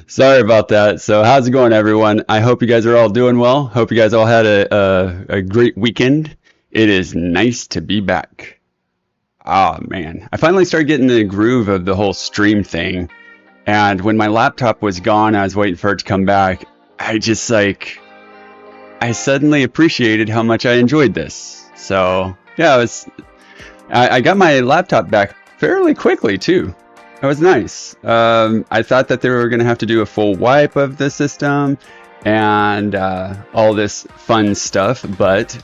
Sorry about that. So, how's it going, everyone? I hope you guys are all doing well. Hope you guys all had a great weekend. It is nice to be back. Oh, man. I finally started getting the groove of the whole stream thing. And when my laptop was gone, I was waiting for it to come back. I just I suddenly appreciated how much I enjoyed this. So, yeah, I got my laptop back fairly quickly, too. It was nice. I thought that they were going to have to do a full wipe of the system and all this fun stuff, but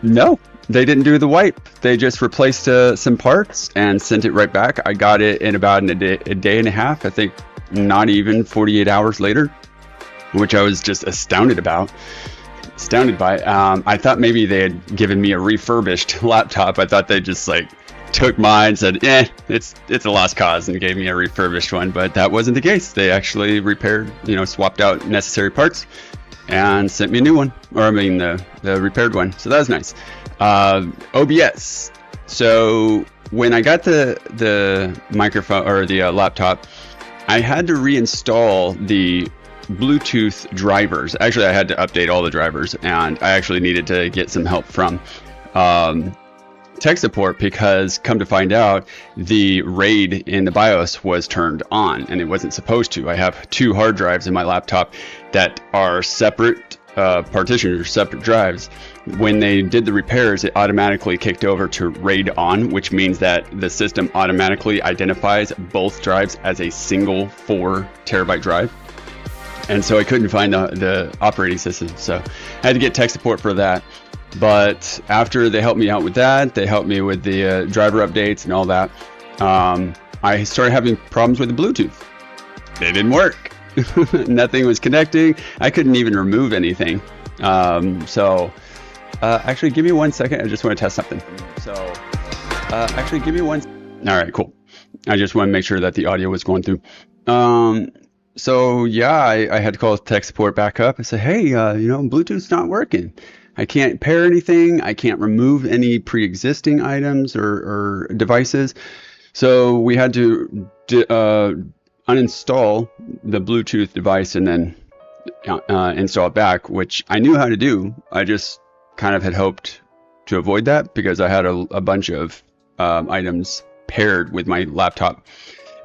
no, they didn't do the wipe. They just replaced some parts and sent it right back. I got it in about a day and a half, I think not even 48 hours later, which I was just astounded by. I thought maybe they had given me a refurbished laptop. I thought they just took mine, said, it's a lost cause, and gave me a refurbished one. But that wasn't the case. They actually repaired, swapped out necessary parts and sent me a new one, or I mean the repaired one. So that was nice. OBS. So when I got the microphone or the laptop, I had to reinstall the Bluetooth drivers. Actually, I had to update all the drivers, and I actually needed to get some help from tech support, because come to find out, the RAID in the BIOS was turned on and it wasn't supposed to. I have two hard drives in my laptop that are separate partitions or separate drives. When they did the repairs, it automatically kicked over to RAID on, which means that the system automatically identifies both drives as a single 4 terabyte drive. And so I couldn't find the operating system, so I had to get tech support for that. But after they helped me out with that, they helped me with the driver updates and all that, I started having problems with the Bluetooth. They didn't work. Nothing was connecting. I couldn't even remove anything. Actually, give me 1 second. I just want to test something. Actually, give me one. All right, cool. I just want to make sure that the audio was going through. So yeah, I had to call tech support back up and say, hey, Bluetooth's not working. I can't pair anything. I can't remove any pre-existing items or devices. So we had to uninstall the Bluetooth device and then install it back, which I knew how to do. I just kind of had hoped to avoid that because I had a bunch of items paired with my laptop.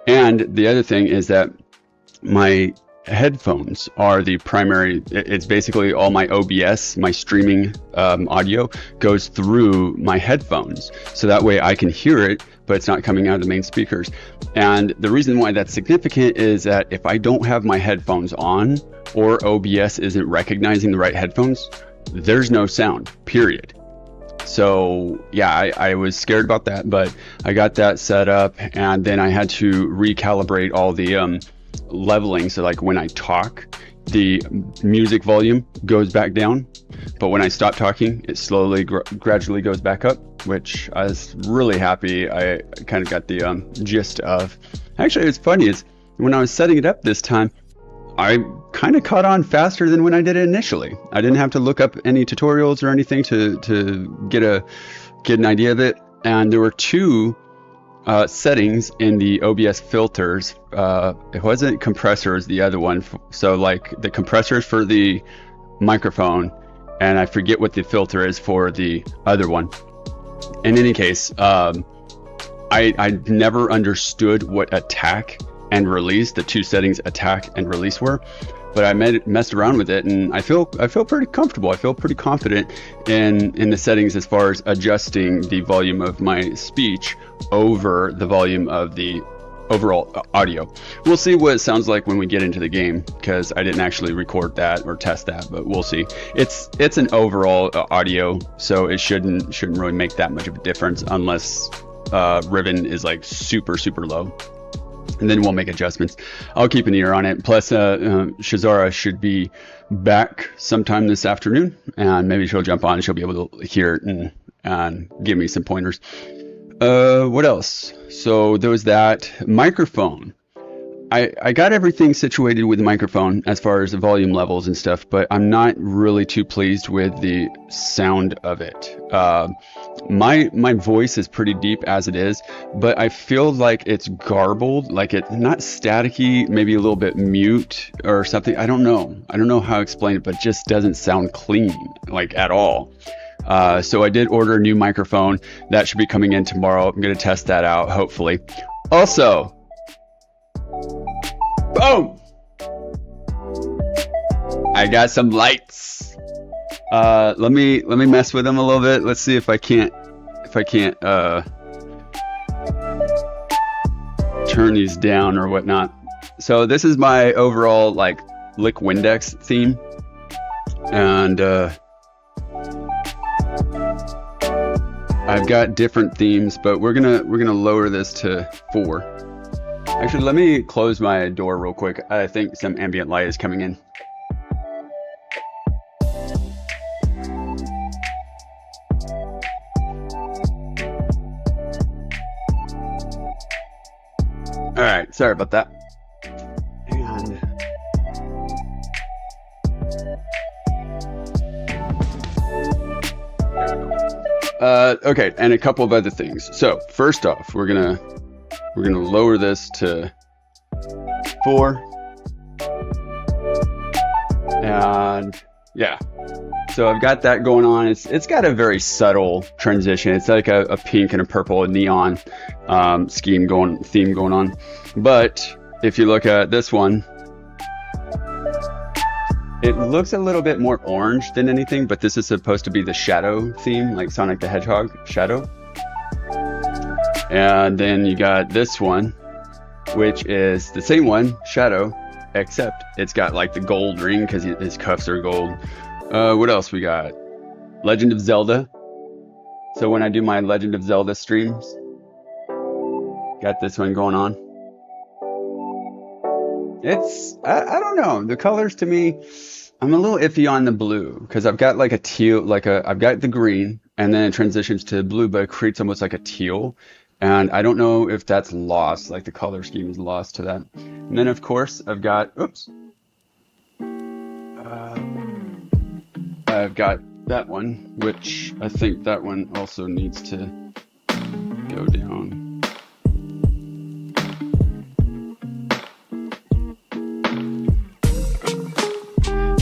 And the other thing is that my headphones are the primary. It's basically all my OBS, my streaming audio goes through my headphones, so that way I can hear it, but it's not coming out of the main speakers. And the reason why that's significant is that if I don't have my headphones on, or OBS isn't recognizing the right headphones, there's no sound, period. So yeah, I was scared about that, but I got that set up, and then I had to recalibrate all the leveling. So like when I talk, the music volume goes back down, but when I stop talking, it slowly gradually goes back up, which I was really happy. I kind of got the gist of. Actually, it's funny is when I was setting it up this time, I kind of caught on faster than when I did it initially. I didn't have to look up any tutorials or anything to get an idea of it. And there were two settings in the OBS filters. It wasn't compressors, the other one. So like the compressors for the microphone, and I forget what the filter is for the other one. In any case, I never understood what attack and release, the two settings, attack and release, were, but I messed around with it, and I feel pretty comfortable. I feel pretty confident in the settings as far as adjusting the volume of my speech over the volume of the overall audio. We'll see what it sounds like when we get into the game, because I didn't actually record that or test that, but we'll see. It's an overall audio, so it shouldn't really make that much of a difference unless Riven is like super low. And then we'll make adjustments. I'll keep an ear on it. Plus, Shazara should be back sometime this afternoon, and maybe she'll jump on and she'll be able to hear it and give me some pointers. What else? So there was that microphone. I got everything situated with the microphone as far as the volume levels and stuff, but I'm not really too pleased with the sound of it. My voice is pretty deep as it is, but I feel like it's garbled, like it's not staticky, maybe a little bit mute or something. I don't know how to explain it, but it just doesn't sound clean, like at all. So I did order a new microphone that should be coming in tomorrow. I'm going to test that out, hopefully. Also, boom! I got some lights. Let me mess with them a little bit. Let's see if I can't turn these down or whatnot. So this is my overall like Lick Windex theme, and I've got different themes, but we're gonna lower this to 4. Actually, let me close my door real quick. I think some ambient light is coming in. All right, sorry about that. And okay, and a couple of other things. So first off, we're gonna lower this to 4, and yeah. So I've got that going on. It's got a very subtle transition. It's like a pink and a purple and neon theme going on. But if you look at this one, it looks a little bit more orange than anything, but this is supposed to be the shadow theme, like Sonic the Hedgehog shadow. And then you got this one, which is the same one, shadow, except it's got like the gold ring because his cuffs are gold. What else we got? Legend of Zelda. So when I do my Legend of Zelda streams, got this one going on. It's, I don't know, the colors to me, I'm a little iffy on the blue because I've got like a teal, I've got the green and then it transitions to blue, but it creates almost like a teal. And I don't know if that's lost, like the color scheme is lost to that. And then of course I've got, I've got that one, which I think that one also needs to go down.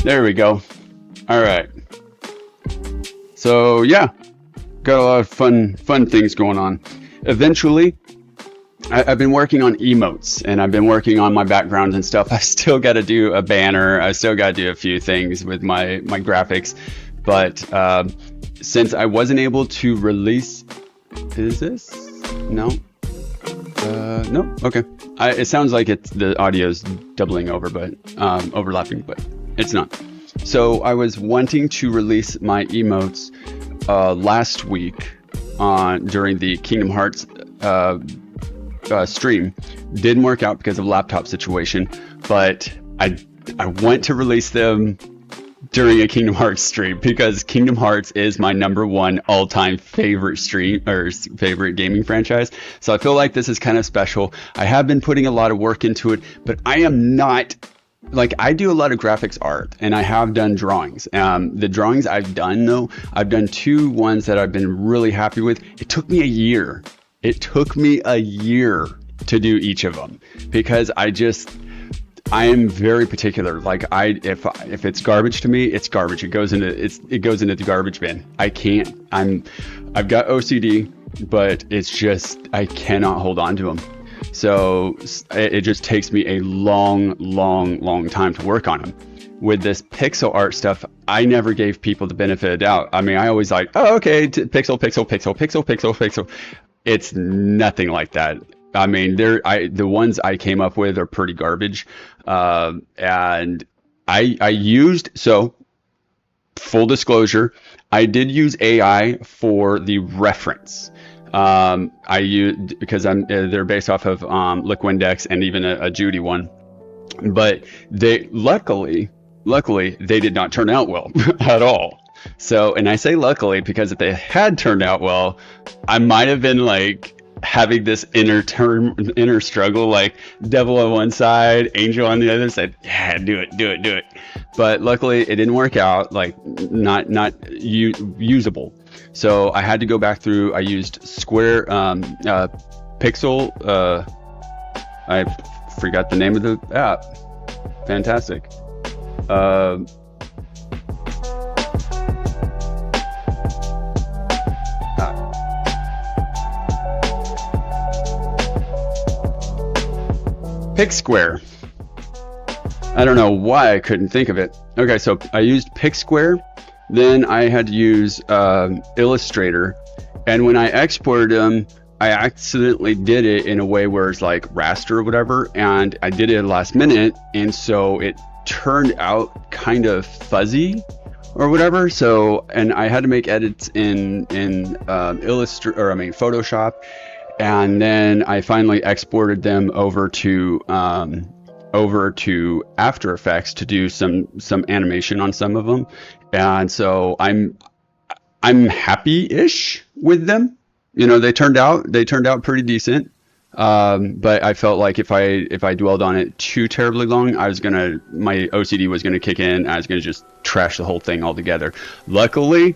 There we go. All right. So yeah, got a lot of fun things going on. Eventually, I've been working on emotes and I've been working on my backgrounds and stuff. I still got to do a banner. I still got to do a few things with my graphics. But since I wasn't able to release, is this? No. No. Okay. It sounds like the audio's doubling over, but overlapping, but it's not. So I was wanting to release my emotes last week during the Kingdom Hearts stream. Didn't work out because of laptop situation, but I want to release them during a Kingdom Hearts stream because Kingdom Hearts is my #1 all-time favorite stream or favorite gaming franchise. So I feel like this is kind of special. I have been putting a lot of work into it, but I am not like, I do a lot of graphics art and I have done drawings. The drawings I've done though, I've done 2 ones that I've been really happy with. It took me a year. It took me a year to do each of them because I am very particular. Like if it's garbage to me, it's garbage. It goes into the garbage bin. I've got OCD, but it's just, I cannot hold on to them. So it just takes me a long time to work on them. With this pixel art stuff, I never gave people the benefit of doubt. I mean, I always like, oh, okay, pixel. It's nothing like that. I mean, the ones I came up with are pretty garbage. And I used, so full disclosure, I did use AI for the reference. I used, because they're based off of Lick Windex and even a Judy one, but luckily they did not turn out well at all. So, and I say luckily because if they had turned out well, I might have been like having this inner struggle, like devil on one side, angel on the other side. Yeah, do it. But luckily, it didn't work out. Like not usable. So I had to go back through. I used Square Pixel. I forgot the name of the app. Fantastic. Pick Square. I don't know why I couldn't think of it. Okay, so I used Pick Square. Then I had to use Illustrator. And when I exported them, I accidentally did it in a way where it's like raster or whatever. And I did it last minute. And so it turned out kind of fuzzy or whatever. So, and I had to make edits in Photoshop. And then I finally exported them over to After Effects to do some animation on some of them. And so I'm happy-ish with them. You know, they turned out pretty decent. But I felt like if I dwelled on it too terribly long, my OCD was gonna kick in. I was gonna just trash the whole thing altogether. Luckily,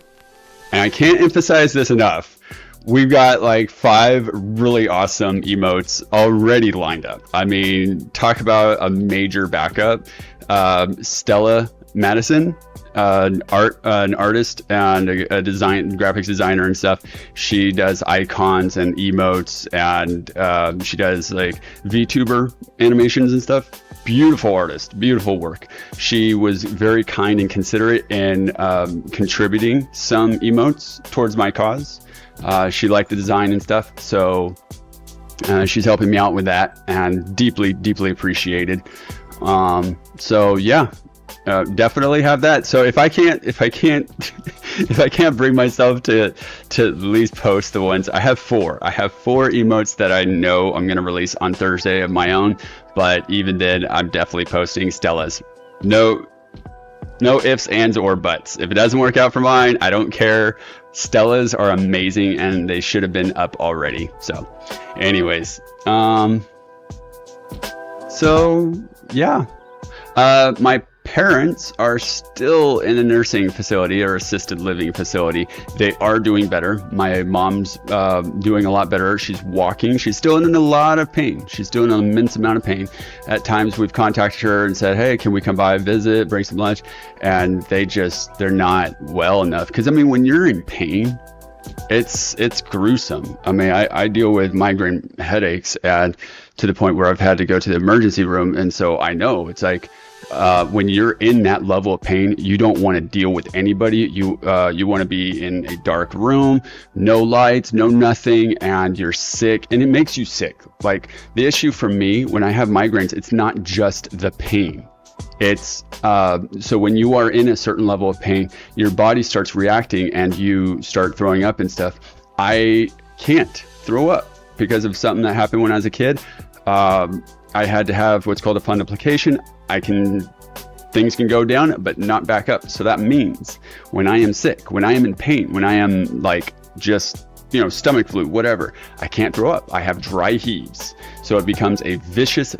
and I can't emphasize this enough, we've got like 5 really awesome emotes already lined up. I mean, talk about a major backup. Stella Madison, an artist and a graphics designer and stuff. She does icons and emotes, and she does like VTuber animations and stuff. Beautiful artist, beautiful work. She was very kind and considerate in contributing some emotes towards my cause. She liked the design and stuff, so she's helping me out with that, and deeply appreciated. So yeah, definitely have that. So if I can't bring myself to at least post the ones, I have 4 emotes that I know I'm going to release on Thursday of my own, but even then I'm definitely posting Stella's. No ifs, ands, or buts. If it doesn't work out for mine, I don't care. Stella's are amazing, and they should have been up already. So anyways, so yeah, my parents are still in a nursing facility or assisted living facility. They are doing better. My mom's doing a lot better. She's walking. She's still in a lot of pain. She's still in an immense amount of pain. At times we've contacted her and said, hey, can we come by, visit, bring some lunch? And they're not well enough. Because I mean, when you're in pain, it's gruesome. I mean, I deal with migraine headaches, and to the point where I've had to go to the emergency room. And so I know it's like, when you're in that level of pain, you don't want to deal with anybody. You want to be in a dark room, no lights, no nothing, and you're sick, and it makes you sick. Like, the issue for me when I have migraines, it's not just the pain. It's so when you are in a certain level of pain, your body starts reacting and you start throwing up and stuff. I can't throw up because of something that happened when I was a kid. I had to have what's called a fundoplication. Things can go down, but not back up. So that means when I am sick, when I am in pain, when I am like just, stomach flu, whatever, I can't throw up. I have dry heaves. So it becomes a vicious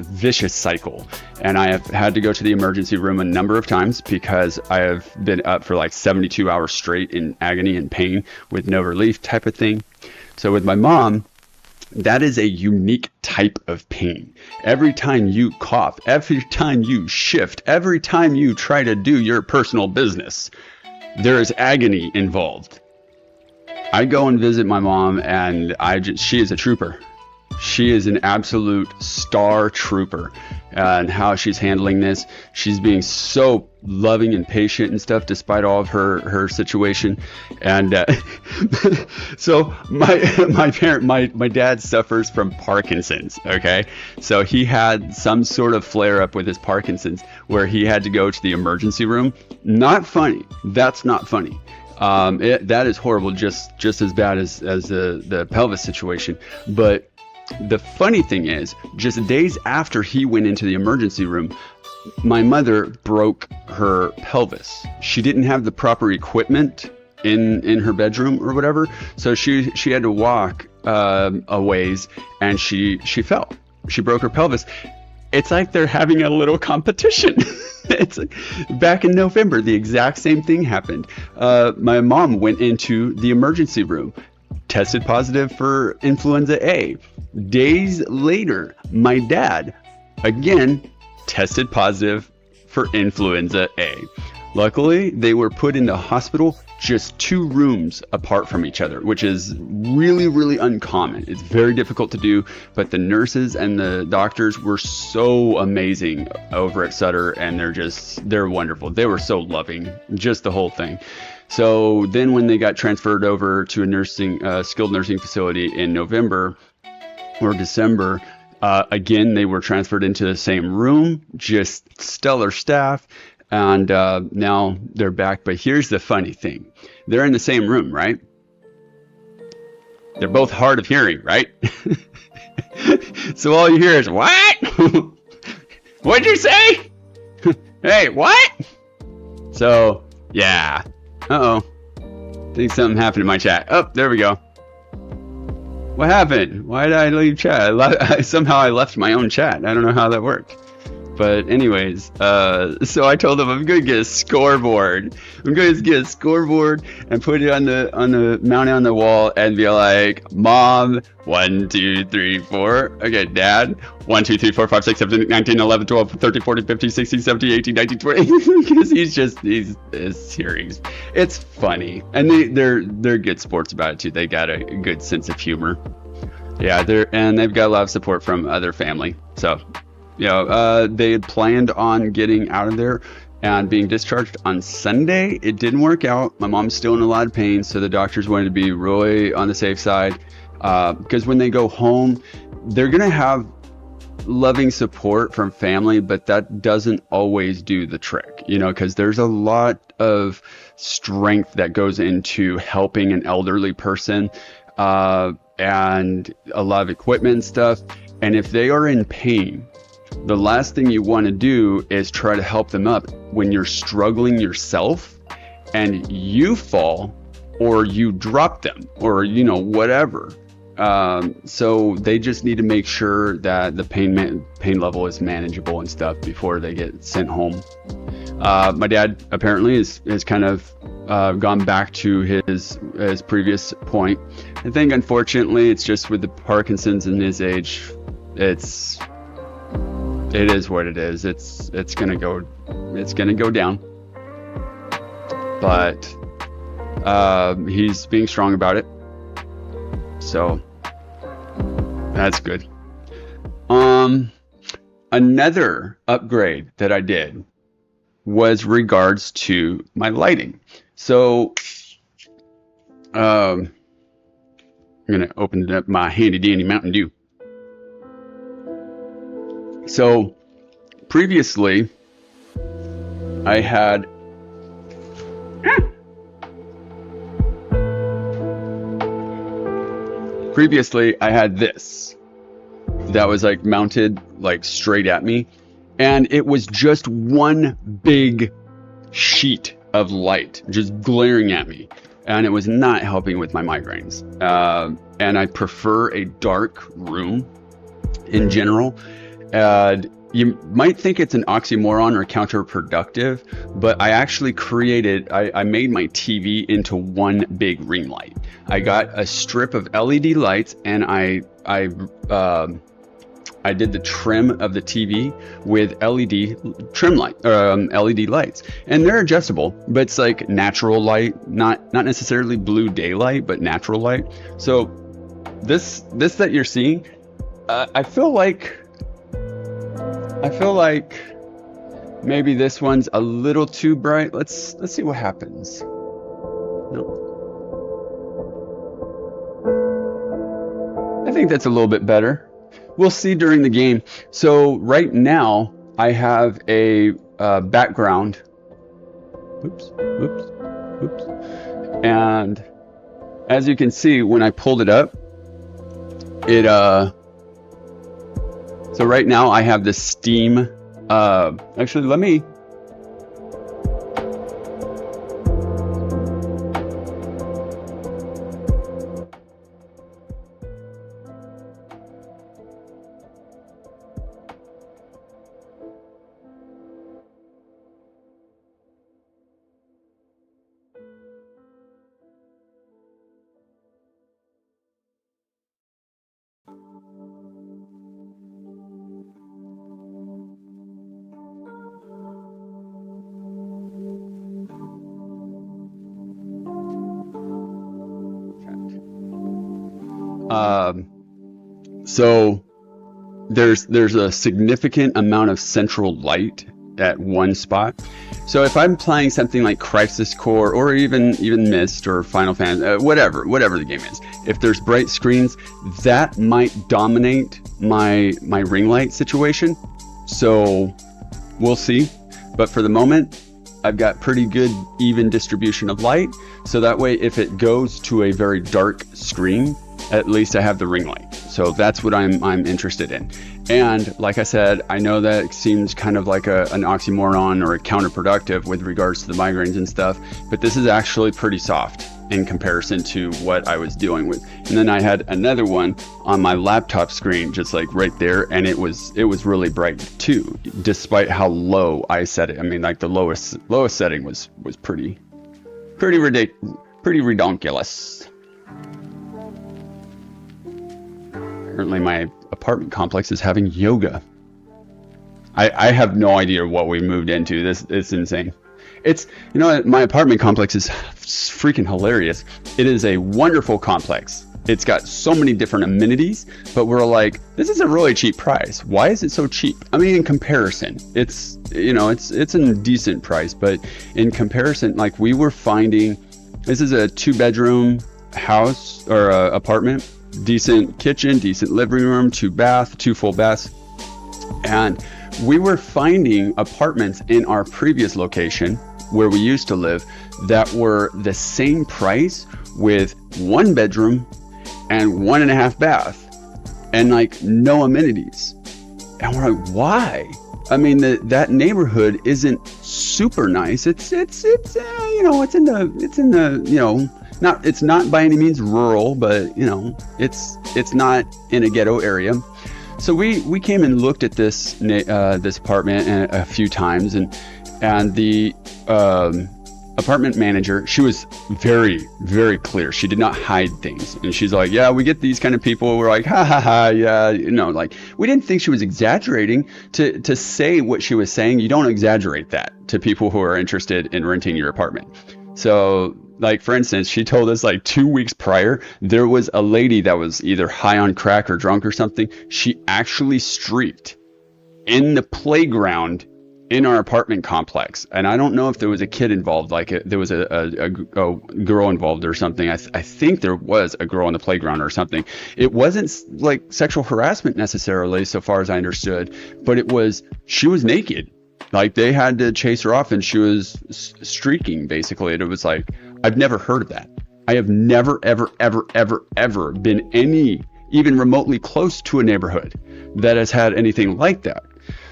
cycle. And I have had to go to the emergency room a number of times because I have been up for like 72 hours straight in agony and pain with no relief type of thing. So with my mom, that is a unique type of pain. Every time you cough, every time you shift, every time you try to do your personal business, there is agony involved. I go and visit my mom, and she is a trooper. She is an absolute star trooper, and how she's handling this. She's being so loving and patient and stuff, despite all of her situation. And so my dad suffers from Parkinson's. Okay, so he had some sort of flare up with his Parkinson's, where he had to go to the emergency room. Not funny. That's not funny. That is horrible. Just as bad as the pelvis situation, but. The funny thing is, just days after he went into the emergency room, my mother broke her pelvis. She didn't have the proper equipment in her bedroom or whatever, so she had to walk a ways, and she fell. She broke her pelvis. It's like they're having a little competition. It's like, back in November, the exact same thing happened. My mom went into the emergency room, tested positive for influenza A. Days later, my dad, again, tested positive for influenza A. Luckily, they were put in the hospital just 2 rooms apart from each other, which is really, really uncommon. It's very difficult to do, but the nurses and the doctors were so amazing over at Sutter, and they're wonderful. They were so loving, just the whole thing. So then when they got transferred over to a skilled nursing facility in November or December, again, they were transferred into the same room, just stellar staff. And now they're back. But here's the funny thing. They're in the same room, right? They're both hard of hearing, right? So all you hear is, what? What'd you say? Hey, what? So, yeah. Uh-oh. I think something happened in my chat. Oh, there we go. What happened? Why did I leave chat? Somehow I left my own chat. I don't know how that worked. But anyways, so I told them I'm going to get a scoreboard. I'm going to get a scoreboard and put it on the mount it on the wall and be like, Mom, 1, 2, 3, 4. Okay, Dad, 1, 2, 3, 4, 5, 6, 7, 8, 9, 10, 11, 12, 13, 14, 15, 16, 17, 18, 19, 20. Because his hearings. It's funny. And they're good sports about it too. They got a good sense of humor. Yeah, they've got a lot of support from other family. So, they had planned on getting out of there and being discharged on Sunday. It didn't work out. My mom's still in a lot of pain, so the doctors wanted to be really on the safe side, because when they go home, they're going to have loving support from family, but that doesn't always do the trick, because there's a lot of strength that goes into helping an elderly person, and a lot of equipment and stuff. And if they are in pain, the last thing you want to do is try to help them up when you're struggling yourself and you fall or you drop them or, whatever. So they just need to make sure that the pain level is manageable and stuff before they get sent home. My dad apparently is kind of gone back to his previous point. I think unfortunately it's just with the Parkinson's and his age, it is what it is. It's gonna go down. But he's being strong about it. So that's good. Another upgrade that I did was regards to my lighting. So I'm gonna open up my handy dandy Mountain Dew. So previously I had this that was like mounted like straight at me, and it was just one big sheet of light just glaring at me, and it was not helping with my migraines. And I prefer a dark room in general. You might think it's an oxymoron or counterproductive, but I actually I made my TV into one big ring light. I got a strip of LED lights, and I did the trim of the TV with LED lights, and they're adjustable, but it's like natural light, not necessarily blue daylight, but natural light. So this that you're seeing, I feel like maybe this one's a little too bright. Let's see what happens. No. I think that's a little bit better. We'll see during the game. So right now I have a background. Oops. And as you can see, when I pulled it up, so right now I have the Steam. Actually, let me. So there's a significant amount of central light at one spot. So if I'm playing something like Crisis Core or even Myst or Final Fantasy, whatever the game is, if there's bright screens, that might dominate my ring light situation. So we'll see. But for the moment, I've got pretty good even distribution of light. So that way, if it goes to a very dark screen, at least I have the ring light. So that's what I'm interested in. And like I said, I know that seems kind of like an oxymoron or a counterproductive with regards to the migraines and stuff, but this is actually pretty soft in comparison to what I was dealing with. And then I had another one on my laptop screen, just like right there, and it was really bright too, despite how low I set it. I mean, like the lowest setting was pretty ridiculous, pretty redonkulous. Apparently my apartment complex is having yoga. I have no idea what we moved into. It's insane. It's, you know, my apartment complex is freaking hilarious. It is a wonderful complex. It's got so many different amenities, but we're like, this is a really cheap price. Why is it so cheap? I mean, in comparison, it's, you know, it's a decent price, but in comparison, like we were finding, this is a 2-bedroom house or apartment, decent kitchen, decent living room, 2 full baths. And we were finding apartments in our previous location where we used to live that were the same price with 1 bedroom and 1.5 bath and like no amenities. And we're like, why? I mean, that neighborhood isn't super nice. It's you know, it's in the you know, it's not by any means rural, but you know, it's not in a ghetto area. So we came and looked at this apartment a few times, and the apartment manager, she was very, very clear. She did not hide things, and she's like, yeah, we get these kind of people. We're like, ha ha ha, yeah, you know, like we didn't think she was exaggerating. To say what she was saying, you don't exaggerate that to people who are interested in renting your apartment. So, like, for instance, she told us like 2 weeks prior, there was a lady that was either high on crack or drunk or something. She actually streaked in the playground in our apartment complex. And I don't know if there was a kid involved, like there was a girl involved or something. I think there was a girl on the playground or something. It wasn't like sexual harassment necessarily, so far as I understood, but she was naked. Like they had to chase her off and she was streaking basically. And it was like, I've never heard of that. I have never, ever been even remotely close to a neighborhood that has had anything like that.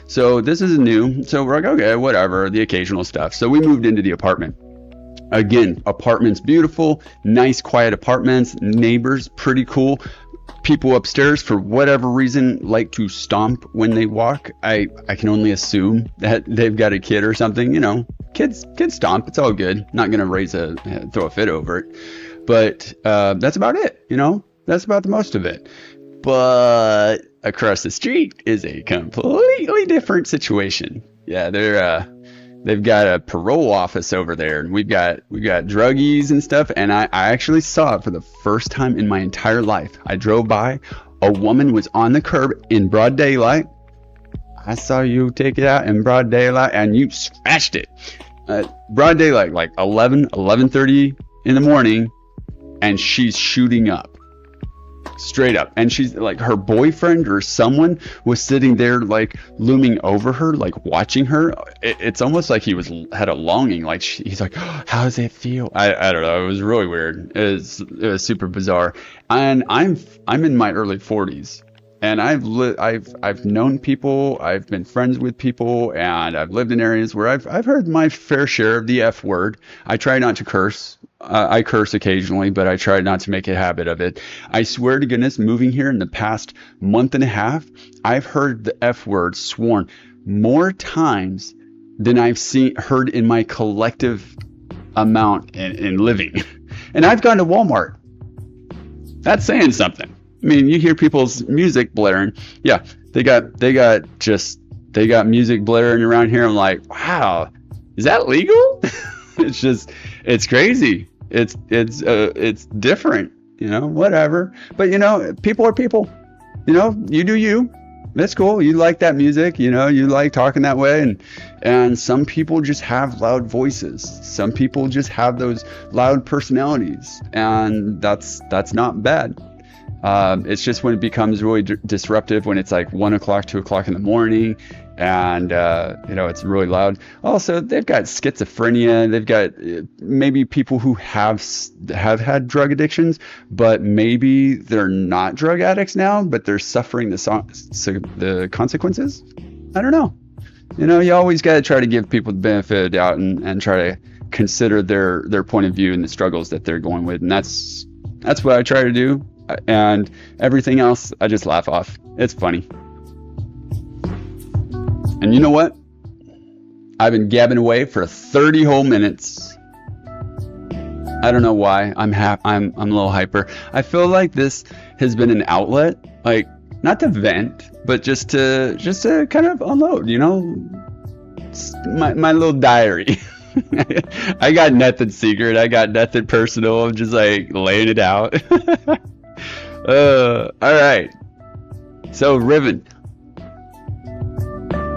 So this is new. So we're like, okay, whatever, the occasional stuff. So we moved into the apartment. Again, apartments, beautiful, nice, quiet apartments, neighbors, pretty cool. People upstairs, for whatever reason, like to stomp when they walk. I can only assume that they've got a kid or something. You know, kids stomp. It's all good. Not gonna throw a fit over it. But that's about it. You know, that's about the most of it. But across the street is a completely different situation. Yeah, they've got a parole office over there, and we've got druggies and stuff. And I actually saw it for the first time in my entire life. I drove by, a woman was on the curb in broad daylight. I saw you take it out in broad daylight, and you scratched it. Broad daylight, like 11:30 in the morning, and she's shooting up. Straight up. And she's like, her boyfriend or someone was sitting there like looming over her, like watching her. It's almost like he had a longing, like he's like, oh, how does it feel? I don't know, it was really weird. It was super bizarre. And I'm in my early 40s, and I've known people, I've been friends with people, and I've lived in areas where I've heard my fair share of the F word. I try not to curse. I curse occasionally, but I try not to make a habit of it. I swear to goodness, moving here in the past month and a half, I've heard the F word sworn more times than I've heard in my collective amount in living. And I've gone to Walmart. That's saying something. I mean, you hear people's music blaring. Yeah, they got music blaring around here. I'm like, wow, is that legal? It's crazy. It's different. whatever. But people are people. You do you. That's cool. You like that music, you like talking that way, and some people just have loud voices. Some people just have those loud personalities, and that's not bad. It's just when it becomes really disruptive, when it's like 1 o'clock, 2 o'clock in the morning, and it's really loud. Also, they've got schizophrenia. They've got maybe people who have had drug addictions, but maybe they're not drug addicts now, but they're suffering the consequences. I don't know. You always got to try to give people the benefit of the doubt and try to consider their point of view and the struggles that they're going with, and that's what I try to do. And everything else, I just laugh off. It's funny. And you know what? I've been gabbing away for 30 whole minutes. I don't know why. I'm a little hyper. I feel like this has been an outlet, like not to vent, but just to kind of unload. My little diary. I got nothing secret. I got nothing personal. I'm just like laying it out. All right. So Riven.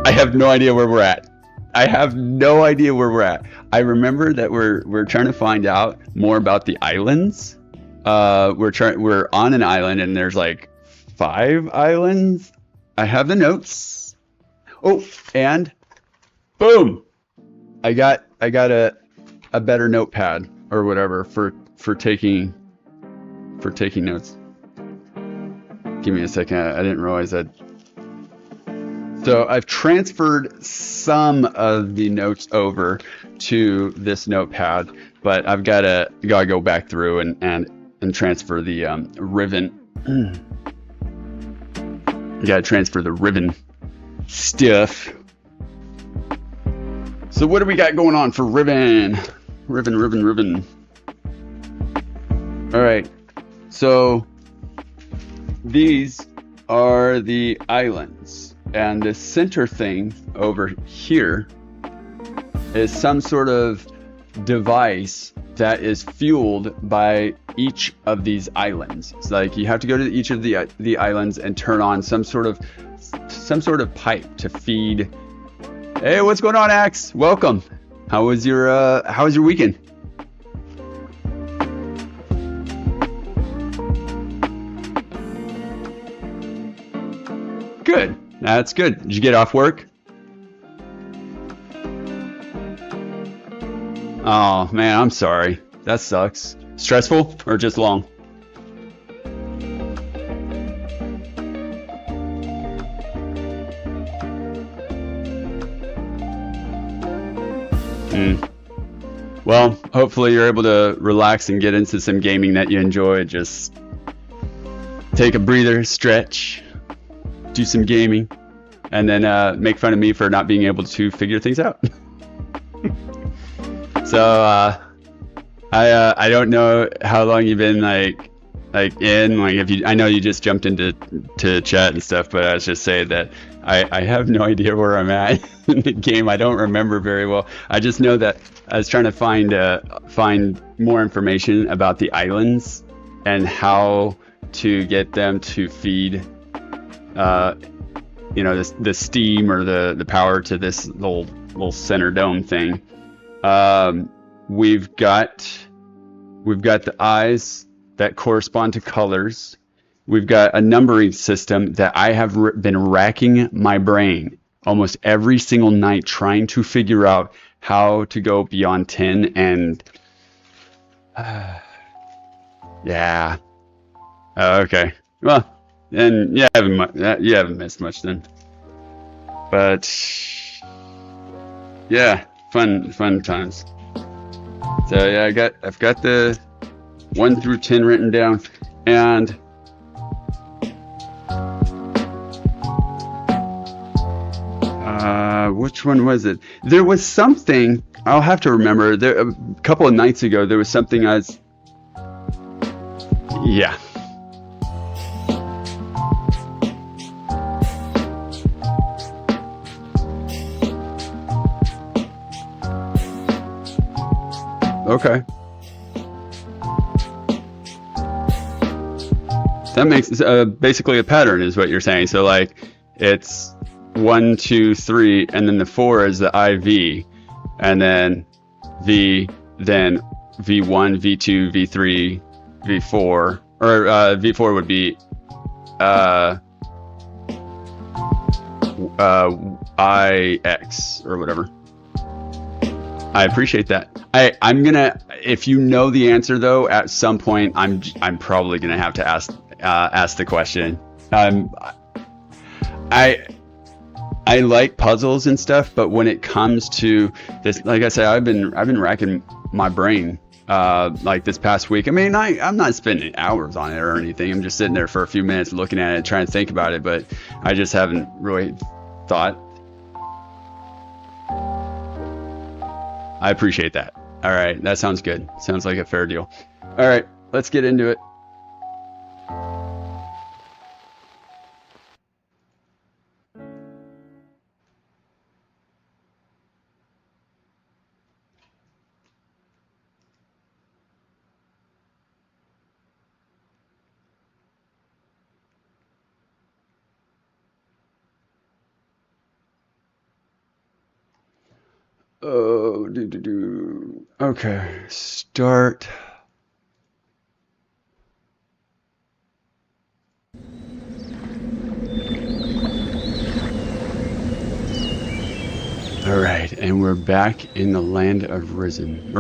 I have no idea where we're at. I remember that we're trying to find out more about the islands. We're on an island, and there's like 5 islands. I have the notes. Oh, and boom! I got a better notepad or whatever for taking notes. Give me a second. I didn't realize that. So I've transferred some of the notes over to this notepad, but I've got to go back through and transfer the Riven. Got to transfer the Riven stuff. So what do we got going on for Riven? Riven. All right. So these are the islands. And the center thing over here is some sort of device that is fueled by each of these islands. It's like you have to go to each of the islands and turn on some sort of pipe to feed. Hey, what's going on, Axe? Welcome. How was your weekend? Good. That's good. Did you get off work? Oh man, I'm sorry. That sucks. Stressful or just long? Well, hopefully you're able to relax and get into some gaming that you enjoy. Just take a breather, stretch, do some gaming, and then make fun of me for not being able to figure things out. So I don't know how long you've been like if you, I know you just jumped into chat and stuff, but I was just saying that I have no idea where I'm at in the game. I don't remember very well. I just know that I was trying to find more information about the islands and how to get them to feed the steam or the power to this little center dome thing. We've got the eyes that correspond to colors. We've got a numbering system that I have been racking my brain almost every single night trying to figure out how to go beyond 10, and yeah. Okay. Well, and you haven't missed much then. But yeah, fun times. So yeah, I've got the 1 through 10 written down, and which one was it? There was something, I'll have to remember. There a couple of nights ago, there was something yeah. Okay. That makes basically a pattern is what you're saying. So like it's 1, 2, 3, and then the 4 is the IV, and then V, then V1, V2, V3, V4, or V4 would be IX or whatever. I appreciate that. I'm gonna, if you know the answer though, at some point I'm probably gonna have to ask the question. I like puzzles and stuff, but when it comes to this, like I said, I've been racking my brain like this past week. I mean, I'm not spending hours on it or anything. I'm just sitting there for a few minutes looking at it, trying to think about it, but I just haven't really thought. I appreciate that. All right, that sounds good. Sounds like a fair deal. All right, let's get into it. Oh, okay, start. All right, and we're back in the land of Riven.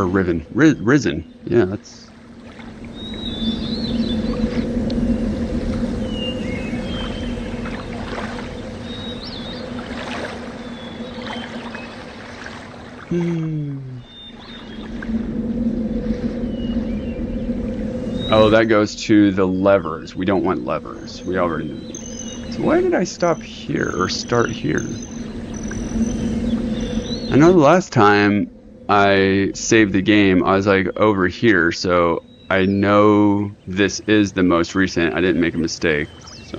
Yeah, that's. Oh, that goes to the levers. We don't want levers. We already know. So why did I stop here or start here? I know the last time I saved the game, I was like over here, so I know this is the most recent. I didn't make a mistake. So,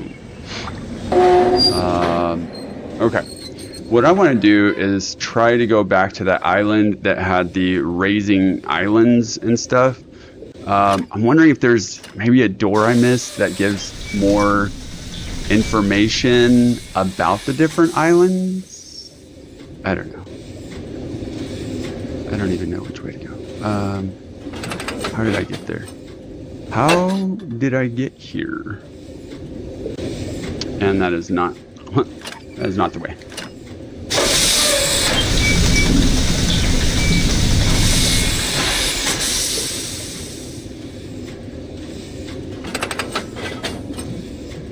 okay. What I want to do is try to go back to that island that had the raising islands and stuff. I'm wondering if there's maybe a door I missed that gives more information about the different islands. I don't know. I don't even know which way to go. How did I get there? How did I get here? And that is not the way.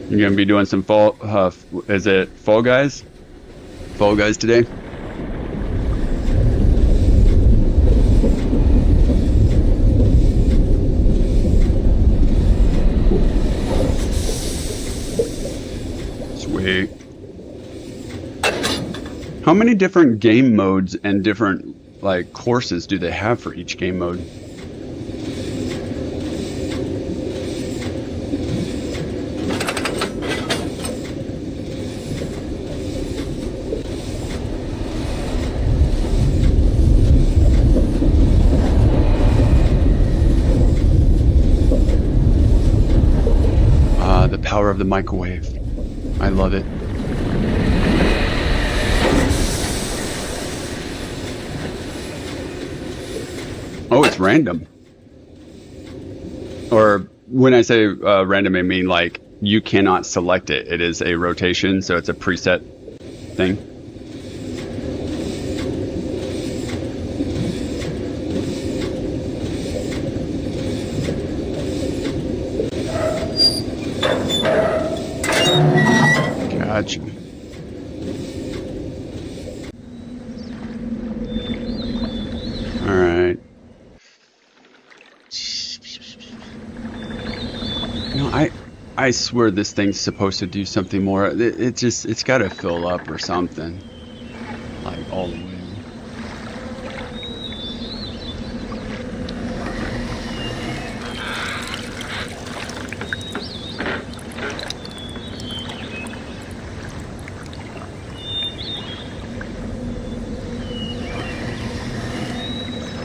You're gonna be doing some is it Fall Guys? Fall Guys today? Sweet. How many different game modes and different like courses do they have for each game mode? Power of the microwave. I love it. Oh, it's random. Or when I say random, I mean like you cannot select it. It is a rotation, so it's a preset thing. Gotcha. All right. No, I swear this thing's supposed to do something more. It's got to fill up or something. Like all the way.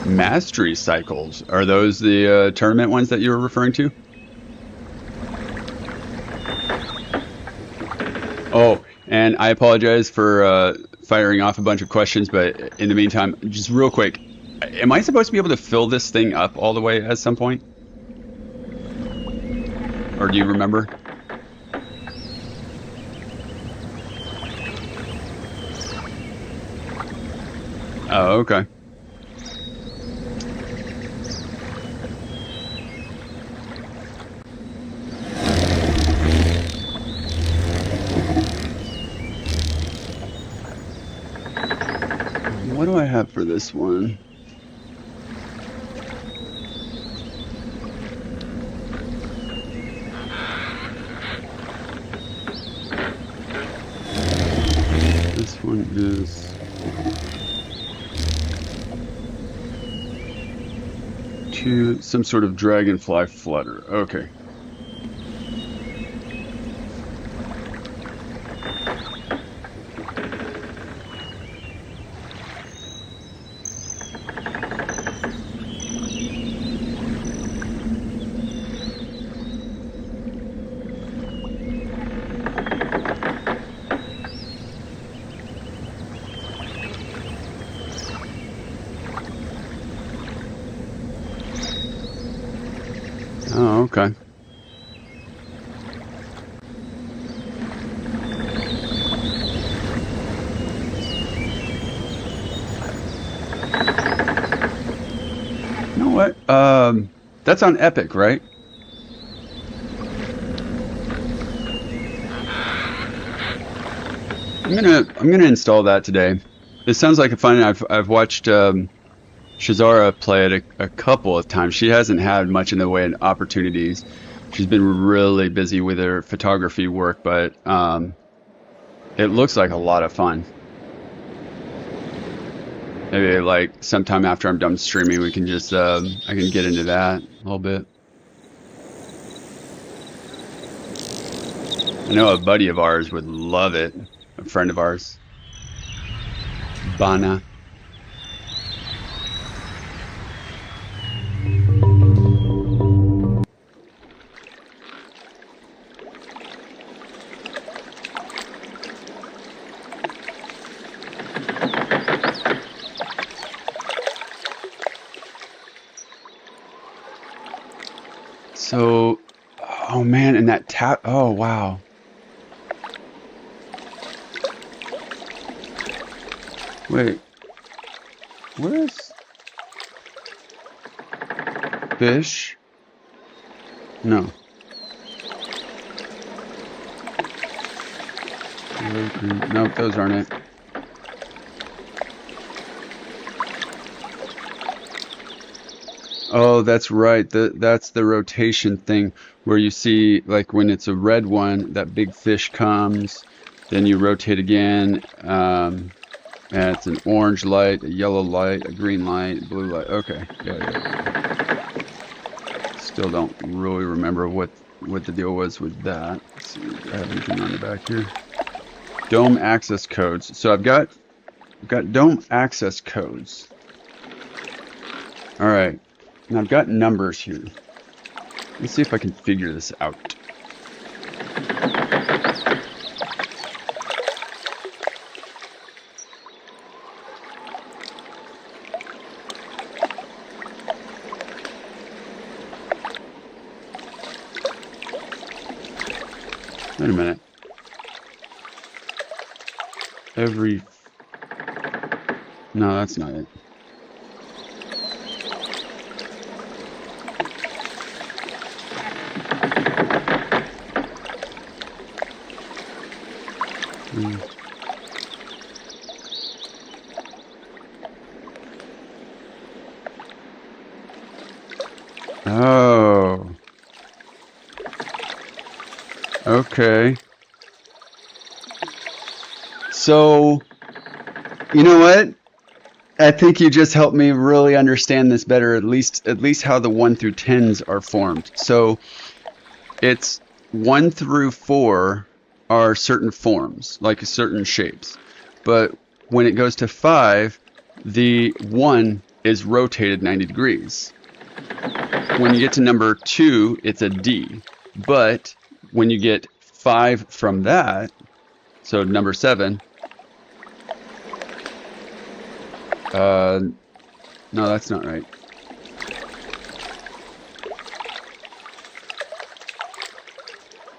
Mastery cycles. Are those the tournament ones that you were referring to? and I apologize for firing off a bunch of questions, but in the meantime, just real quick, am I supposed to be able to fill this thing up all the way at some point? Or do you remember? Oh, okay. What do I have for this one? This one is some sort of dragonfly flutter. Okay. Oh, okay. You know what? That's on Epic, right? I'm gonna install that today. It sounds like a fun. I've watched Shazara play it a couple of times. She hasn't had much in the way of opportunities. She's been really busy with her photography work, but it looks like a lot of fun. Maybe like sometime after I'm done streaming, we can just I can get into that a little bit. I know a buddy of ours would love it. A friend of ours, Bana. So, oh man, and that tap, oh wow. Wait, where's fish? No. Nope, those aren't it. Oh, that's right. That's the rotation thing where you see, like, when it's a red one, that big fish comes, then you rotate again, and it's an orange light, a yellow light, a green light, a blue light. Okay, yeah. Still don't really remember what the deal was with that. Let's see, I have anything on the back here. Dome access codes. So I've got dome access codes. All right. Now I've got numbers here. Let's see if I can figure this out. Wait a minute. No, that's not it. Oh. Okay. So, you know what? I think you just helped me really understand this better, at least how the 1 through 10s are formed. So, it's 1 through 4 are certain forms, like certain shapes. But when it goes to 5, the 1 is rotated 90 degrees. When you get to number 2, it's a D. But when you get 5 from that, So number 7. No, that's not right.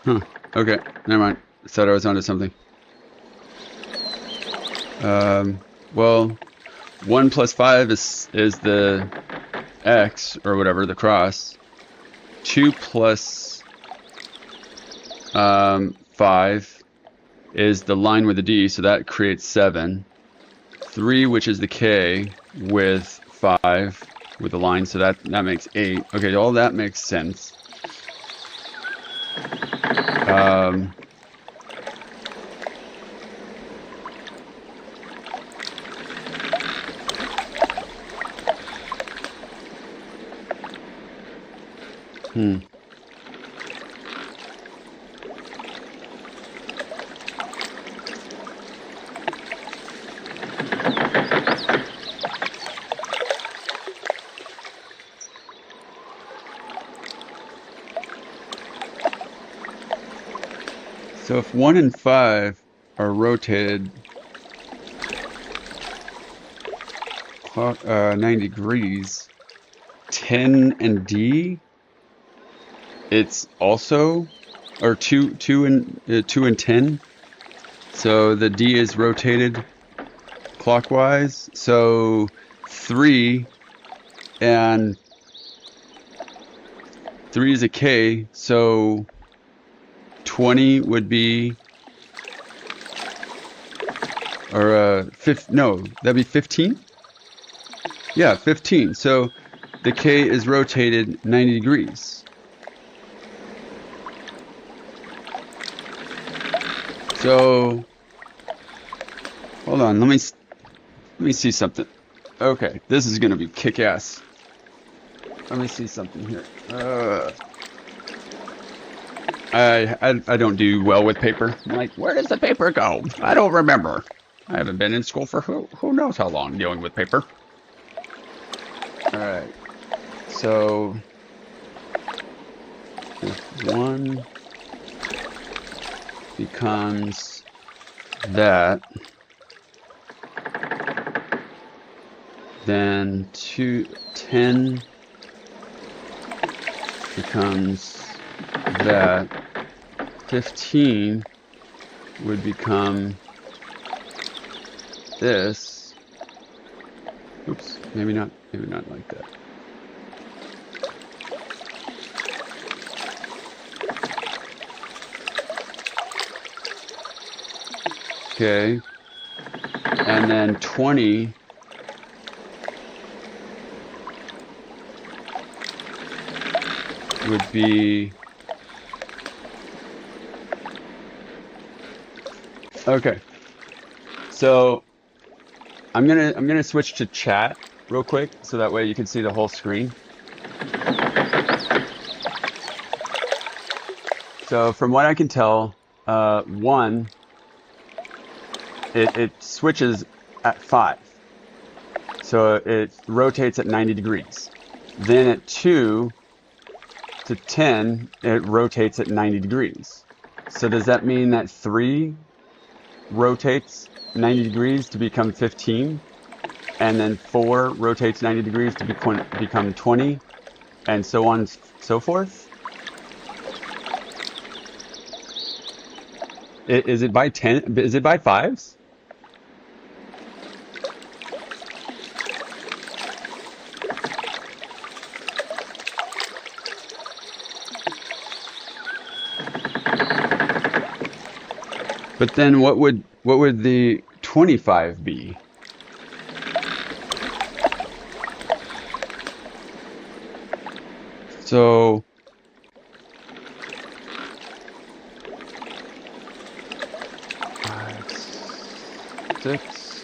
Huh. Okay, never mind. I thought I was onto something. Well, 1 plus 5 is the X, or whatever, the cross. 2 plus 5 is the line with the D, so that creates 7. 3, which is the K, with 5 with the line, so that makes 8. Okay, all that makes sense. So if 1 and 5 are rotated 90 degrees, 10 and D, it's also, or 2 and 10. So the D is rotated clockwise. So 3 and 3 is a K. So 20 would be, or no, that'd be 15. Yeah, 15. So the K is rotated 90 degrees. So hold on, let me see something. Okay, this is gonna be kick-ass. Let me see something here. I don't do well with paper. I'm like, where does the paper go? I don't remember. I haven't been in school for who knows how long dealing with paper. Alright. So if 1 becomes that, then 10 becomes that, 15 would become this. Oops, maybe not like that. Okay, and then 20 would be, okay. So I'm gonna switch to chat real quick so that way you can see the whole screen. So from what I can tell, 1, it switches at 5. So it rotates at 90 degrees. Then at 2 to 10, it rotates at 90 degrees. So does that mean that 3 rotates 90 degrees to become 15? And then 4 rotates 90 degrees to become 20? And so on and so forth? Is it by 10? Is it by 5s? But then what would the 25 be? So 5, 6,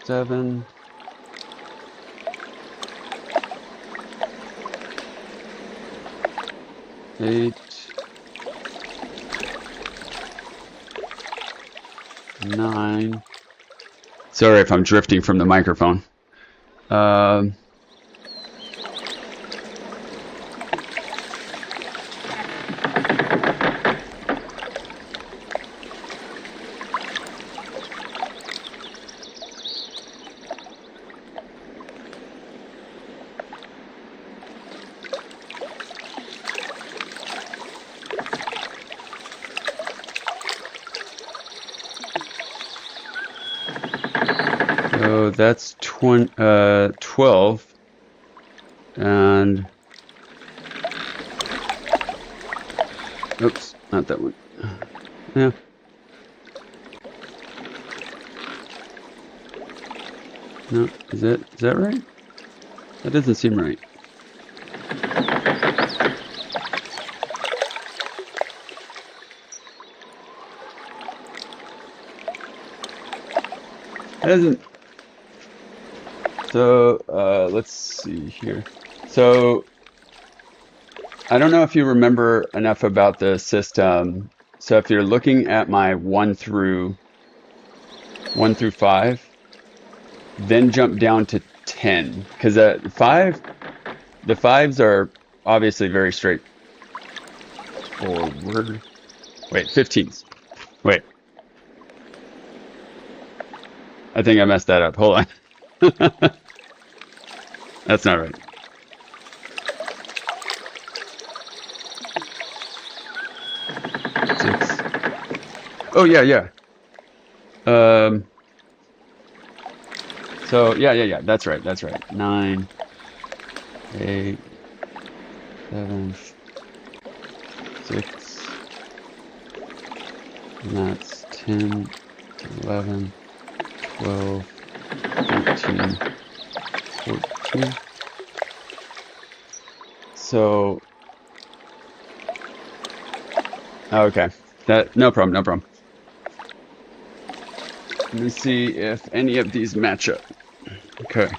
7, 8, 9. Sorry if I'm drifting from the microphone. 10, So that's 12. And... Oops, not that one. Yeah. No, is that right? That doesn't seem right. That doesn't. So let's see here. So I don't know if you remember enough about the system. So if you're looking at my 1 through 5, then jump down to 10, because the 5s are obviously very straightforward. Wait, 15s. Wait. I think I messed that up. Hold on. That's not right. Oh yeah. So yeah. That's right. 9, 8, 7, 6. And that's 10, 11, 12, 13, 14. So okay. No problem. Let me see if any of these match up. Okay.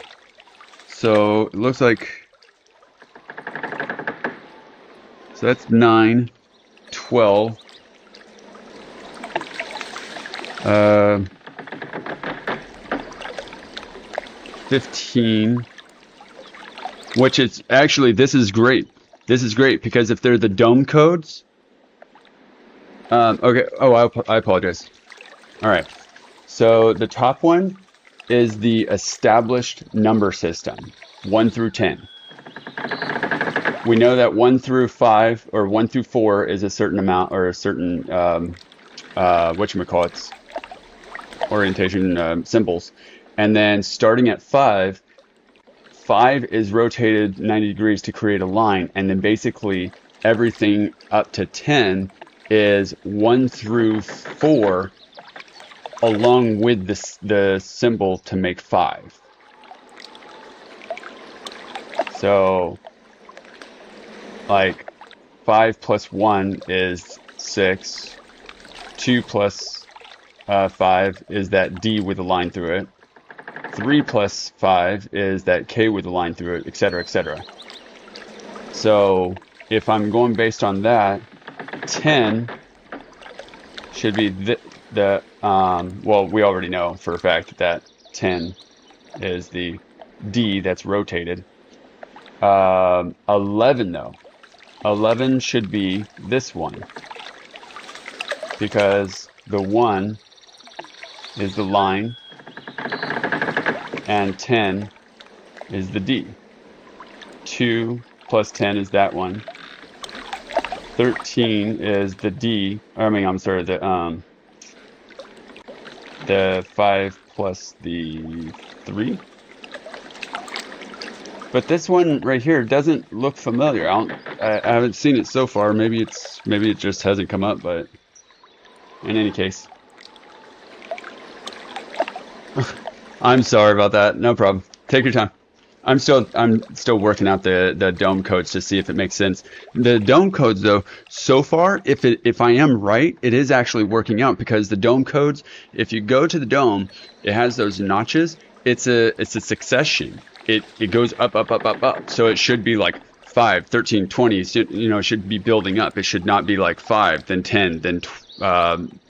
So it looks like, so that's 9, 12, 15, which is actually, this is great. This is great because if they're the dome codes, okay. Oh, I apologize. All right. So the top one is the established number system, 1 through 10. We know that 1 through 5 or 1 through 4 is a certain amount or a certain whatchamacallits, orientation symbols. And then starting at 5 is rotated 90 degrees to create a line. And then basically everything up to 10 is 1 through 4 along with the symbol to make 5. So like 5 plus 1 is 6. 2 plus 5 is that D with a line through it. 3 plus 5 is that K with a line through it, etc., etc. So if I'm going based on that, 10 should be well, we already know for a fact that 10 is the D that's rotated. 11 though. 11 should be this one, because the 1 is the line and 10 is the D. 2 plus 10 is that one. 13 is the D. I'm sorry, the 5 plus the 3. But this one right here doesn't look familiar. I haven't seen it so far. Maybe it just hasn't come up, but in any case. I'm sorry about that. No problem. Take your time. I'm still working out the dome codes to see if it makes sense. The dome codes though, so far, if I am right, it is actually working out, because the dome codes, if you go to the dome, it has those notches. It's a succession. It goes up. So it should be like 5, 13, 20. It should be building up. It should not be like 5, then 10, then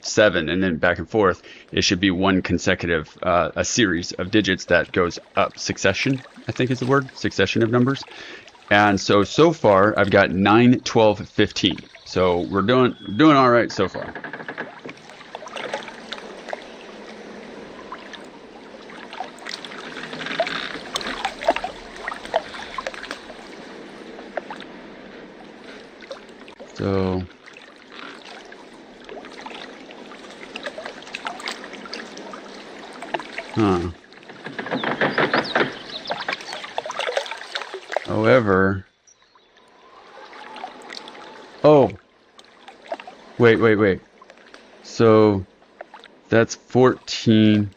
7, and then back and forth. It should be one consecutive, a series of digits that goes up. Succession, I think is the word. Succession of numbers. And so far, I've got 9, 12, 15. So we're doing all right so far. So However, oh, wait. So that's 14.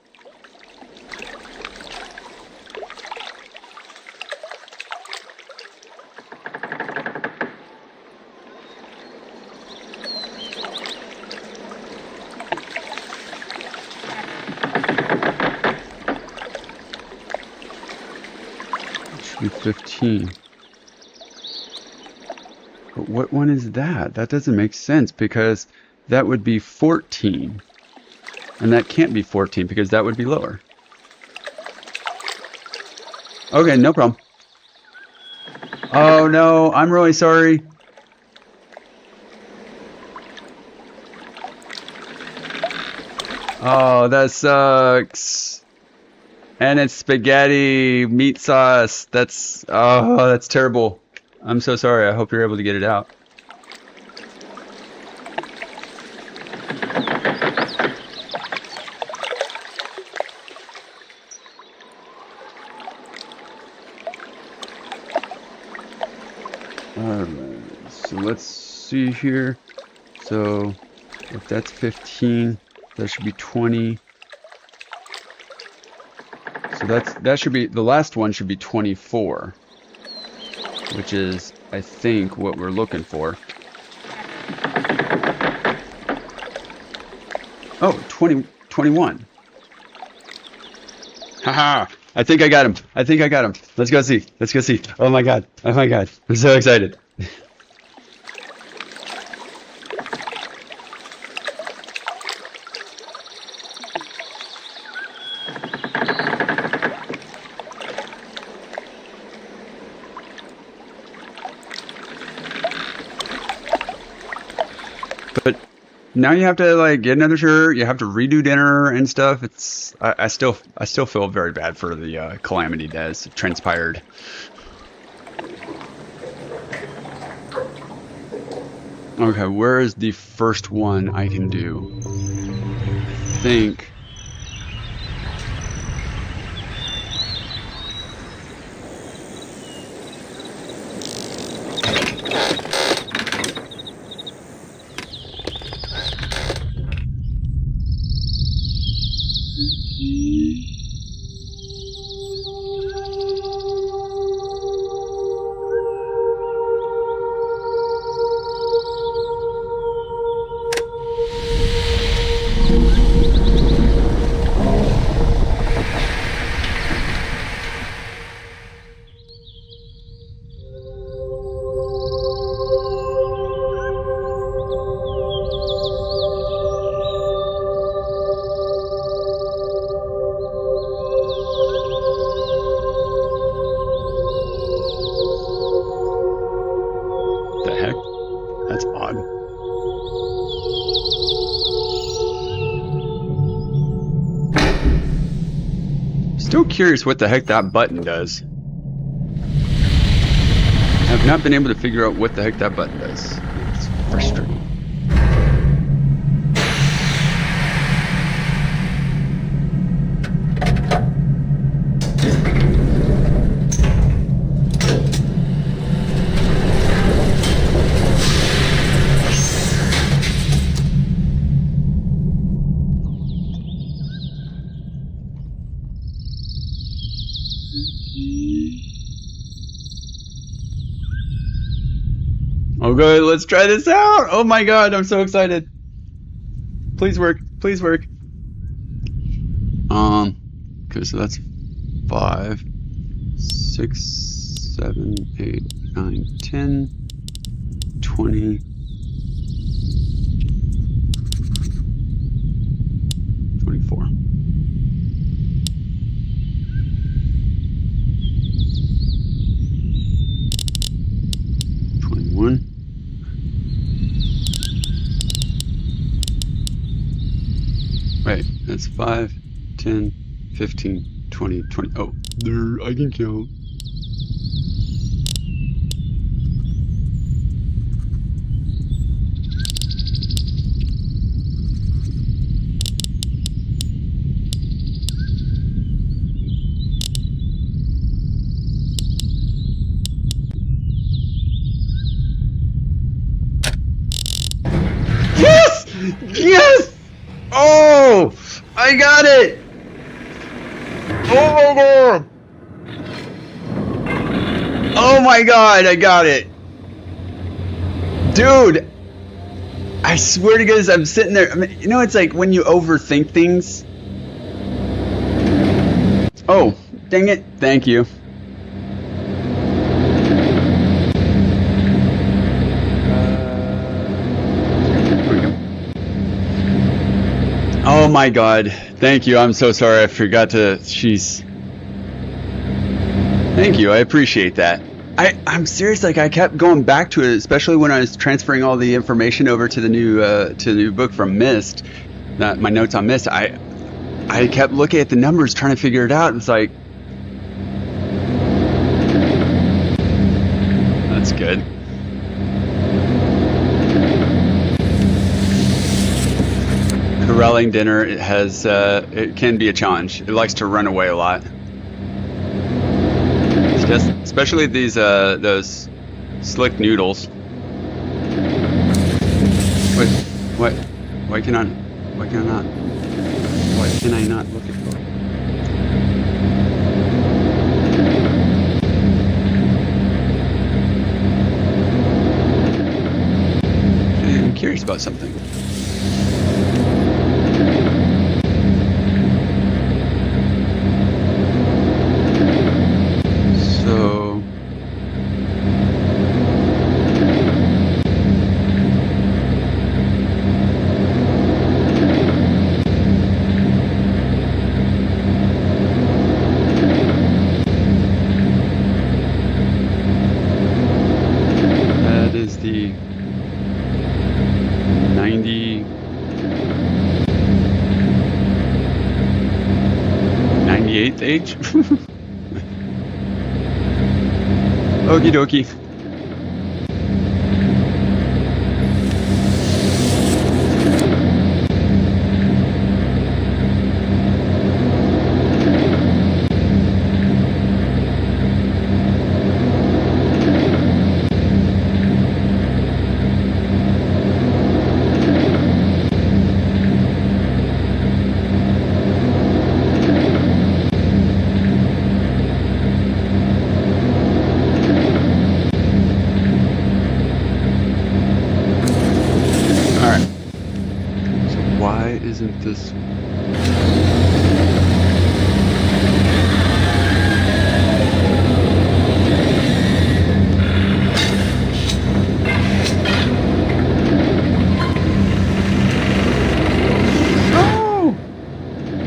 Should be 15. But what one is that? That doesn't make sense because that would be 14. And that can't be 14 because that would be lower. Okay, no problem. Oh no, I'm really sorry. Oh, that sucks. And it's spaghetti meat sauce. That's terrible. I'm so sorry. I hope you're able to get it out. Alright, so let's see here. So if that's 15, that should be 20. So that should be, the last one should be 24, which is, I think, what we're looking for. Oh, 21. Haha, I think I got him. Let's go see. Oh my god. I'm so excited. But now you have to like get another shirt. You have to redo dinner and stuff. It's I still feel very bad for the calamity that has transpired. Okay, where is the first one I can do? I think. That's odd. Still curious what the heck that button does. I've not been able to figure out what the heck that button does. It's frustrating. Oh good, let's try this out! Oh my god, I'm so excited. Please work, please work. Okay, so that's 5, 6, 7, 8, 9, 10, 20. 24. Wait, that's 5, 10, 15, 20, 20. Oh, there, I can count. Yes! Oh! I got it! Oh my god! Oh my god, I got it! Dude! I swear to goodness, I'm sitting there. I mean, you know, it's like when you overthink things. Oh, dang it. Thank you. Here we go. Oh my god. Thank you. I'm so sorry. I forgot to. Jeez. Thank you. I appreciate that. I'm serious. Like I kept going back to it, especially when I was transferring all the information over to the new book from Myst. My notes on Myst. I kept looking at the numbers, trying to figure it out. It's like that's good. Corralling dinner, it can be a challenge. It likes to run away a lot. Especially these those slick noodles. Wait, what? Why can I not look at them? I'm curious about something. The 98th age? Okie dokie. Isn't this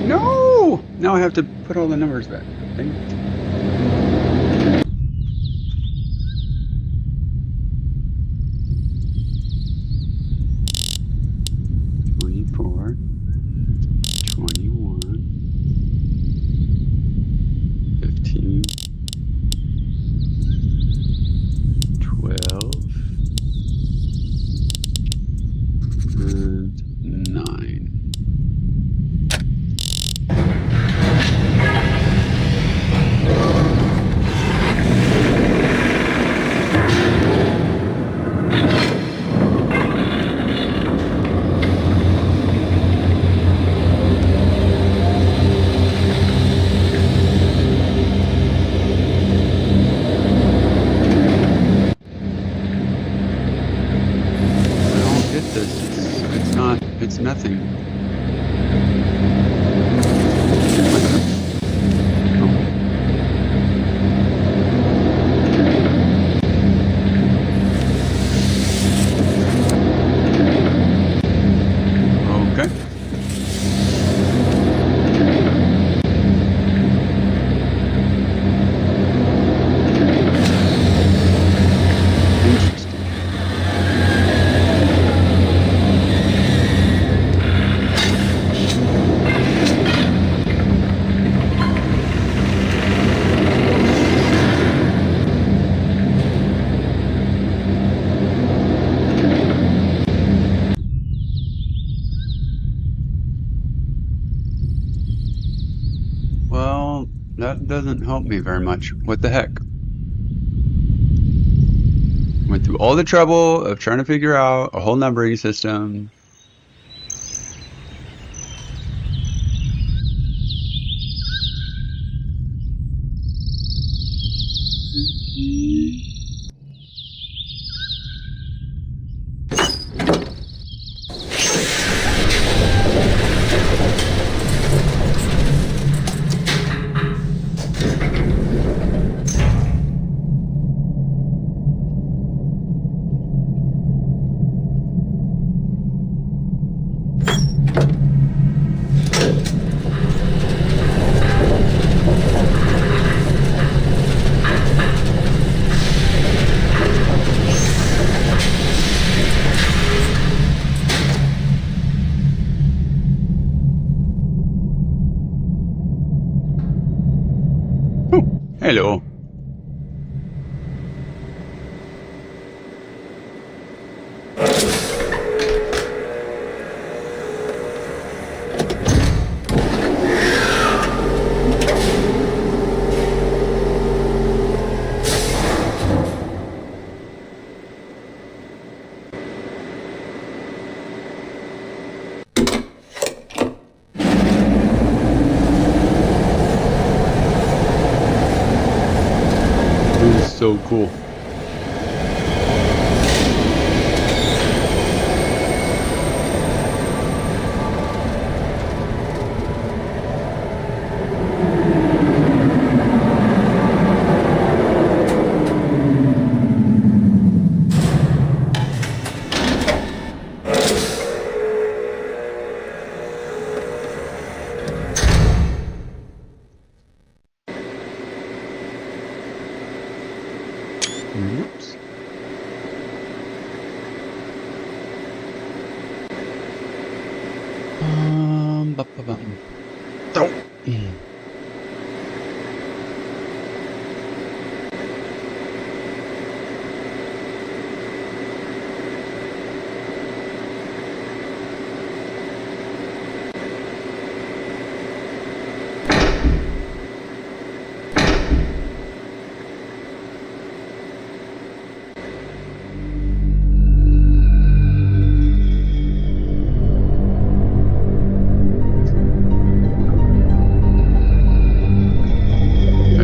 no! Now I have to put all the numbers back. Dang it. 24, 21, 15, 12, and 9. It's nothing. Okay. Well, that doesn't help me very much. What the heck? Went through all the trouble of trying to figure out a whole numbering system. Hello. So cool. Oops. Oh.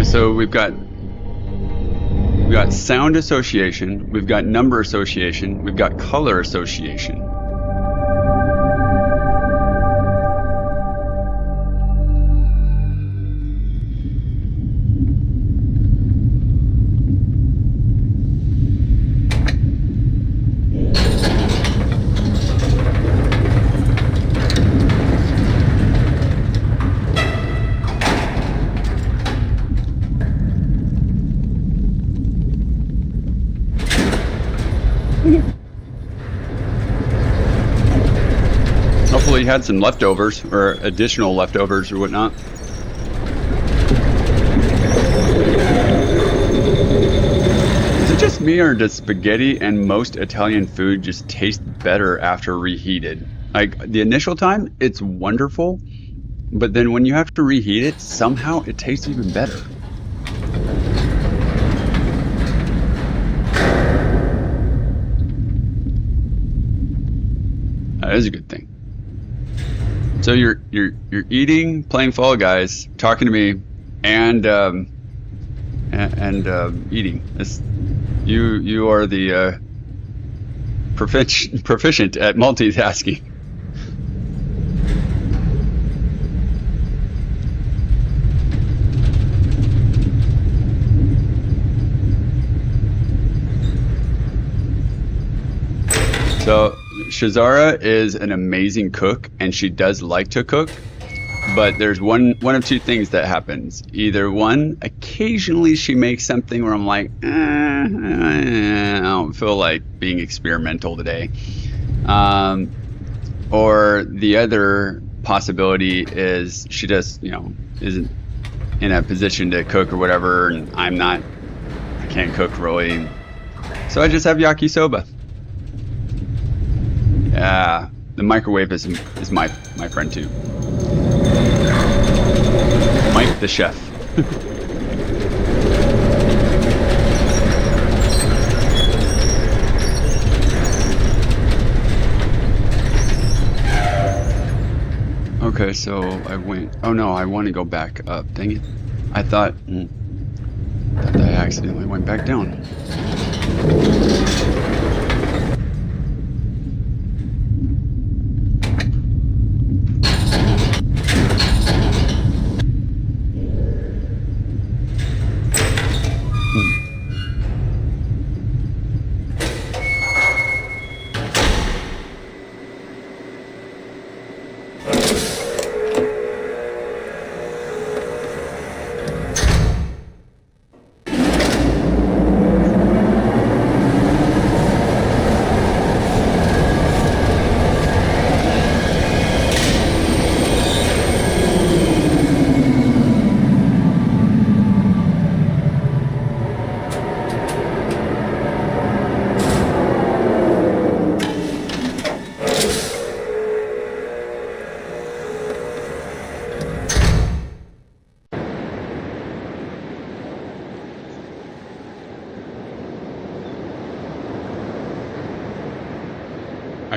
So we've got sound association, we've got number association, we've got color association. Hopefully you had some leftovers or additional leftovers or whatnot. Is it just me or does spaghetti and most Italian food just taste better after reheated? Like the initial time, it's wonderful, but then when you have to reheat it, somehow it tastes even better. That is a good thing. So you're eating, playing Fall Guys, talking to me, and eating. You are the proficient at multitasking. So Shazara is an amazing cook, and she does like to cook, but there's one of two things that happens. Either one, occasionally she makes something where I'm like, I don't feel like being experimental today. Or the other possibility is she just, isn't in a position to cook or whatever, and I can't cook really. So I just have yakisoba. Yeah, the microwave is my friend too. Mike the chef. Okay, so I went. Oh no, I want to go back up. Dang it! I thought I accidentally went back down.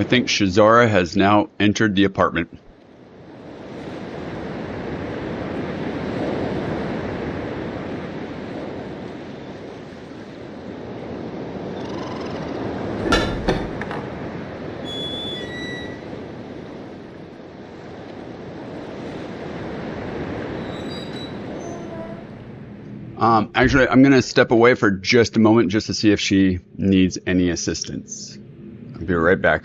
I think Shazara has now entered the apartment. Actually, I'm going to step away for just a moment just to see if she needs any assistance. I'll be right back.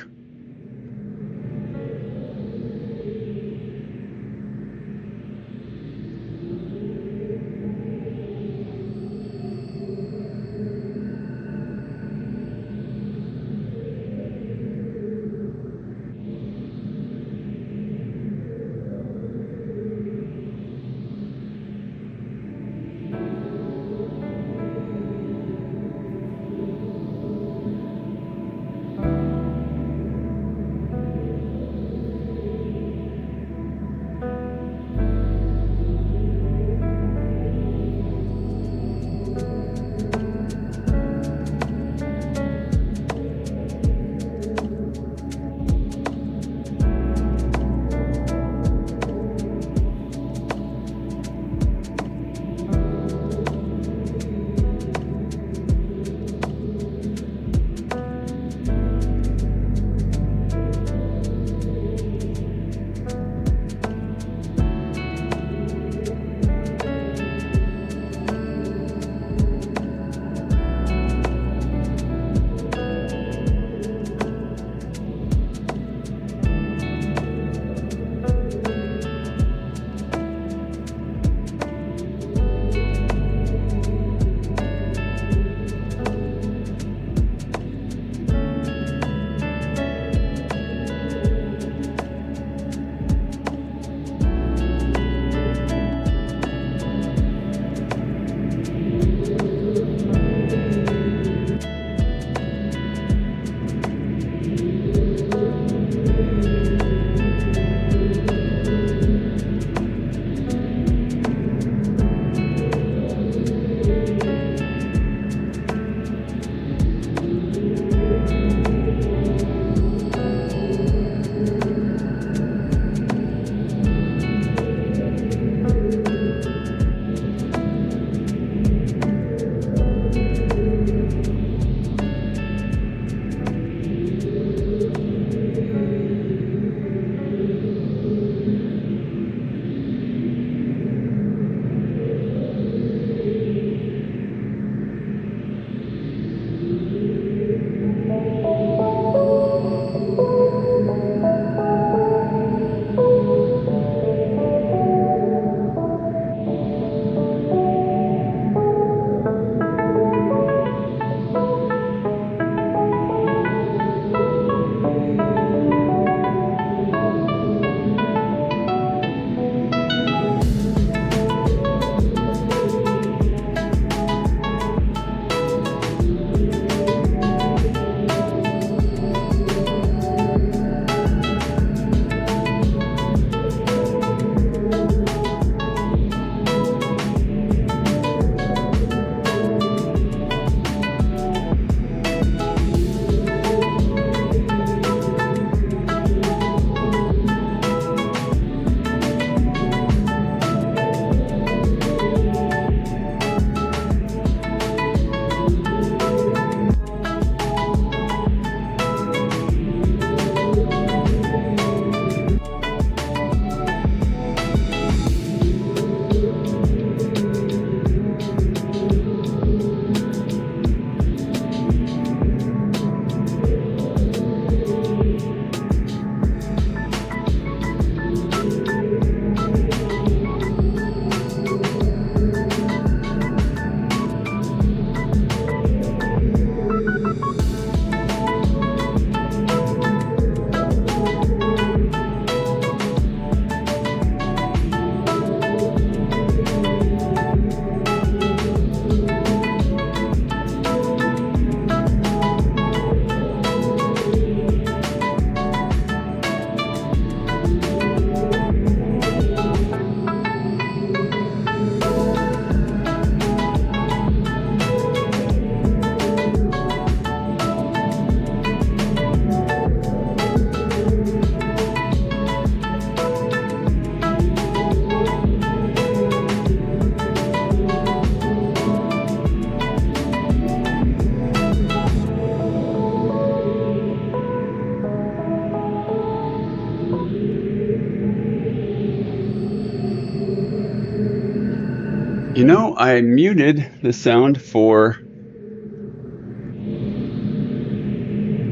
You know, I muted the sound for...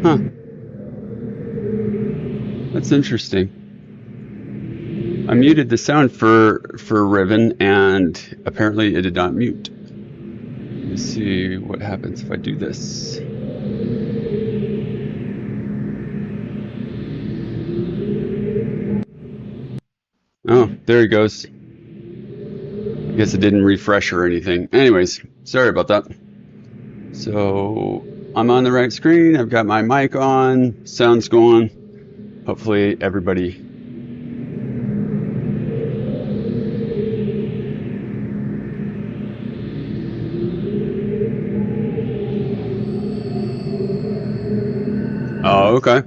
Huh. That's interesting. I muted the sound for Riven, and apparently it did not mute. Let's see what happens if I do this. Oh, there he goes. I guess it didn't refresh or anything. Anyways, sorry about that. So I'm on the right screen. I've got my mic on. Sound's going. Hopefully everybody. Oh, okay.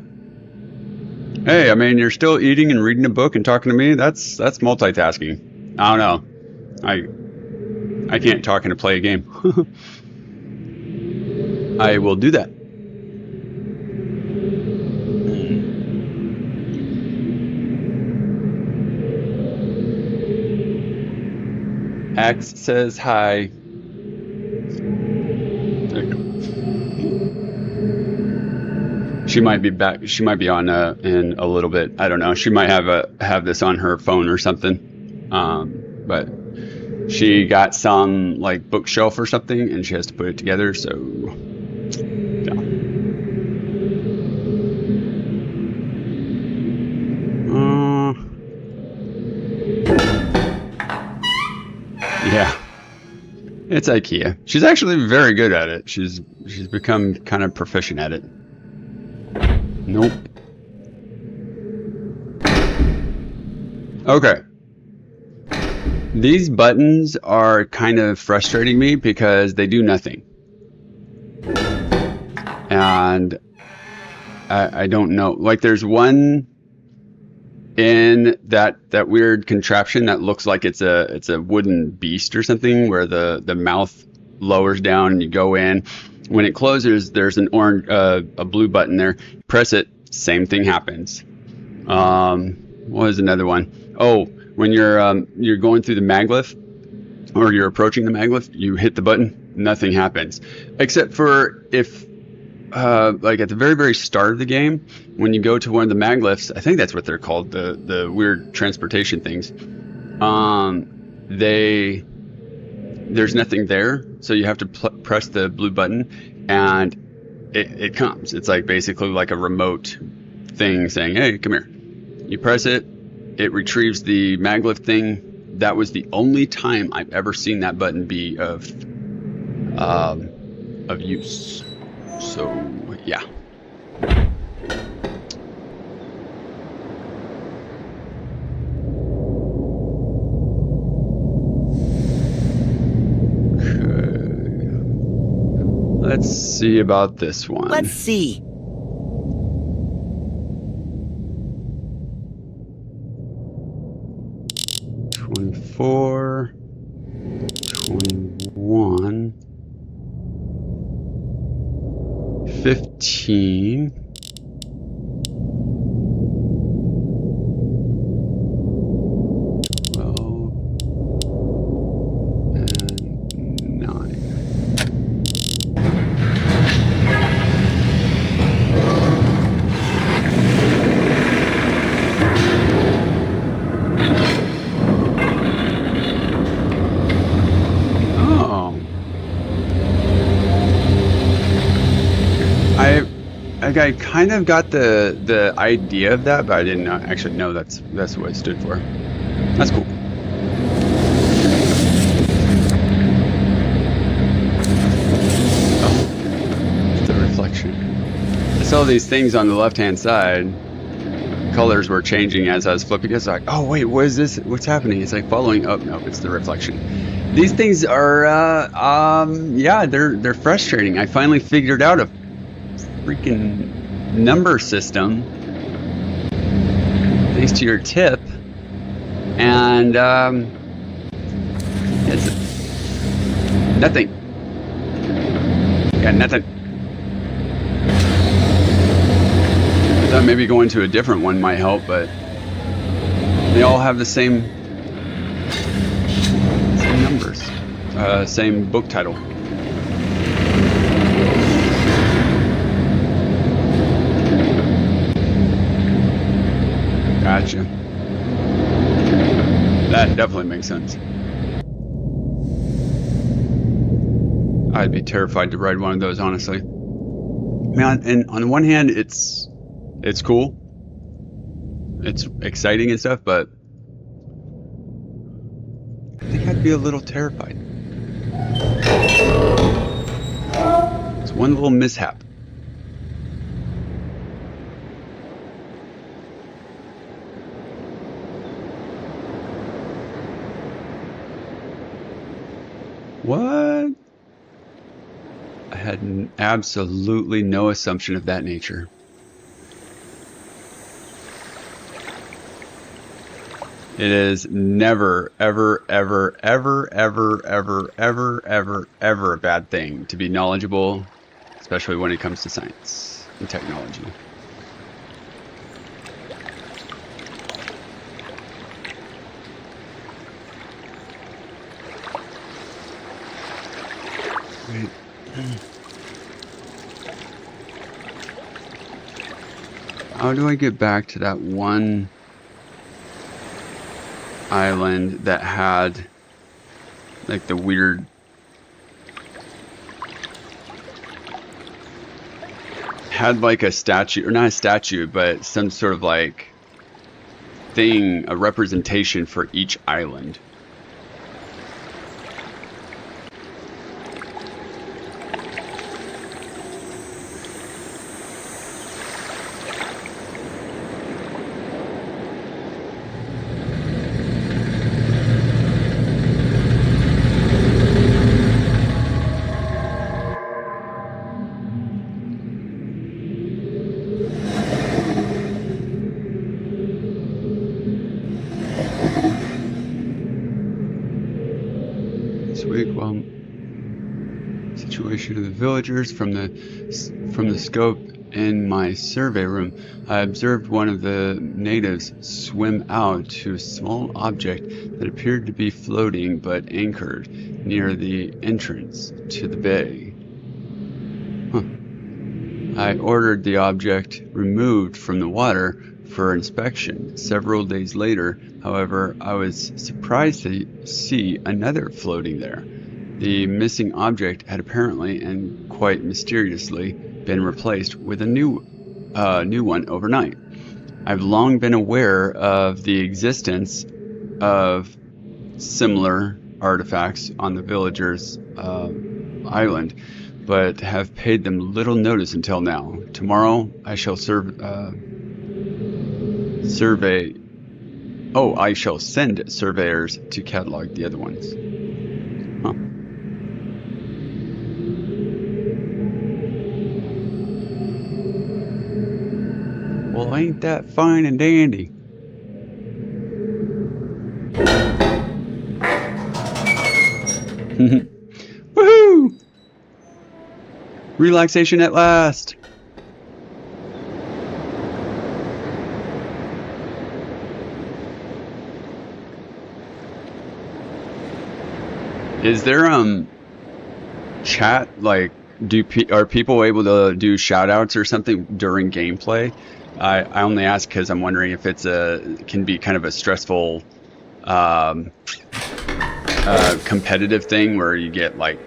Hey, I mean, you're still eating and reading a book and talking to me. That's multitasking. I don't know. I can't talk and play a game. I will do that. Axe says hi. There you go. She might be back. She might be on in a little bit. I don't know. She might have this on her phone or something. But she got some like bookshelf or something, and she has to put it together. So yeah. Yeah. It's IKEA. She's actually very good at it. She's become kind of proficient at it. Nope. Okay. These buttons are kind of frustrating me because they do nothing. And I don't know. Like there's one in that weird contraption that looks like it's a wooden beast or something, where the mouth lowers down and you go in. When it closes, there's an orange, a blue button there. Press it, same thing happens. What was another one? Oh, when you're going through the maglyph, or you're approaching the maglyph, you hit the button, nothing happens, except for if, like at the very, very start of the game, when you go to one of the maglyphs, I think that's what they're called, the weird transportation things. There's nothing there, so you have to press the blue button, and it comes. It's like basically like a remote thing saying, "Hey, come here." You press it, it retrieves the maglyph thing. That was the only time I've ever seen that button be of use. So yeah. Let's see about this one. Let's see. $24, $21, $15. I kind of got the idea of that, but I didn't actually know that's what it stood for. That's cool. Oh, it's the reflection. I saw these things on the left-hand side. Colors were changing as I was flipping. It's like, oh wait, what is this? What's happening? It's like following. Oh no, it's the reflection. These things are, yeah, they're frustrating. I finally figured out a freaking number system thanks to your tip, and it's nothing. Got nothing. I thought maybe going to a different one might help, but they all have the same numbers. same book title. Gotcha. That definitely makes sense. I'd be terrified to ride one of those, honestly. Man, and on the one hand, it's cool. It's exciting and stuff, but I think I'd be a little terrified. It's one little mishap. What? I had absolutely no assumption of that nature. It is never, ever, ever, ever, ever, ever, ever, ever, ever a bad thing to be knowledgeable, especially when it comes to science and technology. Wait. How do I get back to that one island that had like the weird had like a statue, or not a statue, but some sort of like thing, a representation for each island? Situation of the villagers from the scope in my survey room. I observed one of the natives swim out to a small object that appeared to be floating but anchored near the entrance to the bay. I ordered the object removed from the water for inspection. Several days later, however, I was surprised to see another floating there. The missing object had apparently and quite mysteriously been replaced with a new one overnight. I've long been aware of the existence of similar artifacts on the villagers' island, but have paid them little notice until now. Tomorrow I shall I shall send surveyors to catalog the other ones. Huh. Well, ain't that fine and dandy? Woohoo! Relaxation at last. Is there chat, like are people able to do shout outs or something during gameplay? I only ask because I'm wondering if it's can be kind of a stressful competitive thing where you get like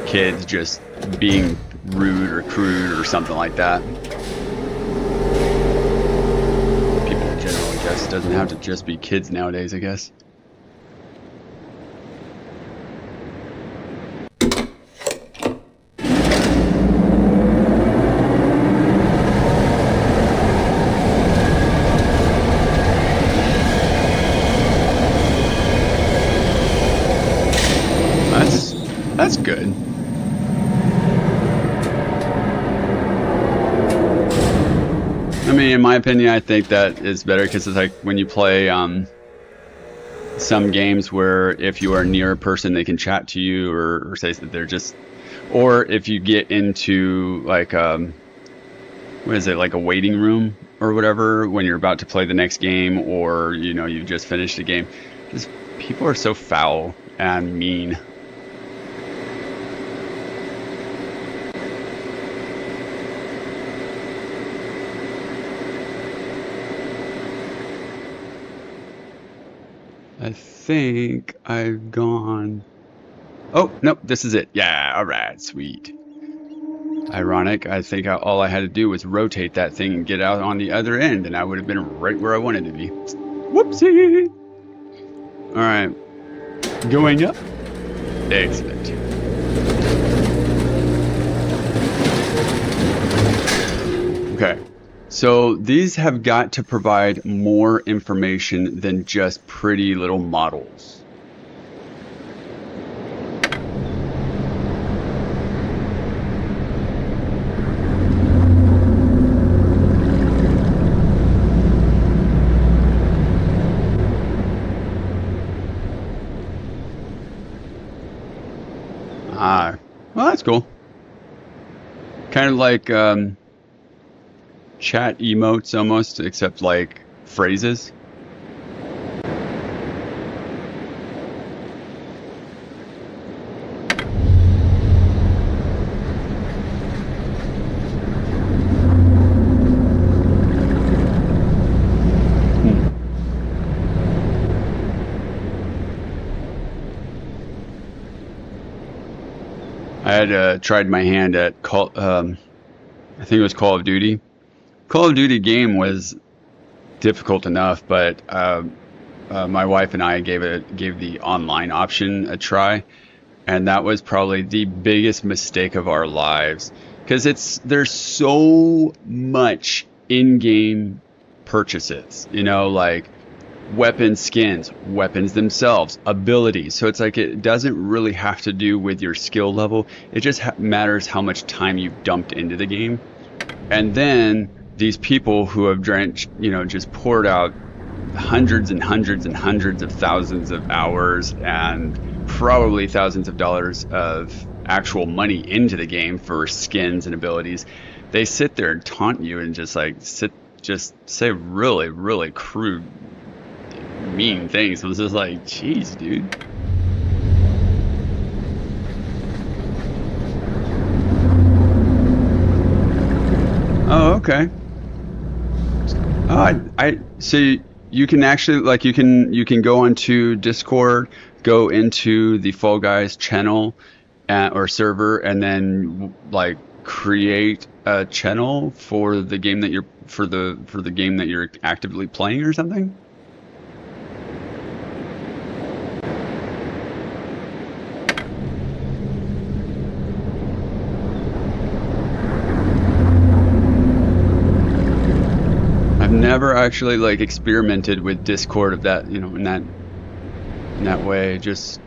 kids just being rude or crude or something like that. People in general, I guess. It doesn't have to just be kids nowadays, I guess. That's good. I mean, in my opinion, I think that is better because it's like when you play some games where if you are near a person, they can chat to you or say that they're just, or if you get into like what is it, like a waiting room or whatever when you're about to play the next game, or you know, you've just finished a game. Just people are so foul and mean. I think I've gone... Oh, nope, this is it. Yeah, alright, sweet. Ironic, I think all I had to do was rotate that thing and get out on the other end, and I would have been right where I wanted to be. Whoopsie! Alright, going up. Excellent. Okay, so these have got to provide more information than just pretty little models. Ah, well, that's cool. Kind of like chat emotes almost, except like phrases. I had tried my hand at I think it was Call of Duty. Call of Duty game was difficult enough, but my wife and I gave the online option a try, and that was probably the biggest mistake of our lives, because there's so much in-game purchases, you know, like weapon skins, weapons themselves, abilities. So it's like it doesn't really have to do with your skill level. It just matters how much time you've dumped into the game. And then these people who have drenched, you know, just poured out hundreds and hundreds and hundreds of thousands of hours and probably thousands of dollars of actual money into the game for skins and abilities. They sit there and taunt you and just say really, really crude, mean things. It was just like, jeez, dude. Oh, okay. So you can actually, like, you can go onto Discord, go into the Fall Guys channel or server, and then like create a channel for the game that you're for the game that you're actively playing or something. Never actually like experimented with Discord of that, you know, in that way, just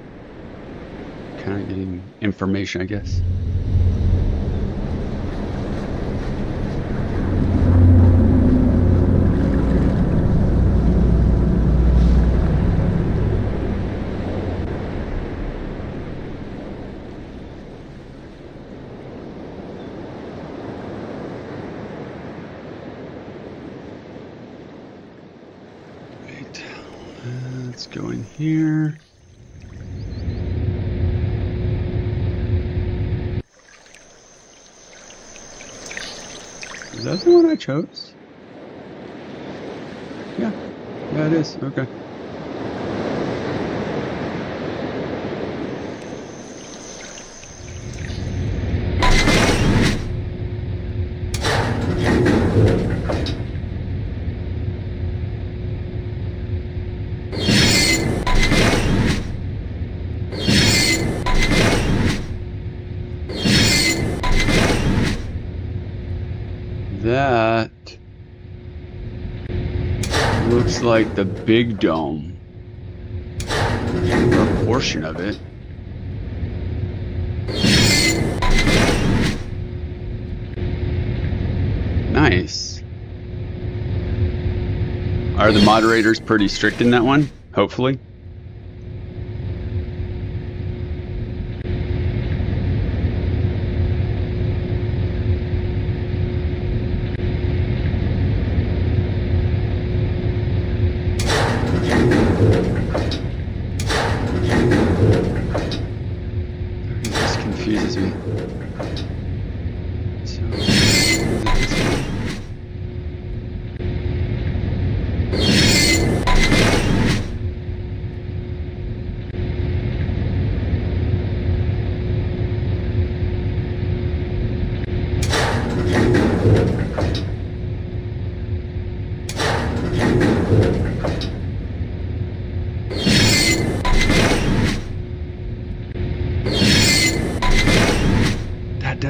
kind of getting information, I guess. Let's go in here. Is that the one I chose? Yeah. Yeah, it is. Okay. That looks like the big dome, or a portion of it. Nice. Are the moderators pretty strict in that one? Hopefully. Confuses me. So, is it this one?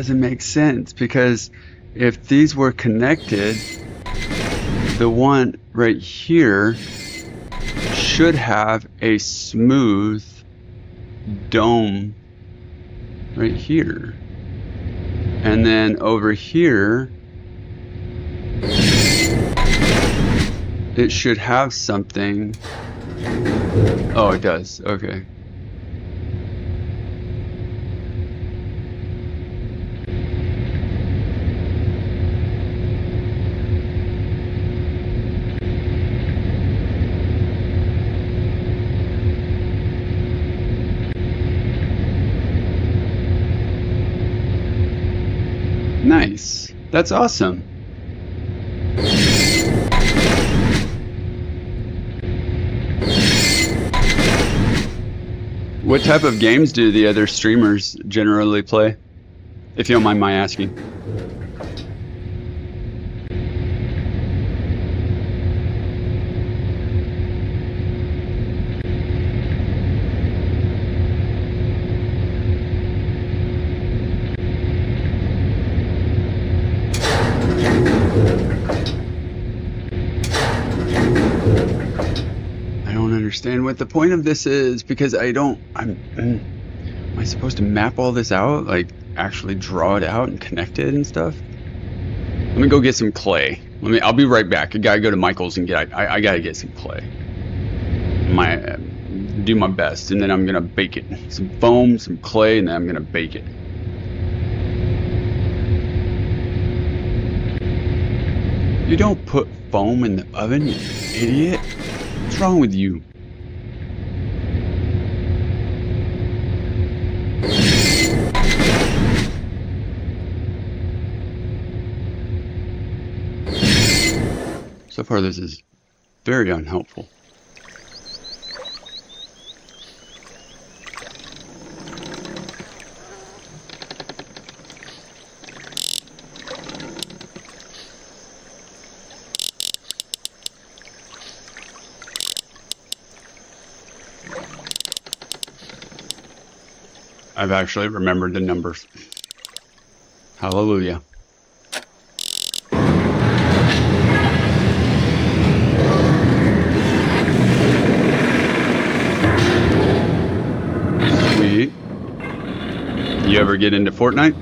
doesn't make sense, because if these were connected, the one right here should have a smooth dome right here. And then over here, it should have something. Oh, it does. Okay. Nice. That's awesome. What type of games do the other streamers generally play? If you don't mind my asking. Understand what the point of this is, because am I supposed to map all this out, like actually draw it out and connect it and stuff? Let me go get some clay. I'll be right back. I gotta go to Michael's and I gotta get some clay. Do my best, and then I'm gonna bake it. Some foam, some clay, and then I'm gonna bake it. You don't put foam in the oven, you idiot. What's wrong with you? So far, this is very unhelpful. I've actually remembered the numbers. Hallelujah. Sweet. You ever get into Fortnite?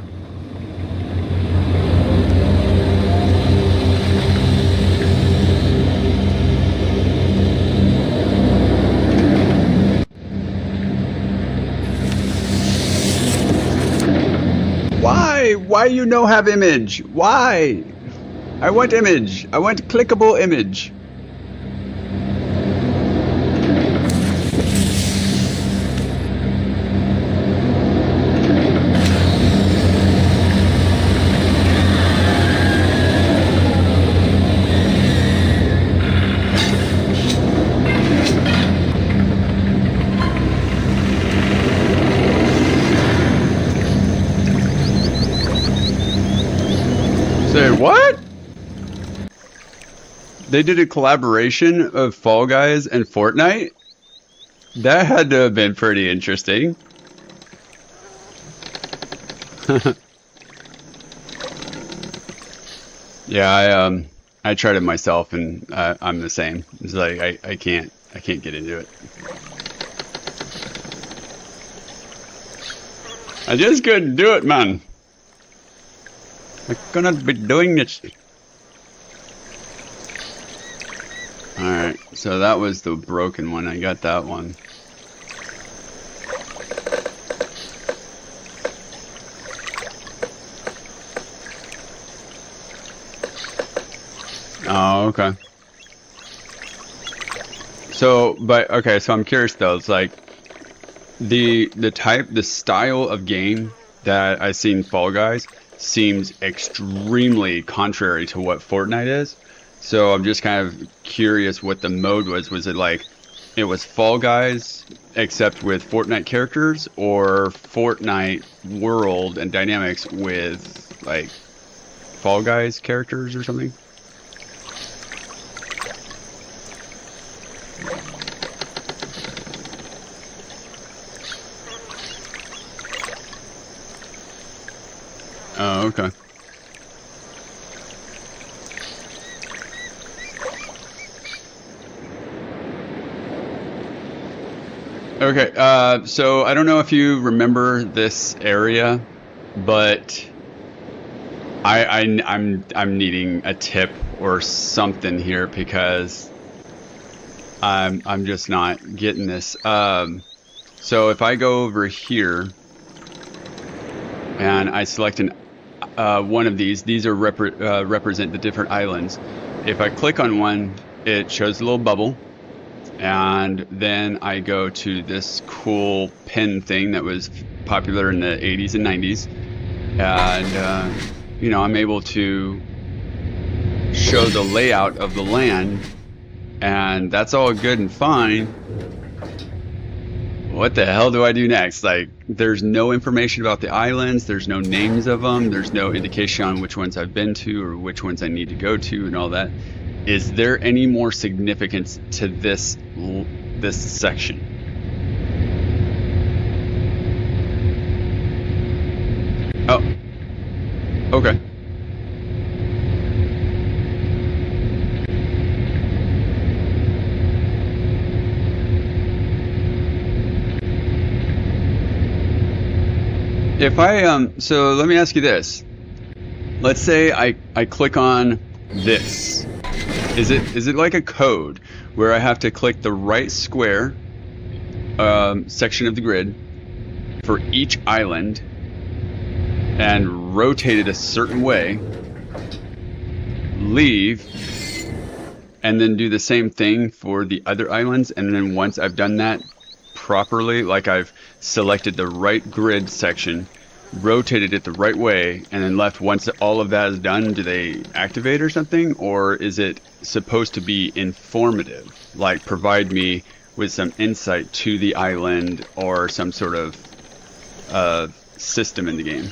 Why you no have image? Why? I want image. I want clickable image. Say what? They did a collaboration of Fall Guys and Fortnite? That had to have been pretty interesting. Yeah, I tried it myself, and I'm the same. It's like I can't get into it. I just couldn't do it, man. I cannot be doing this. Alright, so that was the broken one. I got that one. Oh, okay. So, okay, so I'm curious though. It's like the style of game that I seen Fall Guys seems extremely contrary to what Fortnite is. So I'm just kind of curious what the mode was. Was it like it was Fall Guys except with Fortnite characters, or Fortnite world and dynamics with like Fall Guys characters or something? Okay. Okay, so I don't know if you remember this area, but I'm needing a tip or something here because I'm just not getting this. So if I go over here and I select one of these are represent the different islands. If I click on one, it shows a little bubble. And then I go to this cool pin thing that was popular in the 80s and 90s. And, you know, I'm able to show the layout of the land. And that's all good and fine. What the hell do I do next? Like, there's no information about the islands. There's no names of them. There's no indication on which ones I've been to or which ones I need to go to and all that. Is there any more significance to this section? Oh, okay. If so let me ask you this. Let's say I click on this. Is it like a code where I have to click the right square section of the grid for each island and rotate it a certain way, leave, and then do the same thing for the other islands, and then once I've done that properly, like I've selected the right grid section, rotated it the right way, and then left once all of that is done, do they activate or something? Or is it supposed to be informative, like provide me with some insight to the island or some sort of system in the game?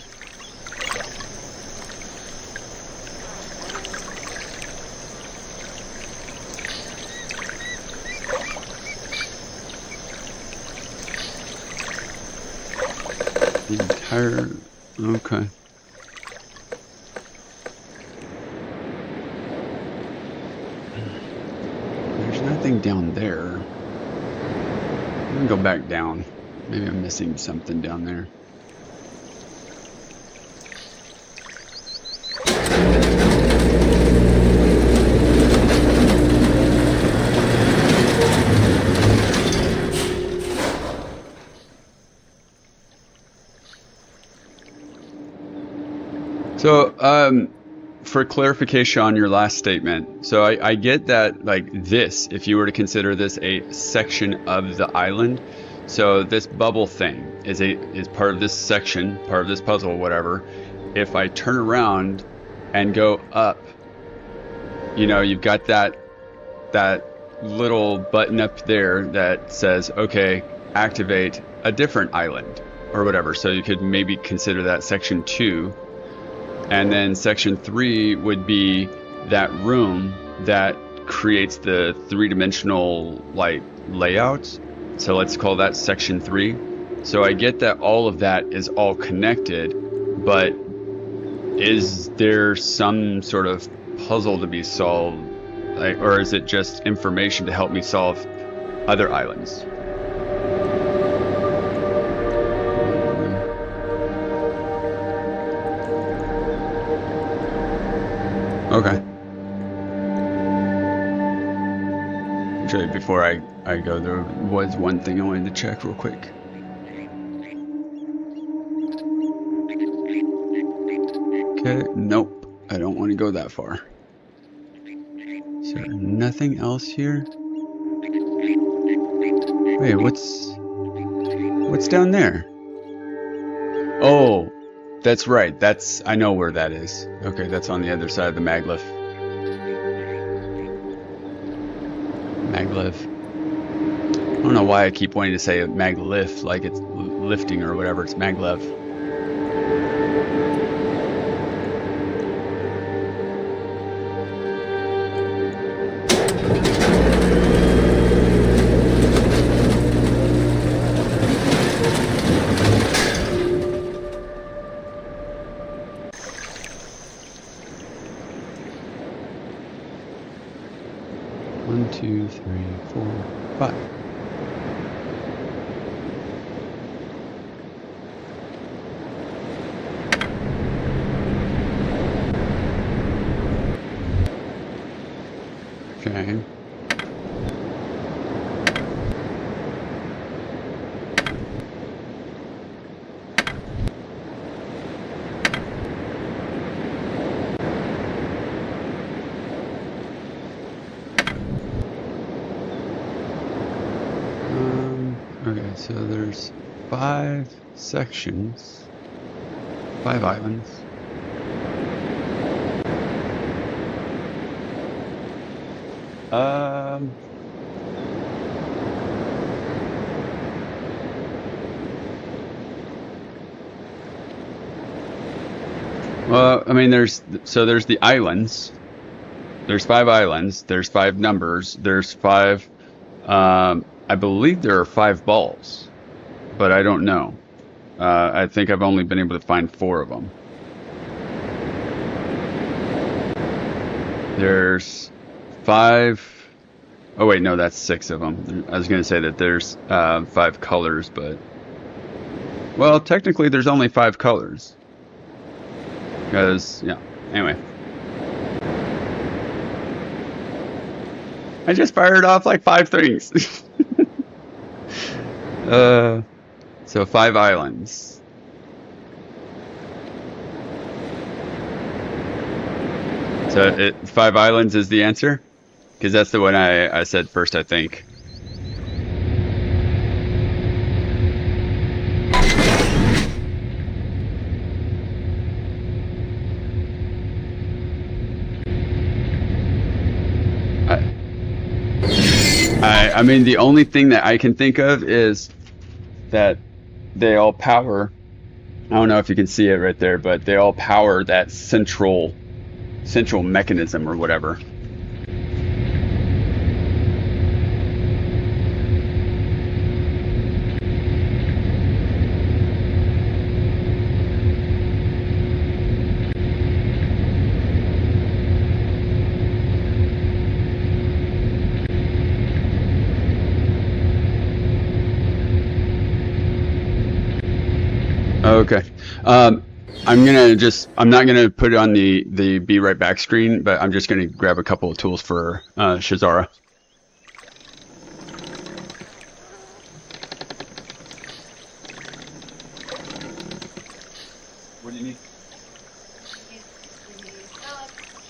The entire... Okay. There's nothing down there. I'm gonna go back down. Maybe I'm missing something down there. So, for clarification on your last statement, so I get that, like, this, if you were to consider this a section of the island, so this bubble thing is part of this section, part of this puzzle, whatever. If I turn around and go up, you know, you've got that little button up there that says, okay, activate a different island or whatever. So you could maybe consider that section 2. And then section 3 would be that room that creates the three-dimensional, like, layouts. So let's call that section 3. So I get that all of that is all connected, but is there some sort of puzzle to be solved, like, or is it just information to help me solve other islands? Okay. Actually, before I go, there was one thing I wanted to check real quick. Okay, nope. I don't want to go that far. Is there nothing else here? Wait, what's down there? Oh, that's right. I know where that is. Okay, that's on the other side of the maglev. Maglev. I don't know why I keep wanting to say maglev, like it's lifting or whatever. It's maglev. 4, 5. Okay. Okay, so there's 5 sections, 5 islands. Well, I mean, there's the islands. There's 5 islands. There's 5 numbers. There's 5. I believe there are 5 balls, but I don't know. I think I've only been able to find 4 of them. There's 5. Oh wait, no, that's 6 of them. I was going to say that there's 5 colors, but well, technically there's only 5 colors. Because, yeah, anyway. I just fired off like 5 things. So 5 islands. So 5 islands is the answer? Because that's the one I said first, I think. I mean, the only thing that I can think of is that they all power. I don't know if you can see it right there, but they all power that central mechanism or whatever. Okay. I'm not gonna put it on the be right back screen, but I'm just gonna grab a couple of tools for Shazara. What do you need?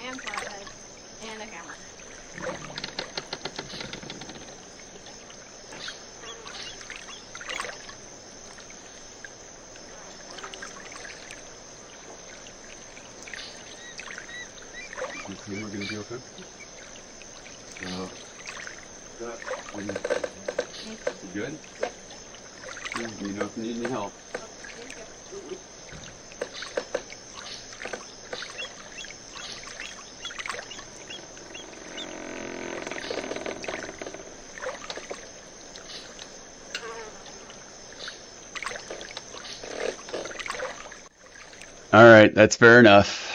And flashlight and a camera. We're gonna be okay. You good? Yep. You know if you need any help. All right, that's fair enough.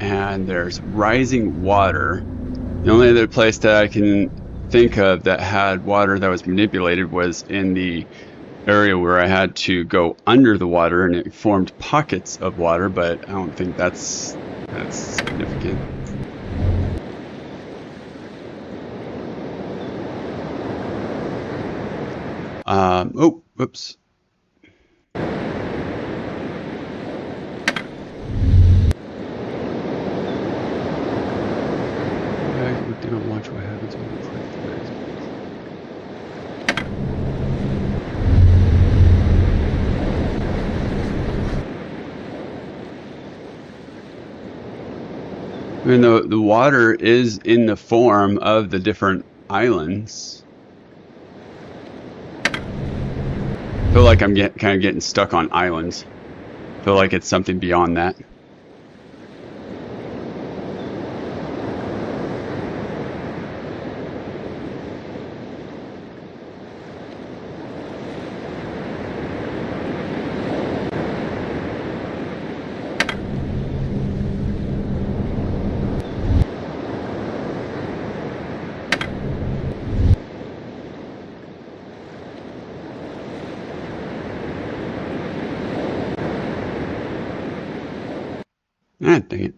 And there's rising water. The only other place that I can think of that had water that was manipulated was in the area where I had to go under the water and it formed pockets of water, but I don't think that's significant. Oh, whoops. Don't watch what happens when you click the various buttons. I mean, the water is in the form of the different islands. I feel like I'm kind of getting stuck on islands. I feel like it's something beyond that. Ah, dang it.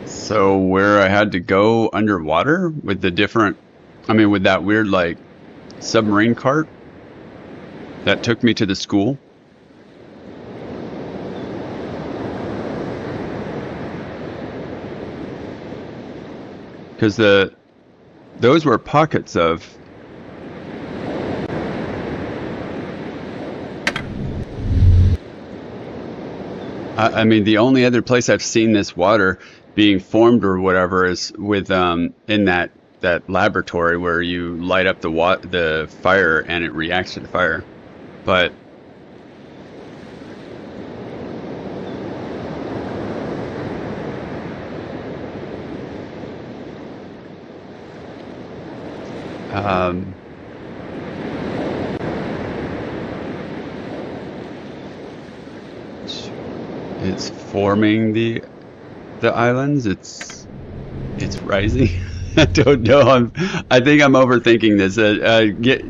So where I had to go underwater with the different, I mean, with that weird like submarine cart that took me to the school. Because those were pockets of. I mean, the only other place I've seen this water being formed or whatever is with in that laboratory where you light up the fire and it reacts to the fire. But it's forming the islands. It's rising. I don't know. I think I'm overthinking this.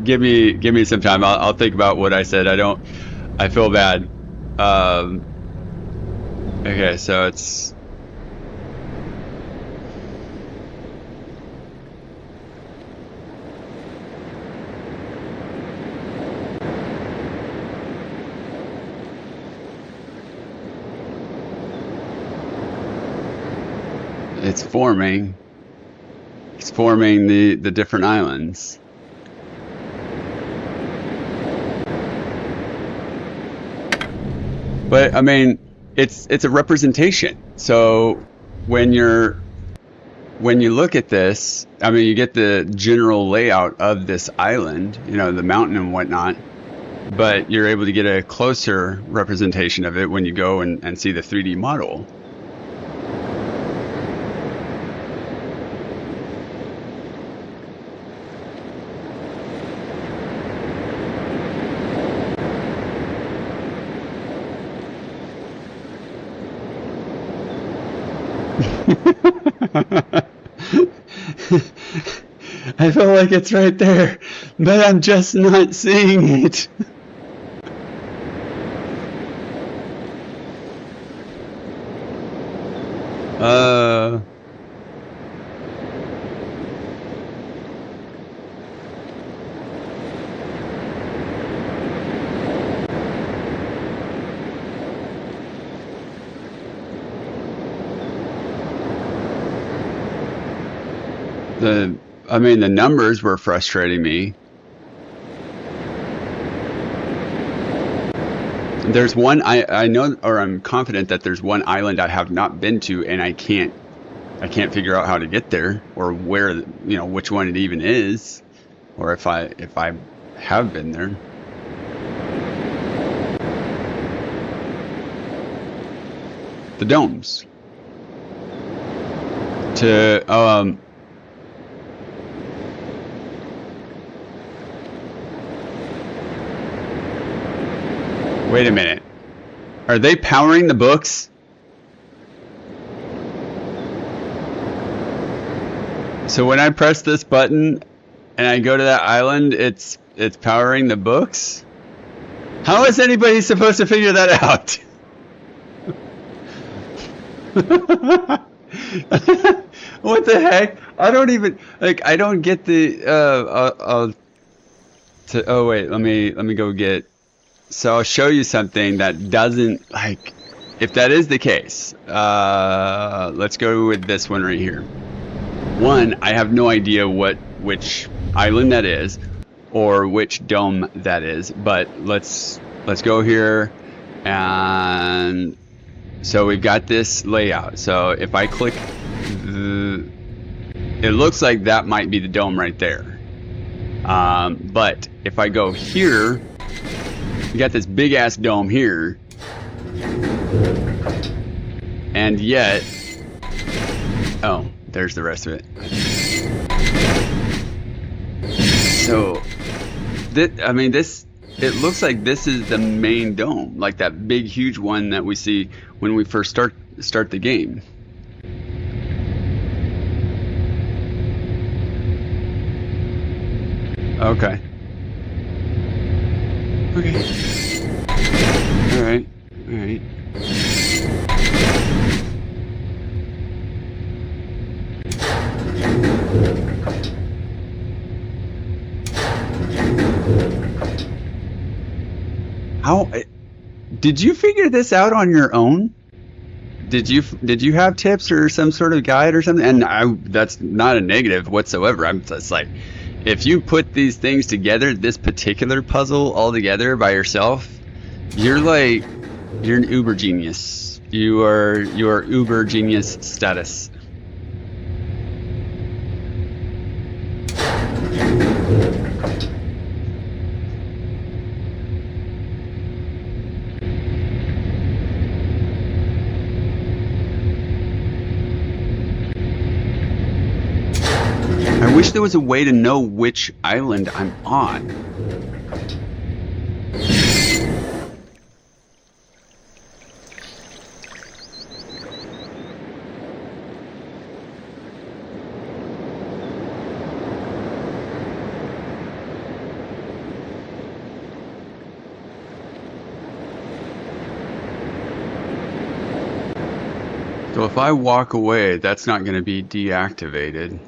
Give me some time. I'll think about what I said. I feel bad. Okay, so it's forming. It's forming the different islands. But I mean, it's a representation. So when you look at this, I mean, you get the general layout of this island, you know, the mountain and whatnot, but you're able to get a closer representation of it when you go and see the 3D model. I feel like it's right there, but I'm just not seeing it. I mean, the numbers were frustrating me. There's one I know, or I'm confident that there's one island I have not been to, and I can't figure out how to get there, or where, you know, which one it even is, or if I have been there. The domes. Wait a minute. Are they powering the books? So when I press this button and I go to that island, it's powering the books? How is anybody supposed to figure that out? What the heck? I don't even, like, I don't get the oh wait, let me go get. So I'll show you something that doesn't, like, if that is the case, let's go with this one right here. One, I have no idea which island that is or which dome that is, but let's go here, and so we've got this layout. So if I click, it looks like that might be the dome right there. But if I go here, you got this big ass dome here, and yet, oh, there's the rest of it. So, I mean, it looks like this is the main dome, like that big, huge one that we see when we first start the game. Okay. Okay. Alright. Alright. How did you figure this out on your own? Did you have tips or some sort of guide or something? And that's not a negative whatsoever. I'm just like, if you put these things together, this particular puzzle all together by yourself, you're an uber genius. You are uber genius status. I wish there was a way to know which island I'm on. So if I walk away, that's not going to be deactivated.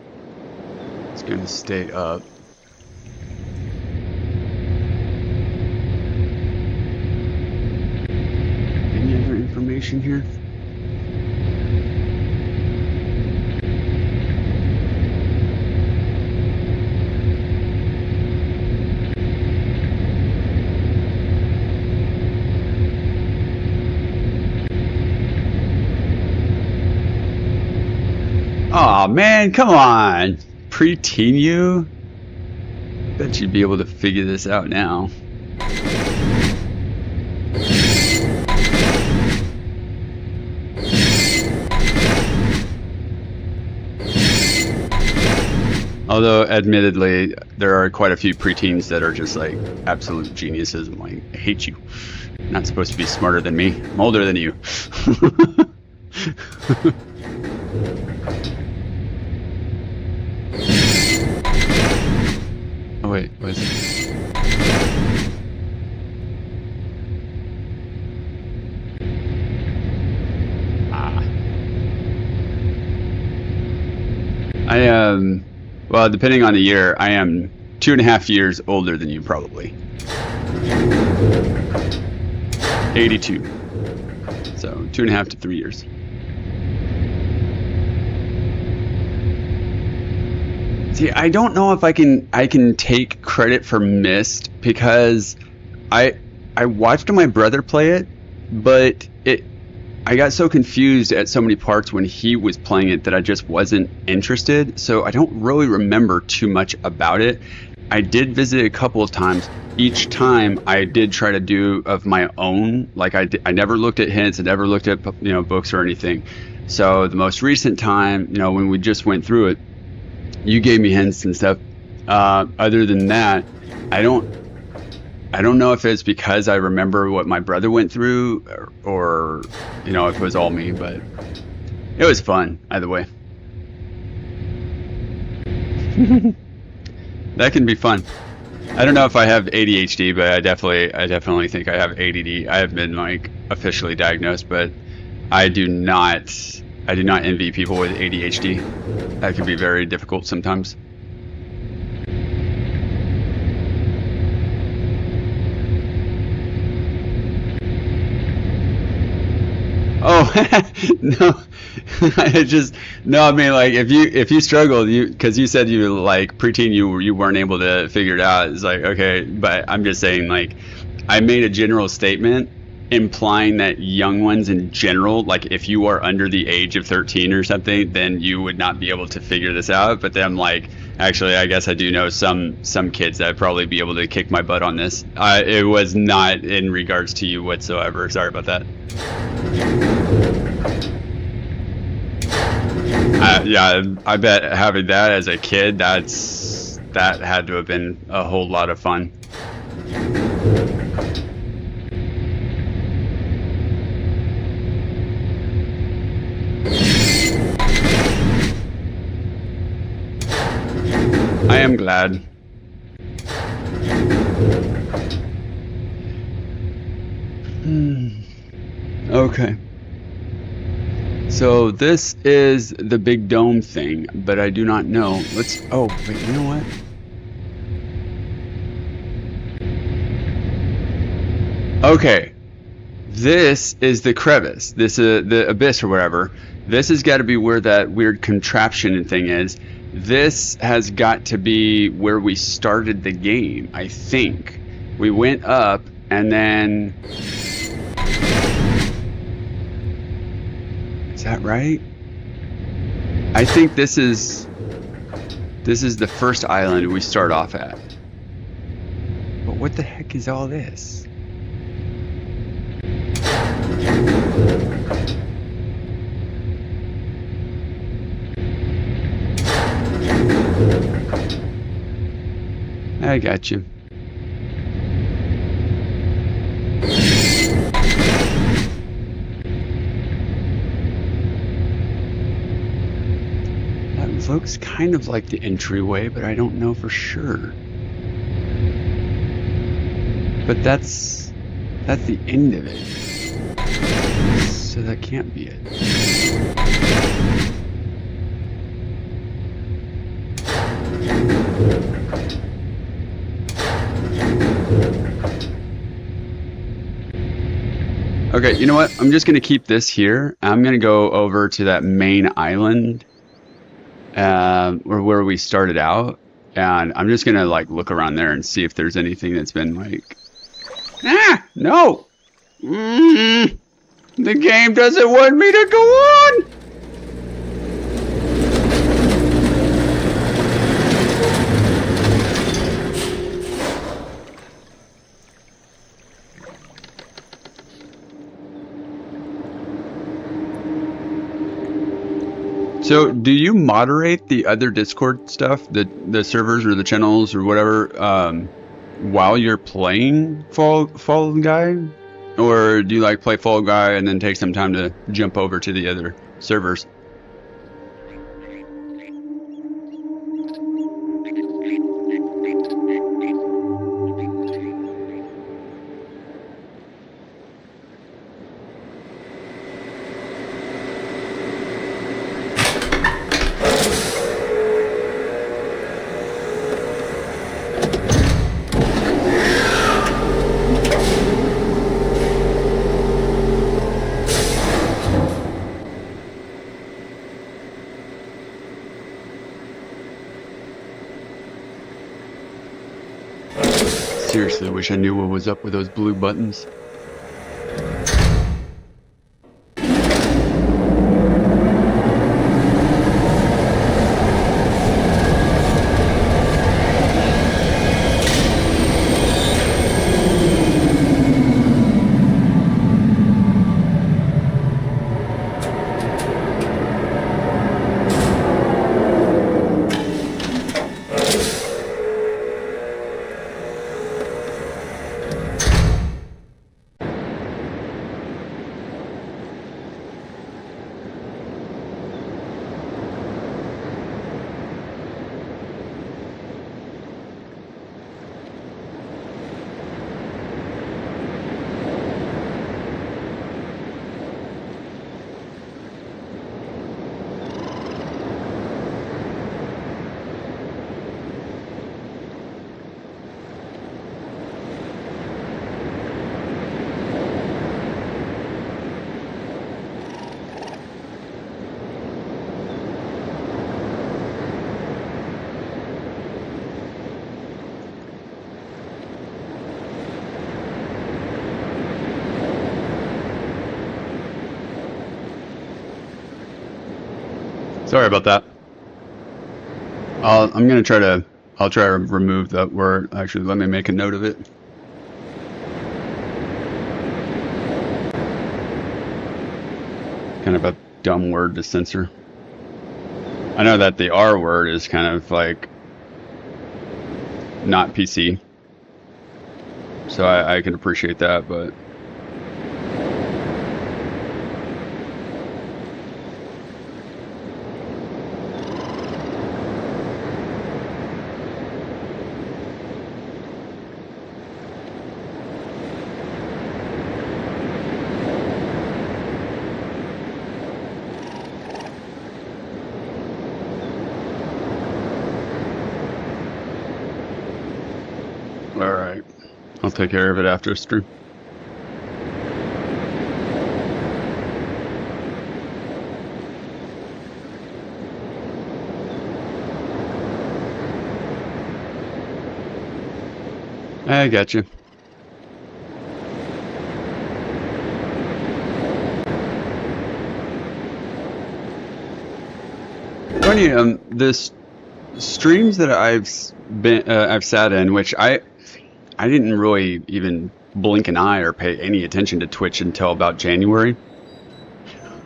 It's going to stay up. Any other information here? Aw, man, come on. Preteen you? Bet you'd be able to figure this out now. Although, admittedly, there are quite a few preteens that are just like absolute geniuses. I'm like, I hate you. You're not supposed to be smarter than me. I'm older than you. Oh wait, what is it? I am, well, depending on the year, I am 2.5 years older than you, probably. 82. So 2.5 to 3 years. See, I don't know if I can take credit for Myst because I watched my brother play it, but I got so confused at so many parts when he was playing it that I just wasn't interested. So I don't really remember too much about it. I did visit a couple of times. Each time I did try to do of my own. Like I never looked at hints. I never looked at books or anything. So the most recent time, when we just went through it, you gave me hints and stuff. Other than that, I don't know if it's because I remember what my brother went through or if it was all me, but it was fun either way. That can be fun. I don't know if I have ADHD, but I definitely think I have ADD. I have been officially diagnosed, but I do not envy people with ADHD. That can be very difficult sometimes. Oh no, I mean, if you struggled, because you said you preteen, you weren't able to figure it out. It's like, okay, but I'm just saying, I made a general statement implying that young ones in general, if you are under the age of 13 or something, then you would not be able to figure this out. But then actually, I guess I do know some kids that would probably be able to kick my butt on this. It was not in regards to you whatsoever. Sorry about that. Yeah, I bet having that as a kid, that had to have been a whole lot of fun. I am glad. Okay. So this is the big dome thing, but I do not know. Let's. Oh, wait. You know what? Okay. This is the crevice. This is the abyss or whatever. This has got to be where that weird contraption thing is. This has got to be where we started the game, I think. We went up and then... Is that right? I think this is the first island we start off at. But what the heck is all this? I got you. That looks kind of like the entryway, but I don't know for sure. But that's the end of it. So that can't be it. Okay, you know what? I'm just going to keep this here. I'm going to go over to that main island where we started out. And I'm just going to like look around there and see if there's anything that's been like... Ah! No! The game doesn't want me to go on! So, do you moderate the other Discord stuff, the servers or the channels or whatever, while you're playing Fall Guy? Or do you like play Fall Guy and then take some time to jump over to the other servers? Seriously, wish I knew what was up with those blue buttons. Sorry about that. I'll try to remove that word. Actually, let me make a note of it. Kind of a dumb word to censor. I know that the R word is kind of like not PC. So I can appreciate that, but Alright. I'll take care of it after stream. I got you. Funny, this streams that I've sat in, which I didn't really even blink an eye or pay any attention to Twitch until about January.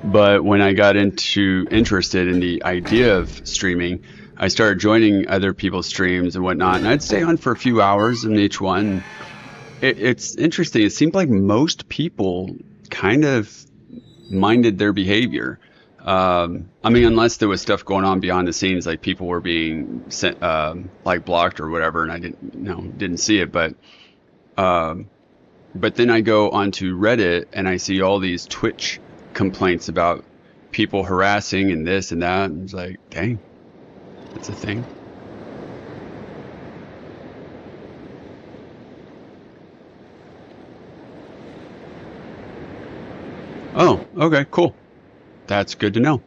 But when I got interested in the idea of streaming, I started joining other people's streams and whatnot, and I'd stay on for a few hours in each one. It's interesting. It seemed like most people kind of minded their behavior. I mean, unless there was stuff going on behind the scenes, like people were being sent, like blocked or whatever, and I didn't see it. But then I go onto Reddit and I see all these Twitch complaints about people harassing and this and that, and it's like, dang, that's a thing. Oh, okay, cool. That's good to know.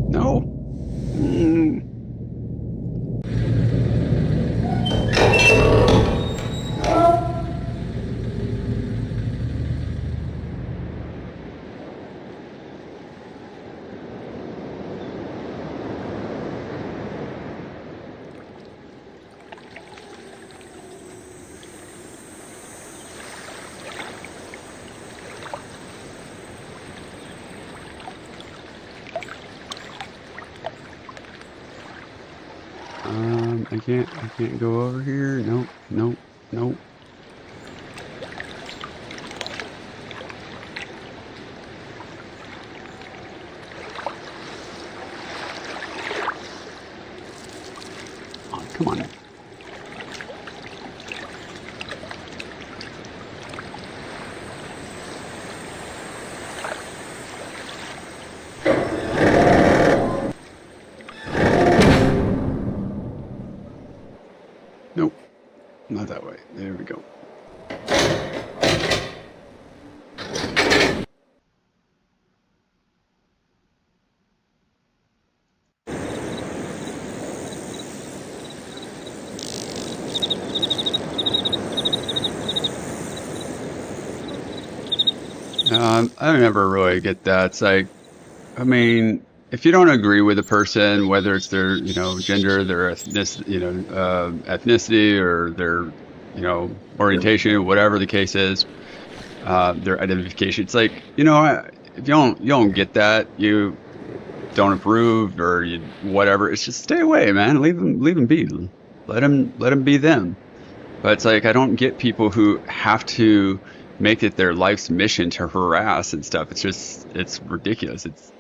No. I can't go over here. Nope, nope, nope. Oh, come on. Nope, not that way. There we go. I never really get that. It's like, I mean, if you don't agree with a person, whether it's their, gender, their ethnicity, or their, orientation, whatever the case is, their identification, it's like, if you don't get that, you don't approve or whatever. It's just stay away, man. Leave them be. Let them be them. But it's like I don't get people who have to make it their life's mission to harass and stuff. It's ridiculous. It's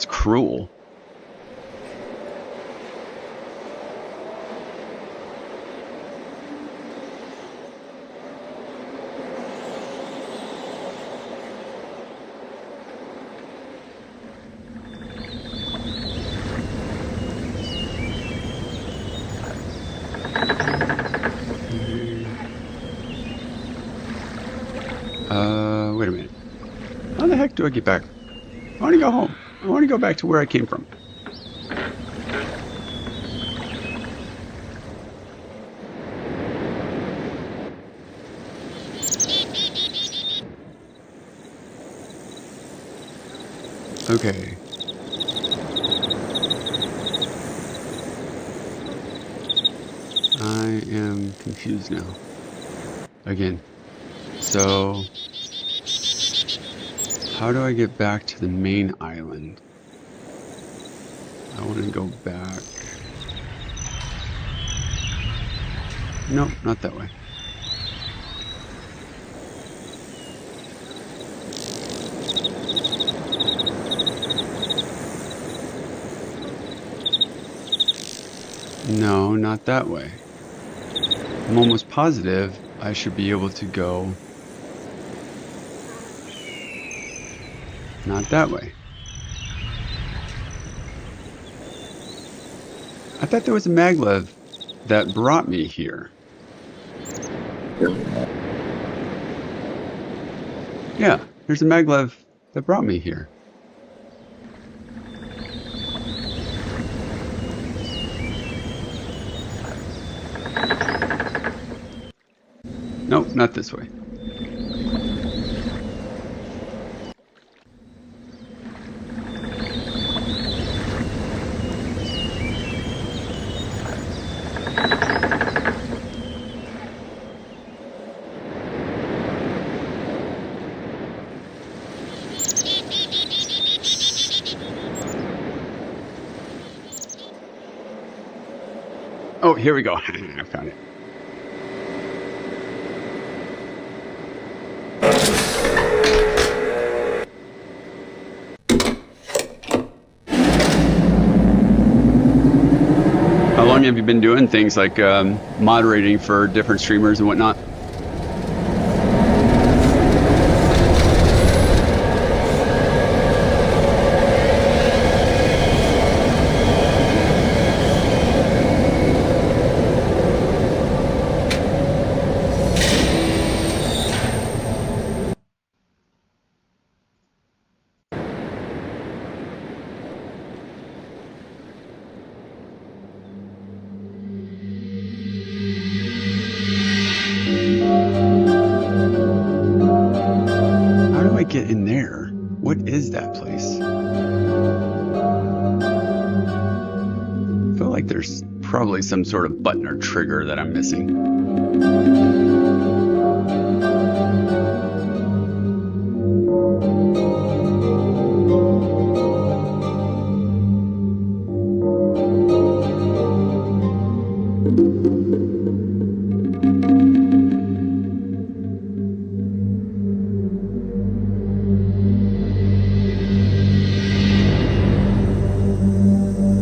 cruel. Wait a minute. How the heck do I get back? I want to go home. I want to go back to where I came from. Okay. I am confused now. Again. So, how do I get back to the main island? I want to go back. Nope, not that way. No, not that way. I'm almost positive I should be able to go Not that way. I thought there was a maglev that brought me here. Yeah, there's a maglev that brought me here. Nope, not this way. Oh, here we go. I found it. How long have you been doing things like moderating for different streamers and whatnot? Get in there. What is that place? I feel like there's probably some sort of button or trigger that I'm missing.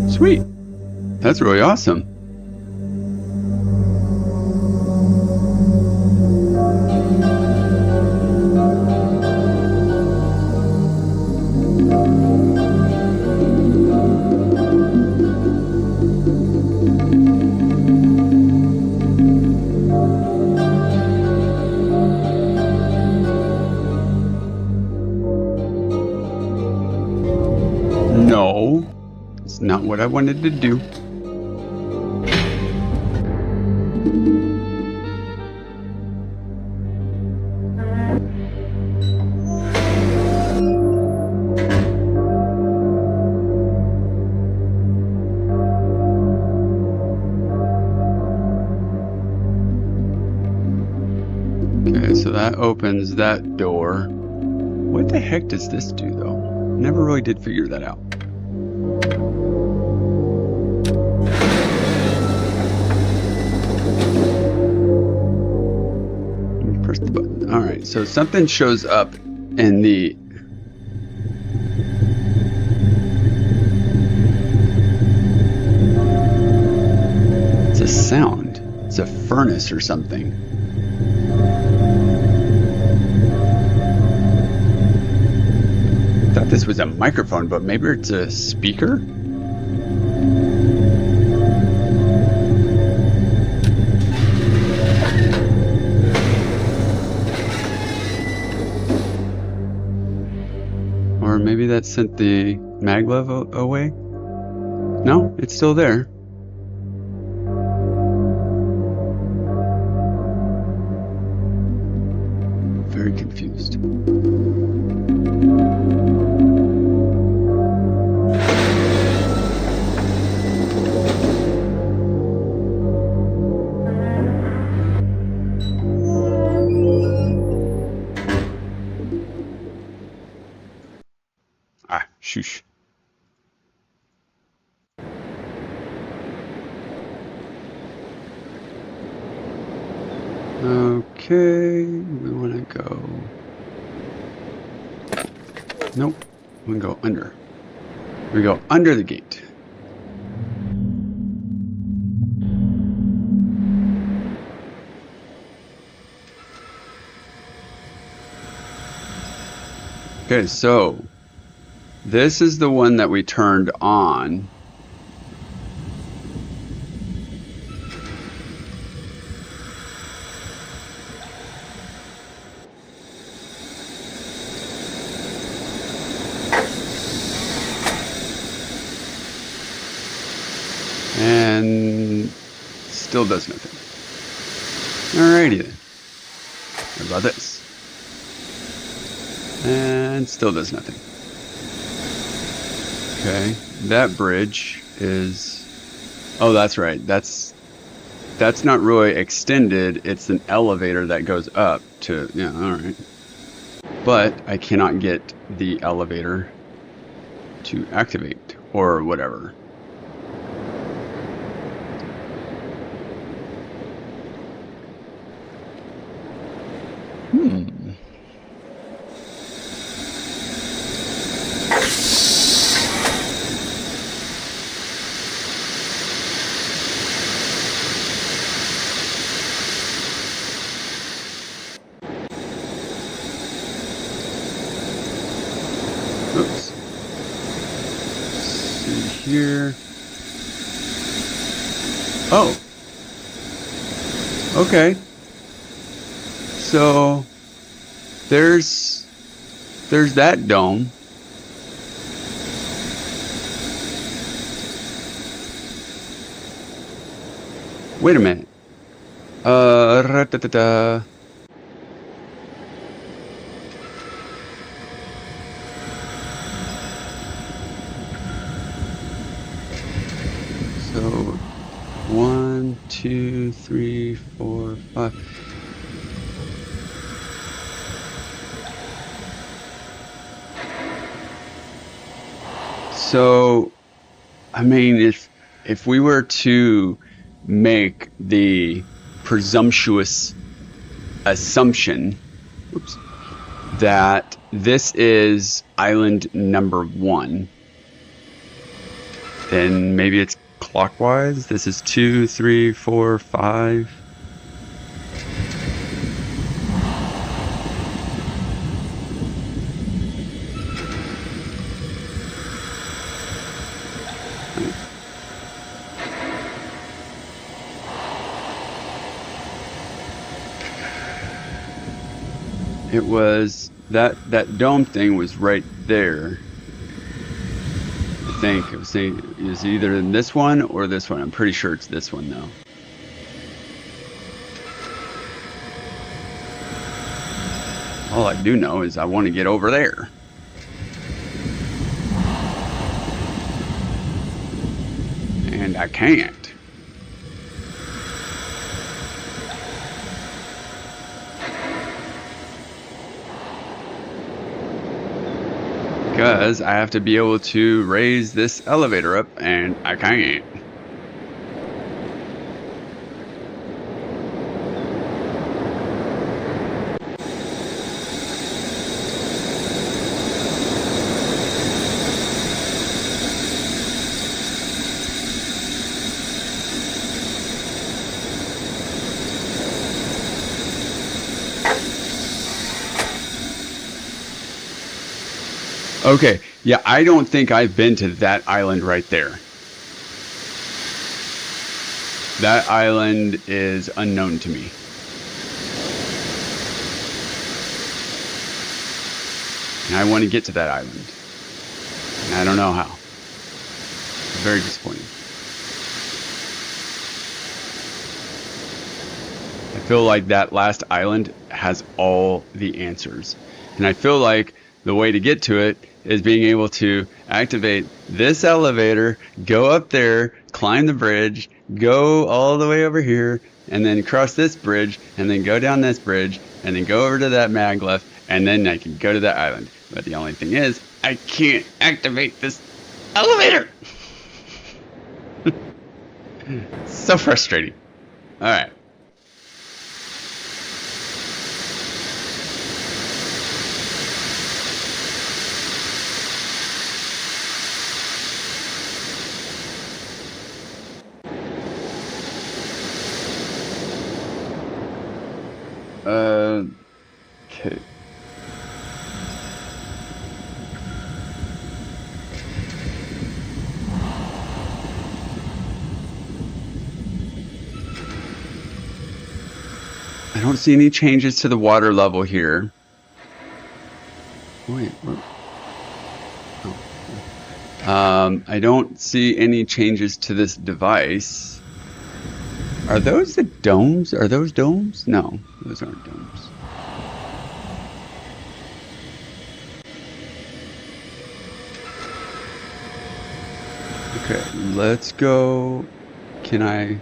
Sweet. That's really awesome. No. It's not what I wanted to do. Okay, so that opens that door. What the heck does this do, though? Never really did figure that out. Press the button. Alright, so something shows up in the... It's a sound. It's a furnace or something. I thought this was a microphone, but maybe it's a speaker? Or maybe that sent the maglev away? No, it's still there. Very confused. Shush. Okay, we want to go... Nope, we can go under. We go under the gate. Okay, so This is the one that we turned on. And still does nothing. Alrighty then. What about this? And still does nothing. Okay, that bridge is... Oh, that's right. That's not really extended. It's an elevator that goes up to... Yeah, alright. But I cannot get the elevator to activate or whatever. Oops. See here. Oh. Okay. So there's that dome. Wait a minute. Ra-da-da-da. So 1, 2, 3, 4, 5. So, I mean, if we were to make the presumptuous assumption, oops, that this is island number 1, then maybe it's clockwise. This is 2, 3, 4, 5. It was that dome thing was right there. I think it was either in this one or this one. I'm pretty sure it's this one though. All I do know is I want to get over there. And I can't. Because I have to be able to raise this elevator up, and I can't. Okay, yeah, I don't think I've been to that island right there. That island is unknown to me. And I want to get to that island. And I don't know how. It's very disappointing. I feel like that last island has all the answers. And I feel like the way to get to it is being able to activate this elevator, go up there, climb the bridge, go all the way over here, and then cross this bridge, and then go down this bridge, and then go over to that maglev, and then I can go to that island. But the only thing is, I can't activate this elevator! So frustrating. Alright. Okay. don't see any changes to the water level here. Wait, what? Oh. I don't see any changes to this device. Are those the domes? Are those domes? No, those aren't domes. Okay, let's go. Can I?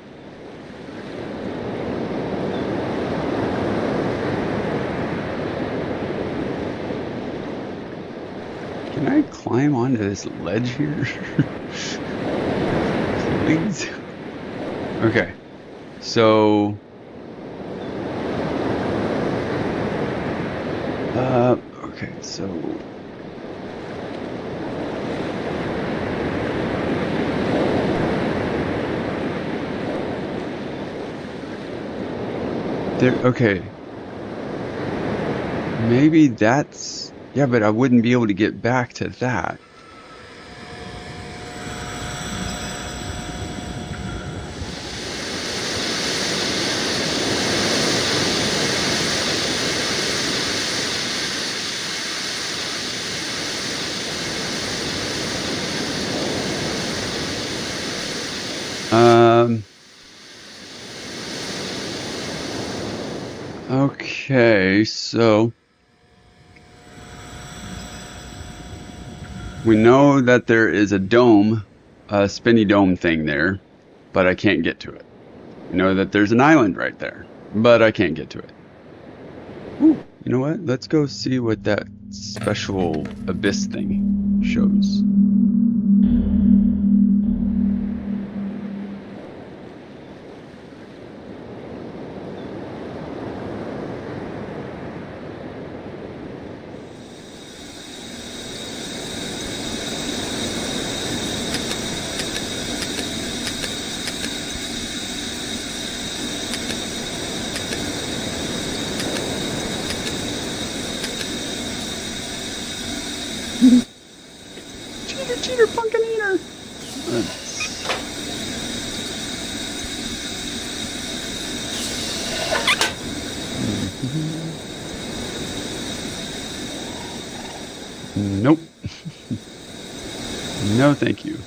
Can I climb onto this ledge here? Please? Okay. So... okay, so... There, okay. Maybe that's... Yeah, but I wouldn't be able to get back to that. Okay, so... We know that there is a dome, a spinny dome thing there, but I can't get to it. We know that there's an island right there, but I can't get to it. Ooh, you know what? Let's go see what that special abyss thing shows. Cheater, pumpkin eater! Nope. No, thank you.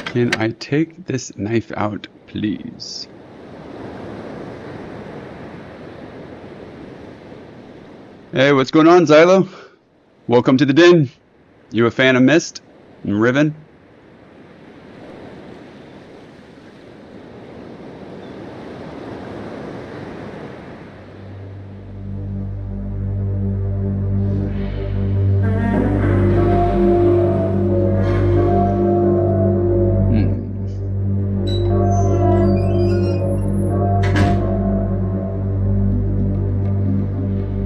Can I take this knife out, please? Hey, what's going on, Xylo? Welcome to the den. You a fan of Myst and Riven?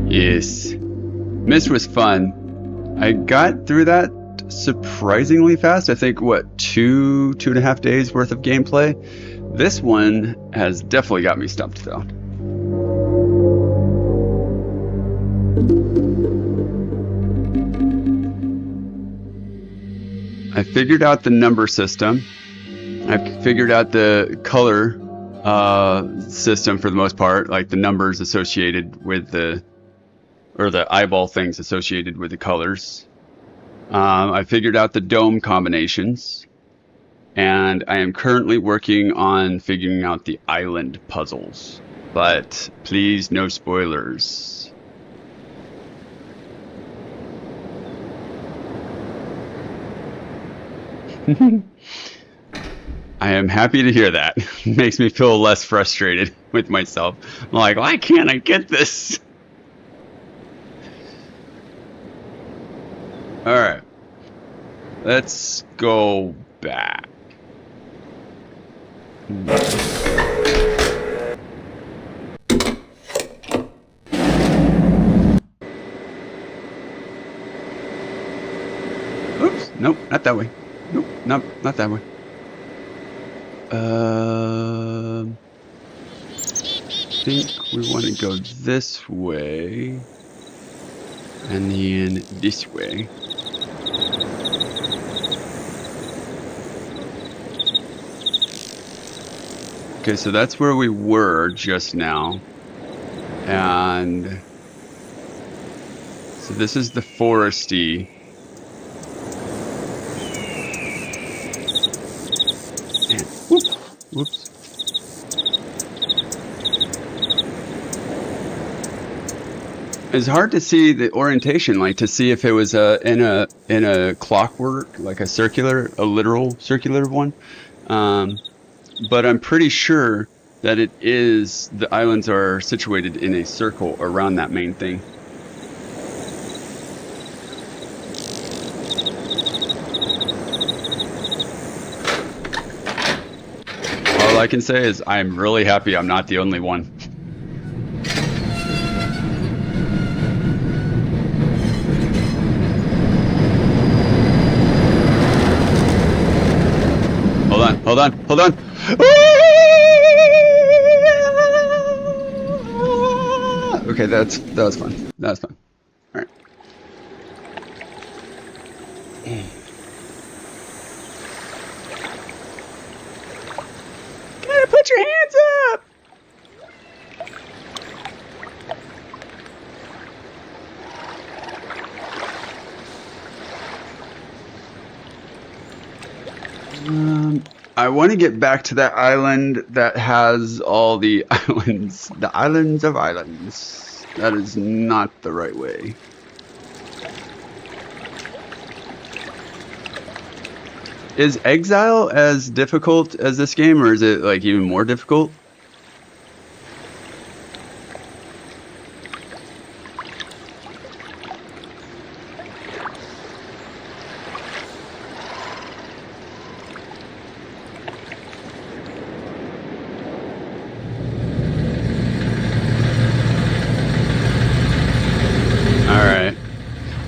Yes. Myst was fun. I got through that surprisingly fast. I think, what, two and a half days worth of gameplay? This one has definitely got me stumped, though. I figured out the number system. I figured out the color system for the most part, like the numbers associated with the eyeball things associated with the colors. I figured out the dome combinations, and I am currently working on figuring out the island puzzles. But please, no spoilers. I am happy to hear that. It makes me feel less frustrated with myself. I'm like, why can't I get this? Alright, let's go back. Oops, nope, not that way. Nope, nope, not that way. I think we want to go this way. And then this way. Okay, so that's where we were just now. And so this is the foresty. Man, whoops. It's hard to see the orientation, like to see if it was in a clockwork, like a literal circular one. But I'm pretty sure that it is, the islands are situated in a circle around that main thing. All I can say is I'm really happy I'm not the only one. Hold on. Okay, that was fun. That was fun. All right. Gotta put your hands up. I want to get back to that island that has all the islands. The islands of islands. That is not the right way. Is Exile as difficult as this game, or is it like even more difficult?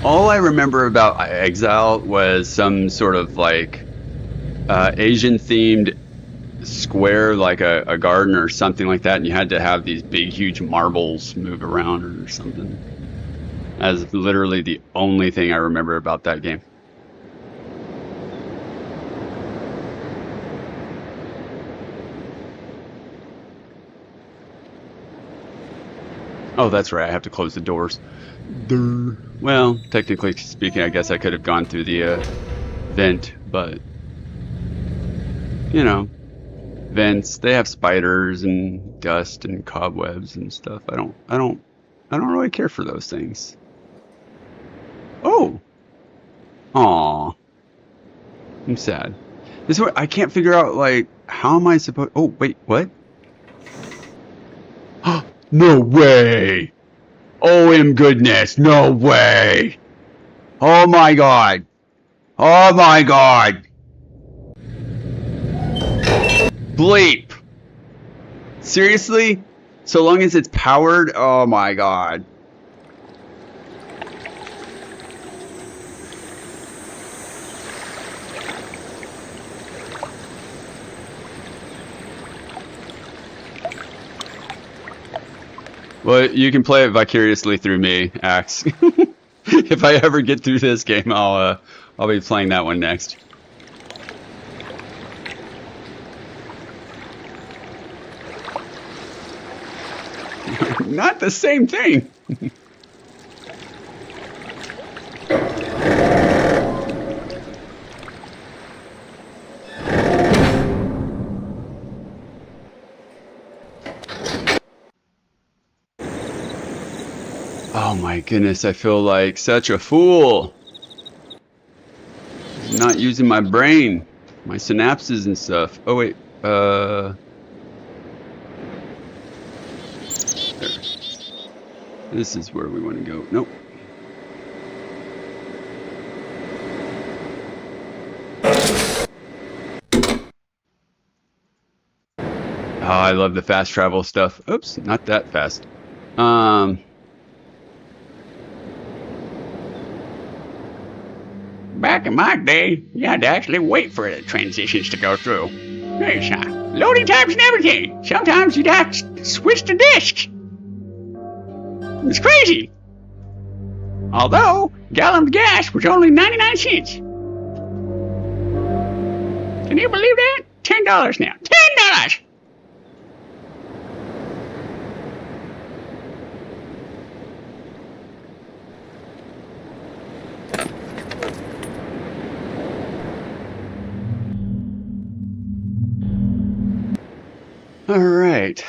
All I remember about Exile was some sort of like Asian themed square, like a garden or something like that, and you had to have these big huge marbles move around or something. That's literally the only thing I remember about that game. Oh, that's right, I have to close the doors. Well, technically speaking, I guess I could have gone through the vent, but you know, vents, they have spiders and dust and cobwebs and stuff. I don't really care for those things. Oh. Aw. I'm sad. This is what I can't figure out, like, how am I supposed... Oh, wait, what? No way! OM goodness, no way! Oh my god! Oh my god! Bleep! Seriously? So long as it's powered? Oh my god. Well, you can play it vicariously through me, Axe. If I ever get through this game, I'll be playing that one next. Not the same thing. Oh my goodness, I feel like such a fool. Not using my brain, my synapses and stuff. Oh wait, there. This is where we want to go. Nope. Oh, I love the fast travel stuff. Oops, not that fast. Back in my day, you had to actually wait for the transitions to go through. Hey, son, loading times and everything. Sometimes you'd have to switch the discs. It's crazy. Although, a gallon of gas was only 99 cents. Can you believe that? $10 now. $10! All right.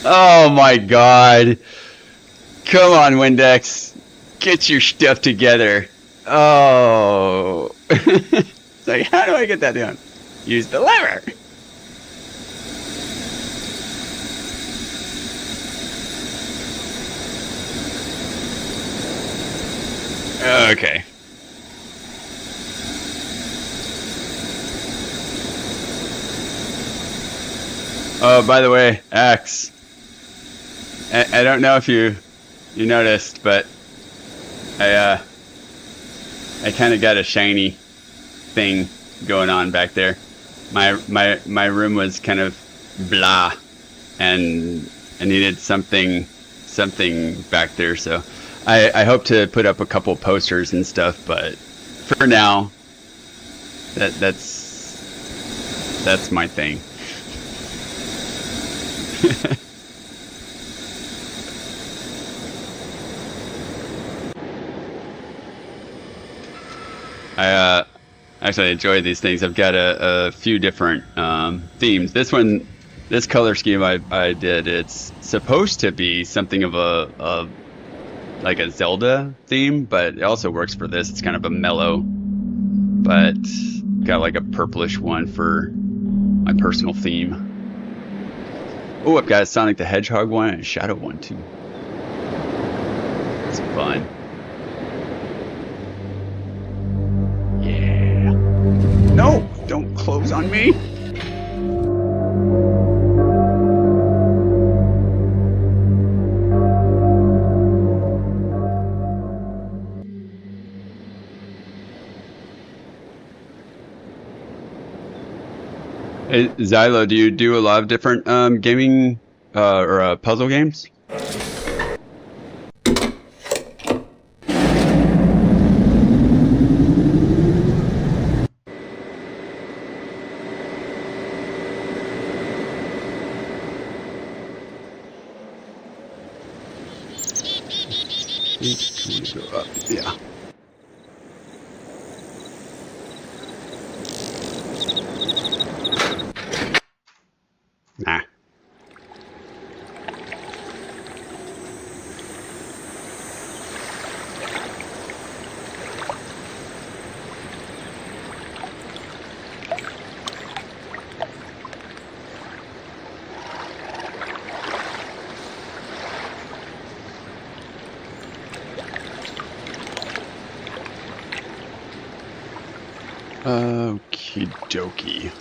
Oh my God. Come on, Windex. Get your stuff together. Oh. It's like, how do I get that down? Use the lever. Okay. Oh, by the way, Axe. I don't know if you noticed, but I kind of got a shiny thing going on back there. My room was kind of blah, and I needed something back there. So I hope to put up a couple posters and stuff, but for now, that's my thing. I actually enjoy these things. I've got a few different themes. This color scheme I did, it's supposed to be something of a like a Zelda theme, but it also works for this. It's kind of a mellow, but got like a purplish one for my personal theme. Oh, I've got a Sonic the Hedgehog one and a Shadow one too. It's fun. Yeah. No, don't close on me. Hey, Xylo, do you do a lot of different gaming or puzzle games? Go up. Yeah. Nah. Okie dokie.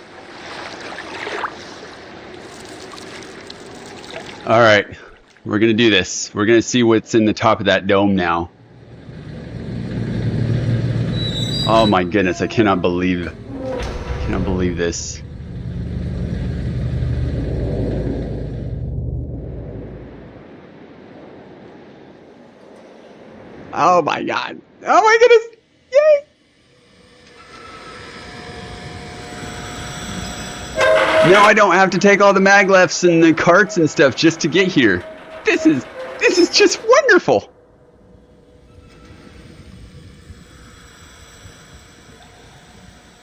All right, we're gonna do this. We're gonna see what's in the top of that dome now. Oh my goodness, I cannot believe this. Oh my God. Oh my goodness. Yay. Now I don't have to take all the maglefs and the carts and stuff just to get here. This is just wonderful.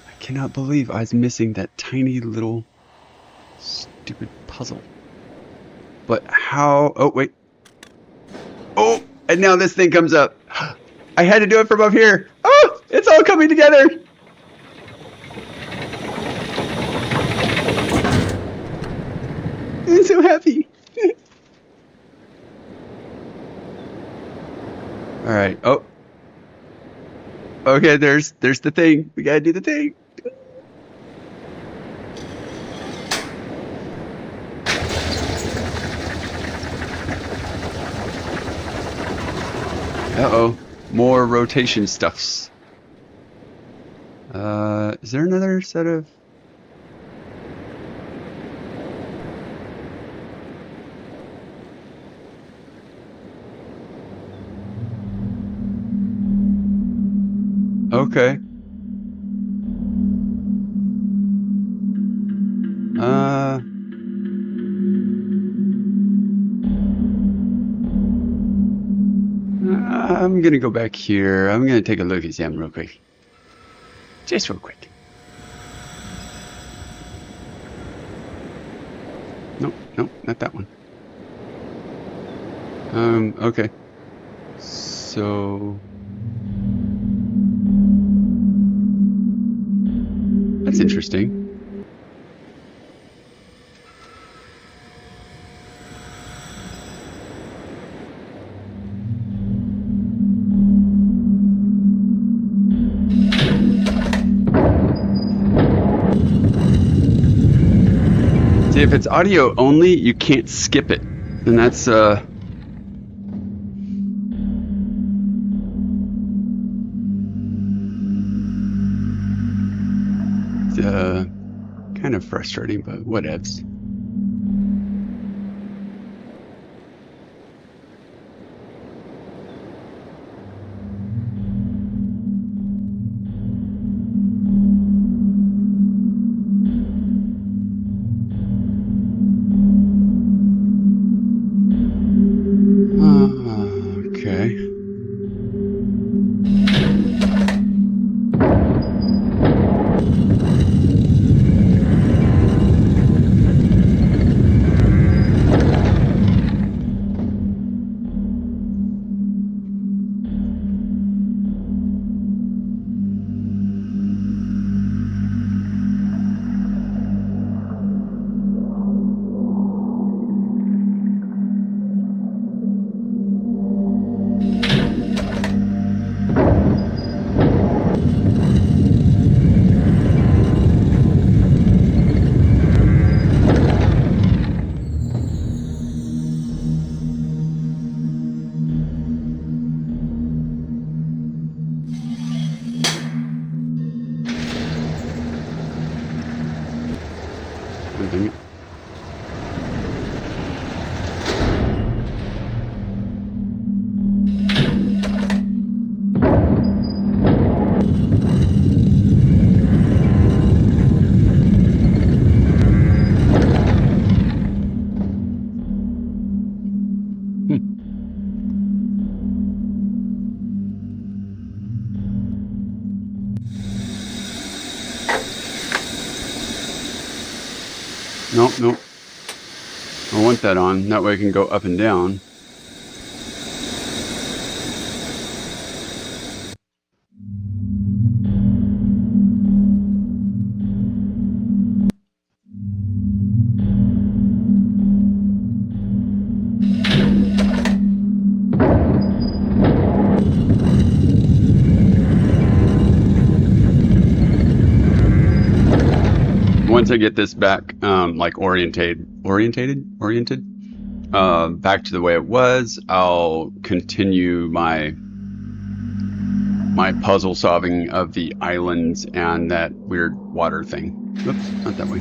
I cannot believe I was missing that tiny little stupid puzzle. But how? Oh wait. Oh, and now this thing comes up. I had to do it from up here. Oh, it's all coming together. I'm so happy. All right. Oh. Okay, there's the thing. We gotta do the thing. Uh-oh. More rotation stuffs. Is there another set of... Okay. I'm gonna go back here. I'm gonna take a look at Sam real quick. Just real quick. Nope, nope, not that one. Okay. So... that's interesting. See, if it's audio only, you can't skip it. And that's, kind of frustrating, but whatevs. Okay. Dang it. Nope, nope. I want that on. That way I can go up and down. Once I get this back, like oriented, back to the way it was, I'll continue my puzzle solving of the islands and that weird water thing. Oops, not that way.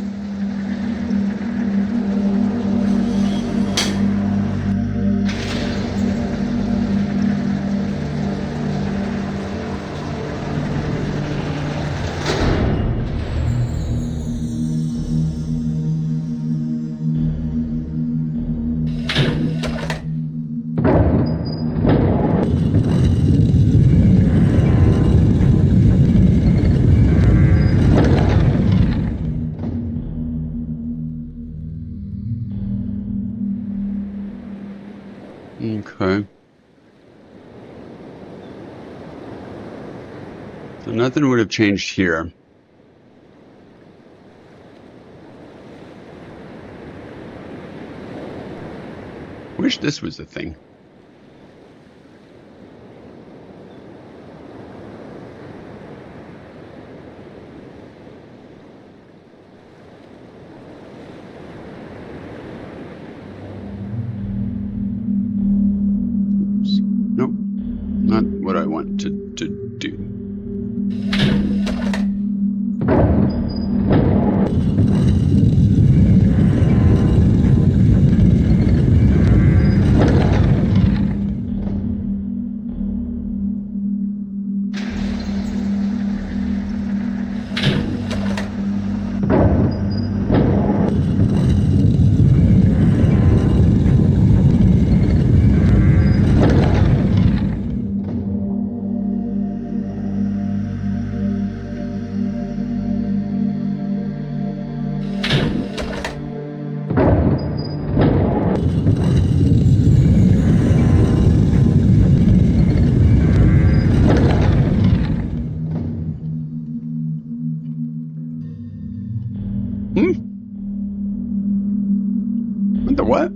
Okay. So nothing would have changed here. Wish this was the thing. Nope, not what I want to do. Hmm? What the what?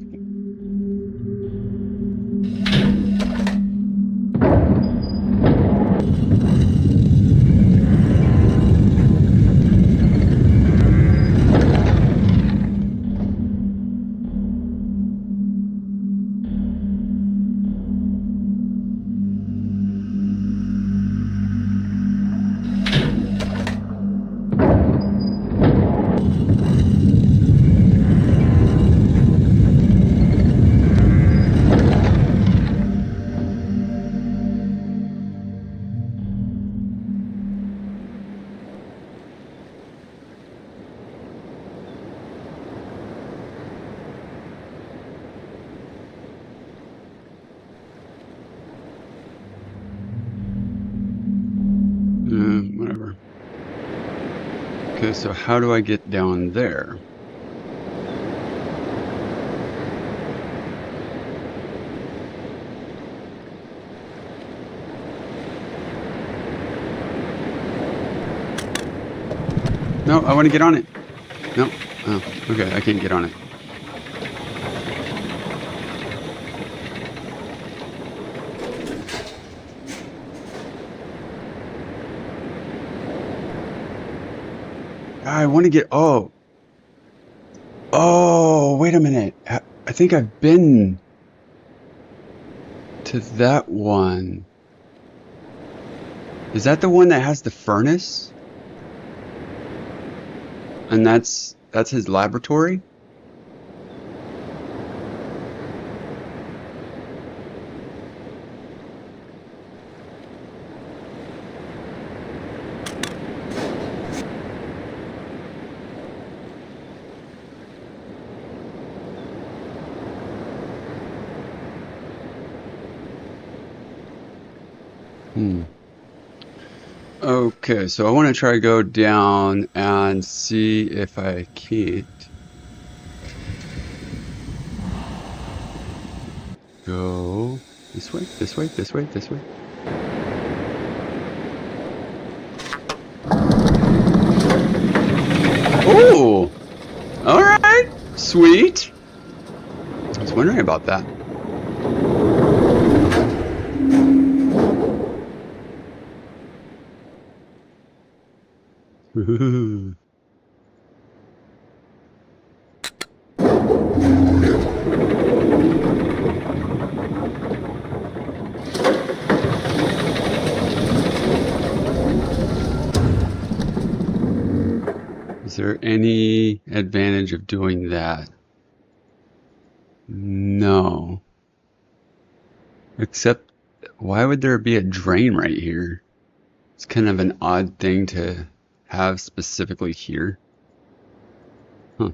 Whatever. Okay, so how do I get down there? No, I want to get on it. No. Oh, okay, I can't get on it. I want to get. Oh. Oh, wait a minute. I think I've been to that one. Is that the one that has the furnace? And that's his laboratory? Okay, so I want to try to go down and see if I can't go this way, this way, this way, this way. Oh, all right, sweet. I was wondering about that. Is there any advantage of doing that? No. Except, why would there be a drain right here? It's kind of an odd thing to have specifically here. Huh.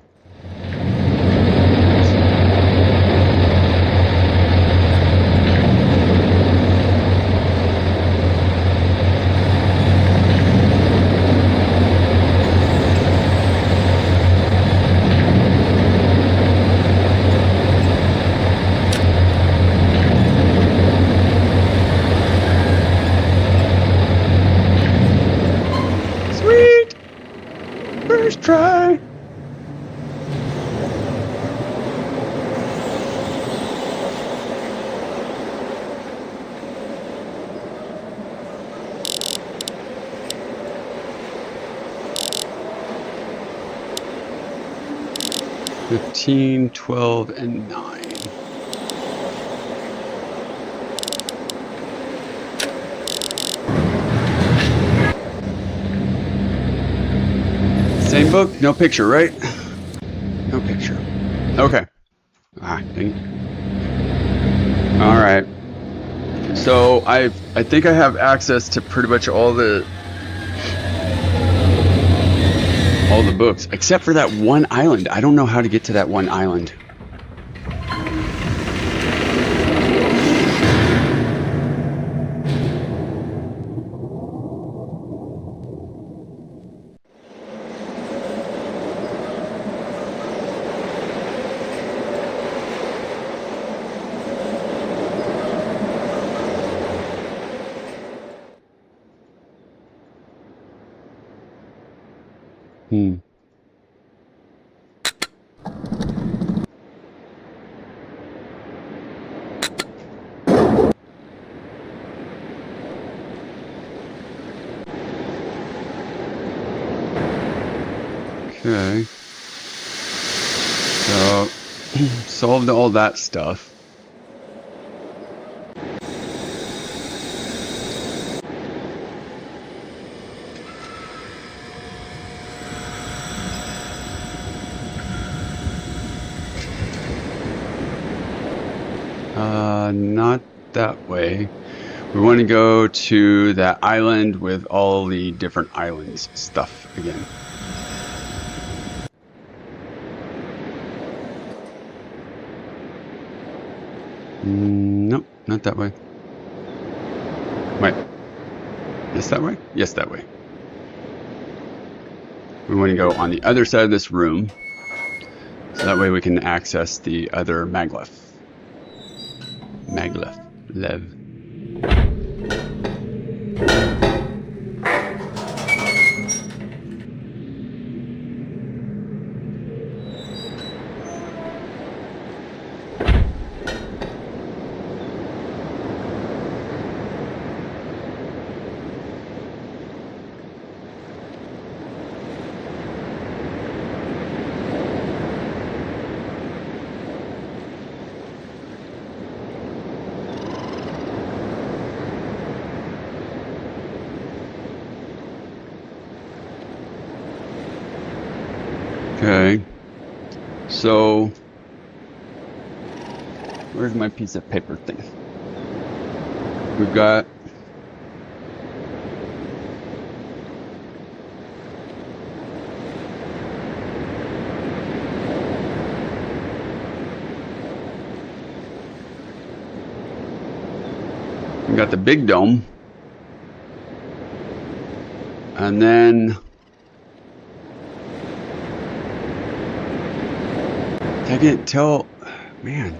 Sweet! First try! $15, $12, and $9. Same book, no picture, right? No picture. Okay. Ah, dang it. All right. So I think I have access to pretty much all the books, except for that one island. I don't know how to get to that one island. Okay. So, solved all that stuff. Not that way. We want to go to that island with all the different islands stuff again. Nope, not that way. Wait. Yes, that way? Yes, that way. We want to go on the other side of this room. So that way we can access the other maglev. Lev. Okay, so where's my piece of paper thing? We've got the big dome, and then I can't tell, man.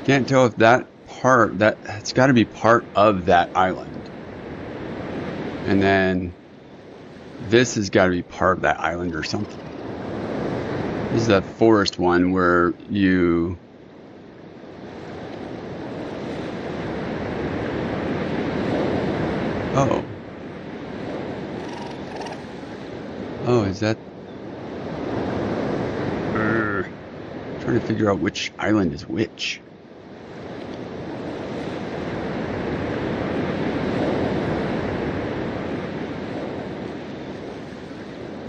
Can't tell if that part, that's got to be part of that island. And then this has got to be part of that island or something. This is that forest one where you... Oh. Oh, is that... Trying to figure out which island is which.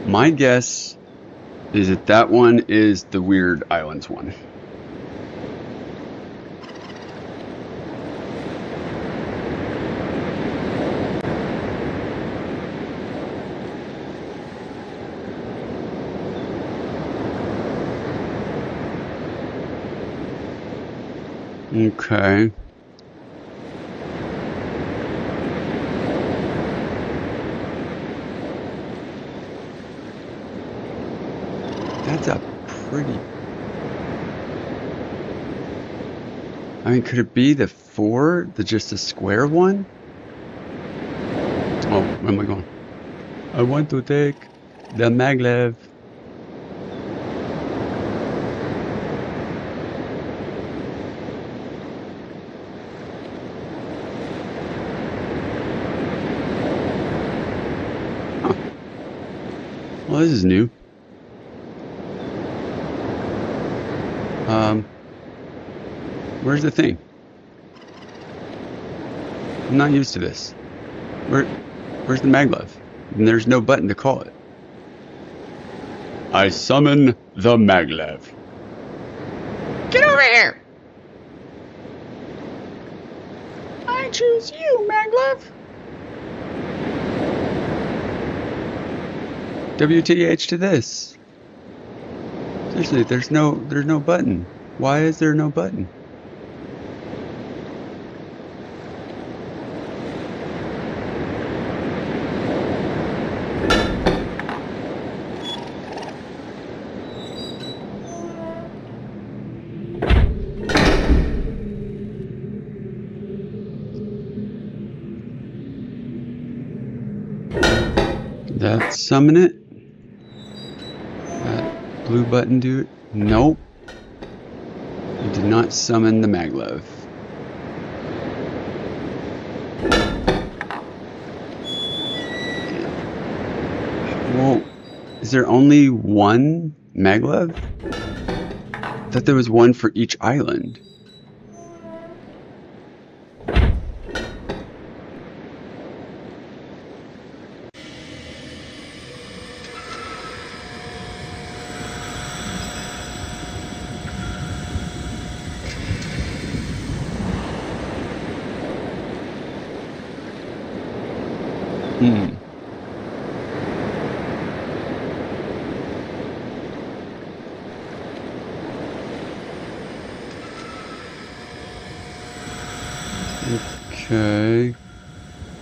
My guess is that that one is the Weird Islands one. Okay. That's a pretty... I mean, could it be the just a square one? Oh, where am I going? I want to take the maglev. Well, this is new. Where's the thing? I'm not used to this. Where's the maglev? And there's no button to call it. I summon the maglev. Get over here! I choose you, maglev. WTH to this. Seriously, there's no button. Why is there no button? That summon it? That blue button do it? Nope. It did not summon the maglev. Is there only one maglev? I thought there was one for each island. Okay,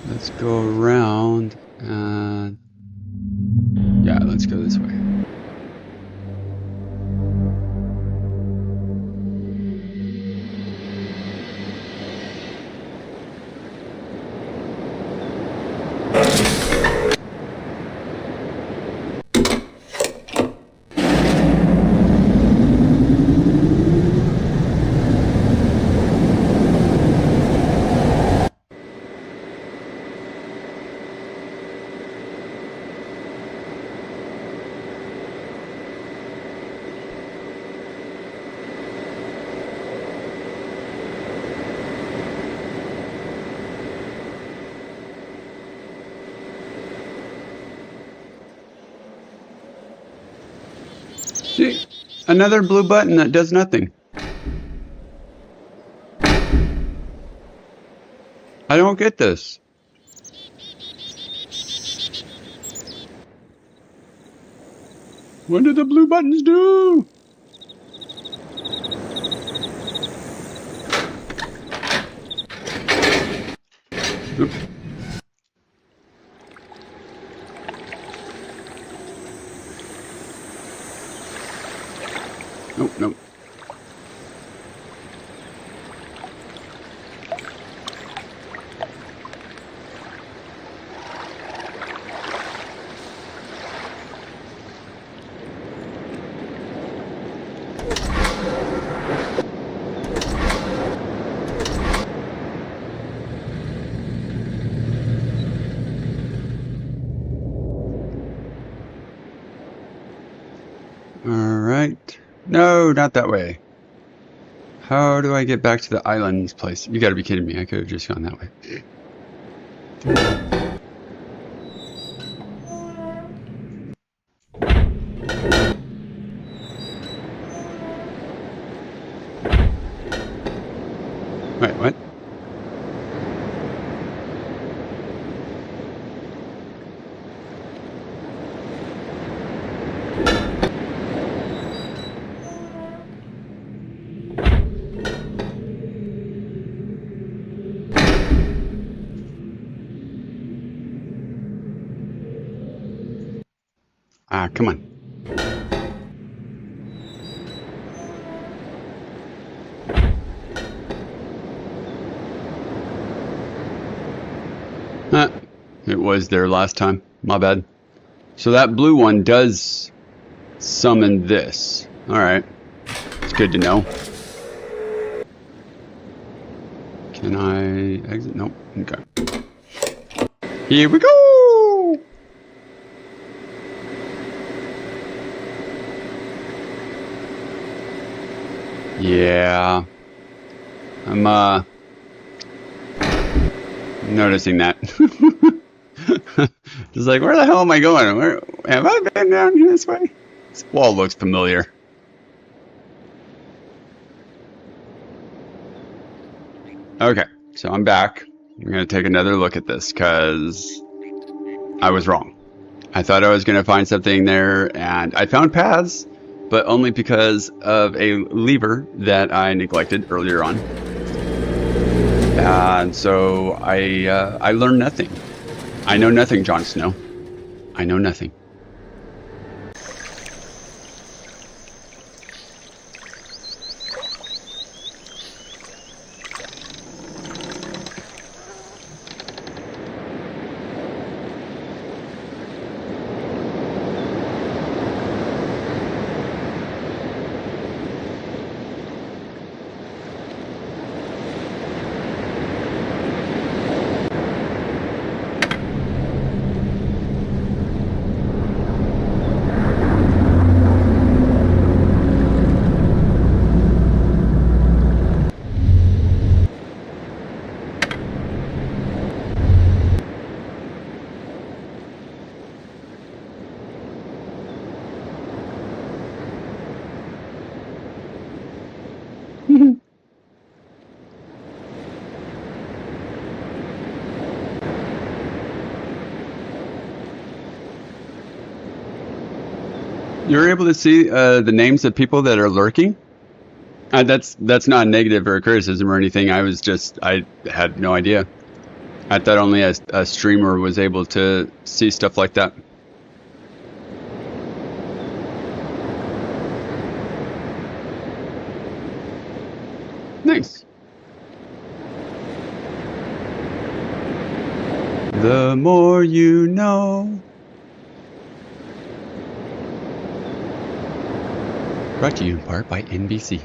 let's go around and yeah, let's go this way. See, another blue button that does nothing. I don't get this. What do the blue buttons do? Oop. Nope, nope. Alright. No, not that way. How do I get back to the island's place? You gotta be kidding me. I could have just gone that way. Wait, what? Ah, come on. It was there last time. My bad. So that blue one does summon this. Alright. It's good to know. Can I exit? Nope. Okay. Here we go! Yeah. I'm noticing that. Just like, where the hell am I going? Where have I been down here this way? This wall looks familiar. Okay, so I'm back. I'm gonna take another look at this because I was wrong. I thought I was gonna find something there, and I found paths, but only because of a lever that I neglected earlier on. And so I learned nothing. I know nothing, Jon Snow. I know nothing. You're able to see the names of people that are lurking? That's not negative or a criticism or anything. I had no idea. I thought only a streamer was able to see stuff like that. Nice. The more you know. Brought to you in part by NBC.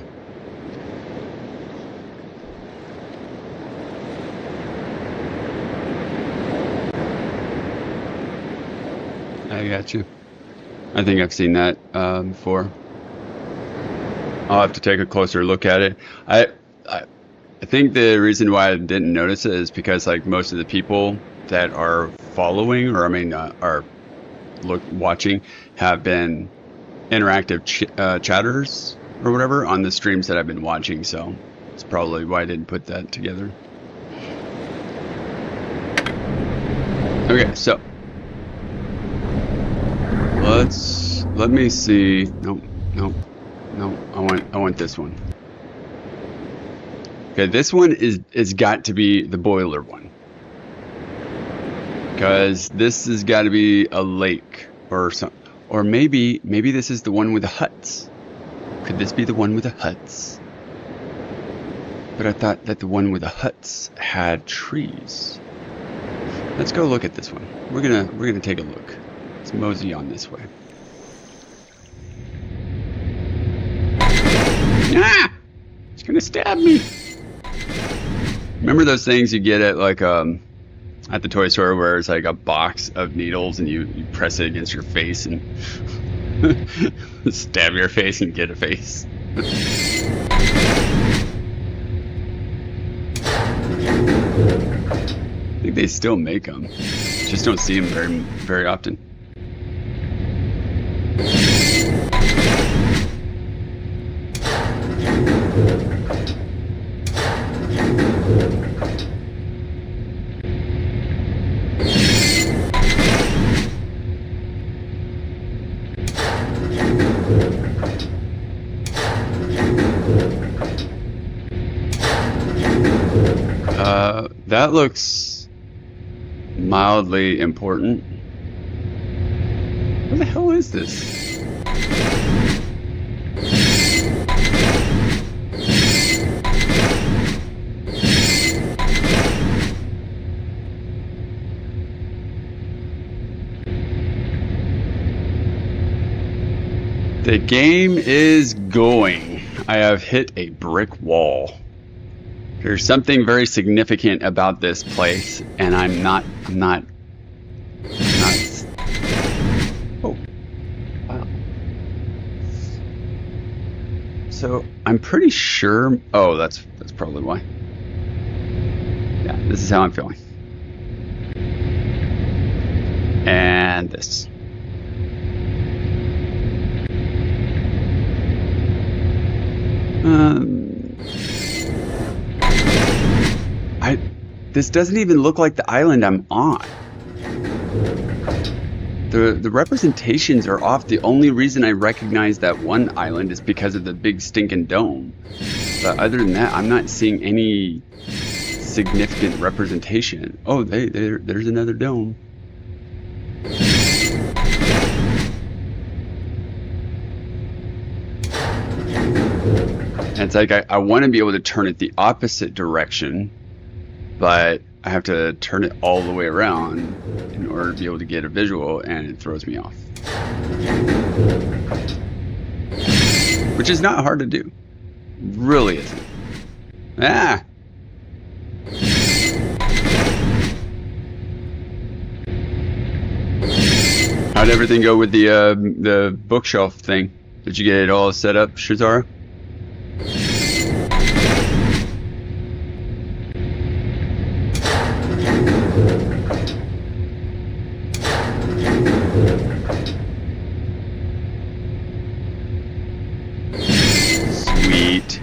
I got you. I think I've seen that before. I'll have to take a closer look at it. I think the reason why I didn't notice it is because like most of the people that are following, or I mean, are watching, have been interactive chatters or whatever on the streams that I've been watching. So it's probably why I didn't put that together. Okay, so let me see. No. I want this one. Okay, this one is got to be the boiler one, because this has got to be a lake or something. Or maybe this is the one with the huts. Could this be the one with the huts? But I thought that the one with the huts had trees. Let's go look at this one. We're gonna take a look. Let's mosey on this way. Ah! It's gonna stab me. Remember those things you get at like at the toy store where it's like a box of needles and you press it against your face and stab your face and get a face. I think they still make them. Just don't see them very often. That looks mildly important. What the hell is this? The game is going. I have hit a brick wall. There's something very significant about this place, and I'm not. Oh, wow. So I'm pretty sure. Oh, that's probably why. Yeah, this is how I'm feeling. And this. This doesn't even look like the island I'm on. The representations are off. The only reason I recognize that one island is because of the big stinking dome. But other than that, I'm not seeing any significant representation. Oh, there's another dome. And it's like I want to be able to turn it the opposite direction, but I have to turn it all the way around in order to be able to get a visual, and it throws me off. Which is not hard to do. Really isn't. Ah! How'd everything go with the bookshelf thing? Did you get it all set up, Shazara? Sweet.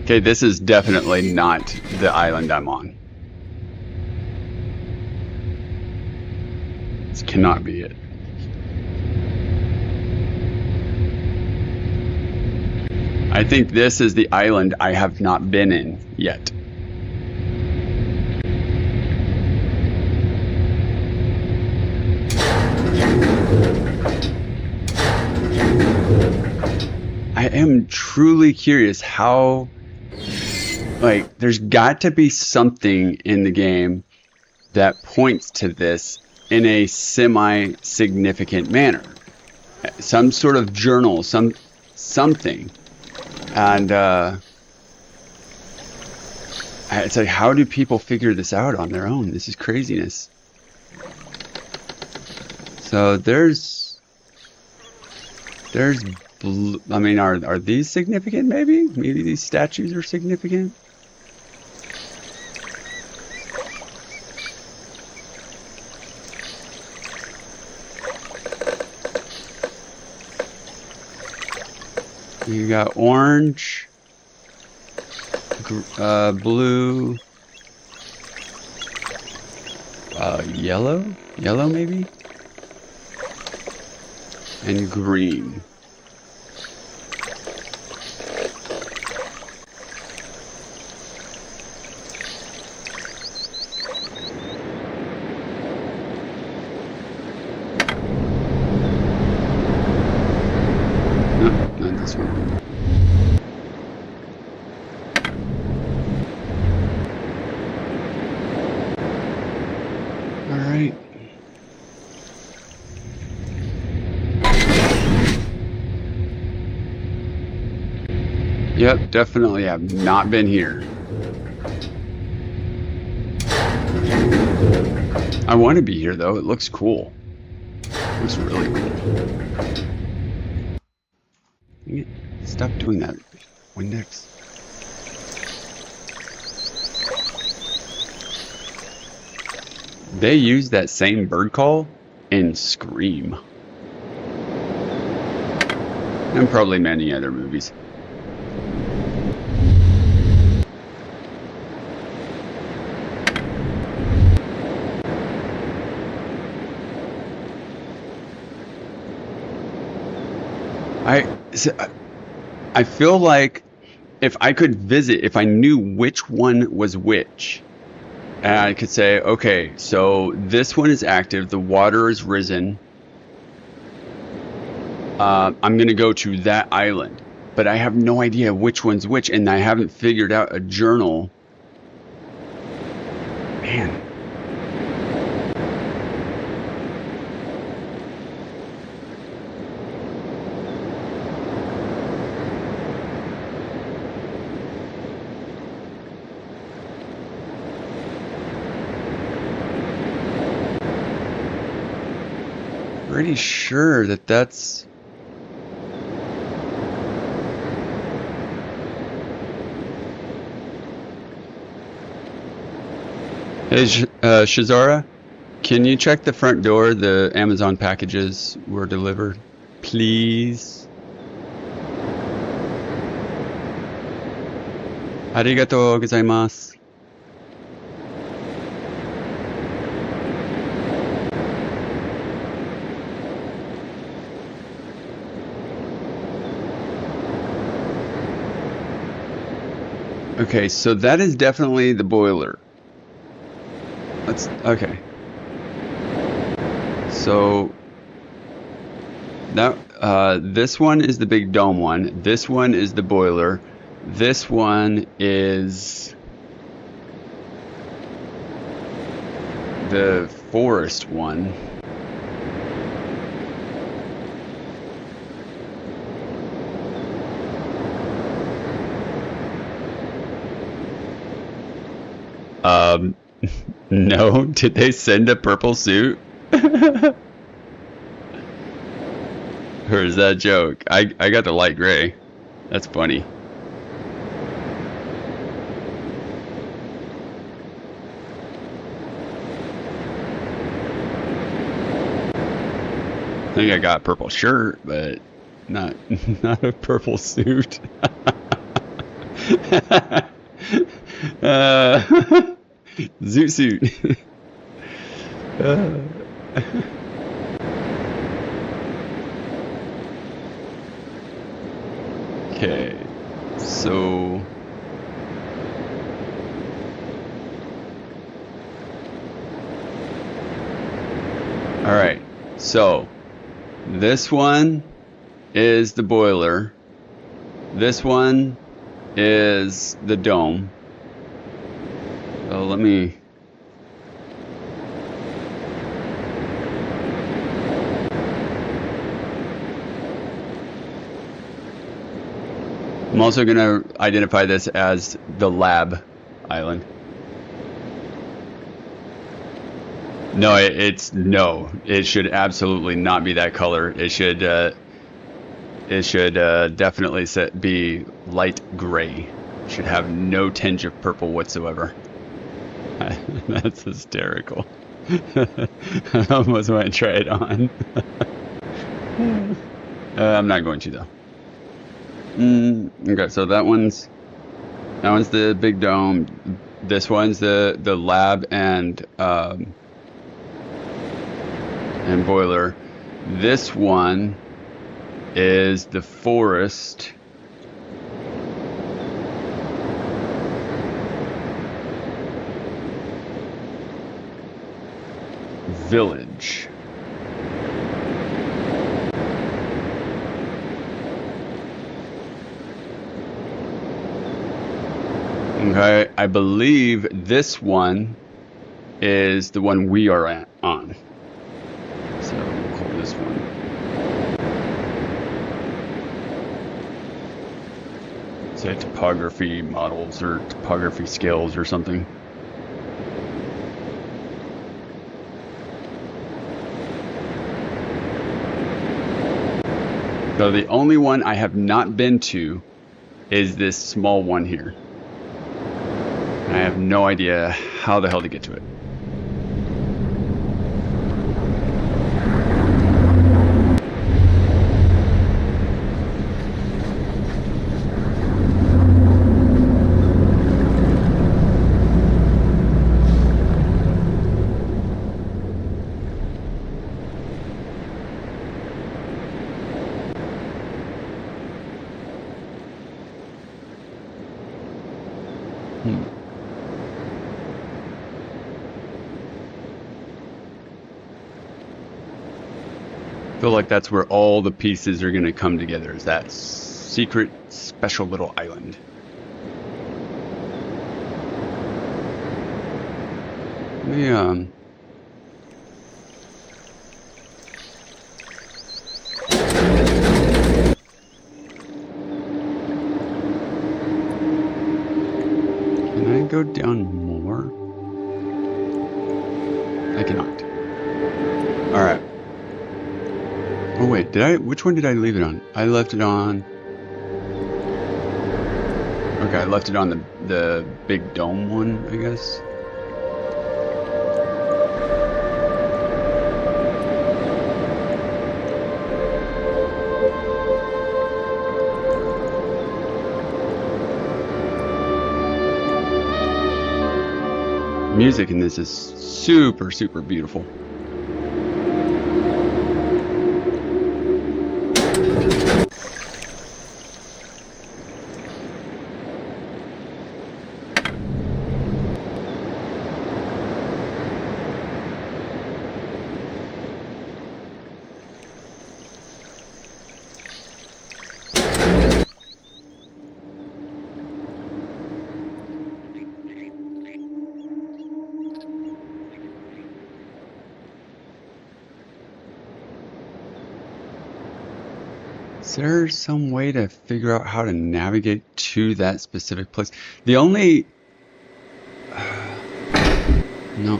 Okay, this is definitely not the island I'm on. This cannot be it. I think this is the island I have not been in yet. I am truly curious how, like, there's got to be something in the game that points to this in a semi-significant manner. Some sort of journal, something. And it's like, how do people figure this out on their own? This is craziness. So I mean, are these significant? Maybe these statues are significant. You got orange, blue, yellow maybe, and green. Yep, definitely have not been here. I want to be here though, it looks cool. It looks really cool. Stop doing that, Windex. They use that same bird call in Scream. And probably many other movies. I feel like if I could visit, if I knew which one was which, and I could say, okay, so this one is active, the water is risen, I'm going to go to that island, but I have no idea which one's which, and I haven't figured out a journal. Man. Pretty sure that that's... Hey, Shazara, can you check the front door? The Amazon packages were delivered, please. Arigatou gozaimasu. Okay, so that is definitely the boiler. Let's, okay. So that this one is the big dome one. This one is the boiler. This one is the forest one. No, did they send a purple suit? Or is that a joke? I got the light gray. That's funny. I think I got a purple shirt, but not a purple suit. Zoot suit. Okay, so all right, so this one is the boiler. This one is the dome. So let me. I'm also going to identify this as the lab island. No, it should absolutely not be that color. It should definitely be light gray. It should have no tinge of purple whatsoever. That's hysterical. I almost want to try it on. I'm not going to though. Okay, so that one's the big dome. This one's the lab and boiler. This one is the forest. Village. Okay, I believe this one is the one we are on. So we'll call this one. Say topography models or topography skills or something. So the only one I have not been to is this small one here. I have no idea how the hell to get to it. I feel like that's where all the pieces are going to come together, is that secret special little island. Let me, can I go down more? I cannot. Alright. Oh wait, which one did I leave it on? I left it on... Okay, I left it on the big dome one, I guess. Music in this is super, super beautiful. Is there some way to figure out how to navigate to that specific place? The only... no.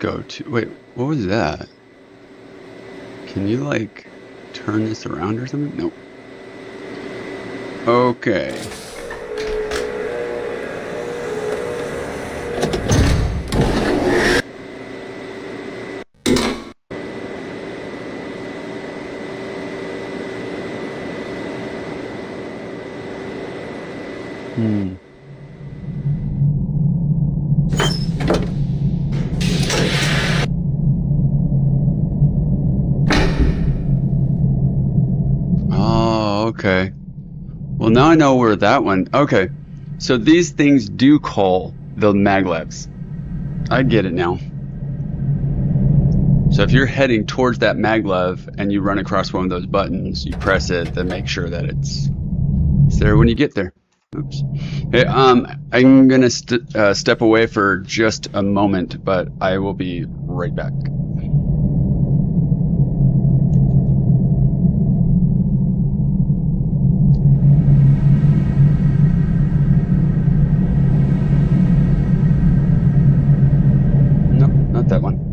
go to? Wait, what was that? Can you like turn this around or something? Nope. Okay. Hmm. Oh, okay. Well, now I know where that one. Okay. So these things do call the maglevs. I get it now. So if you're heading towards that maglev and you run across one of those buttons, you press it, then make sure that it's there when you get there. Oops. Hey, I'm gonna step away for just a moment, but I will be right back. Nope, not that one.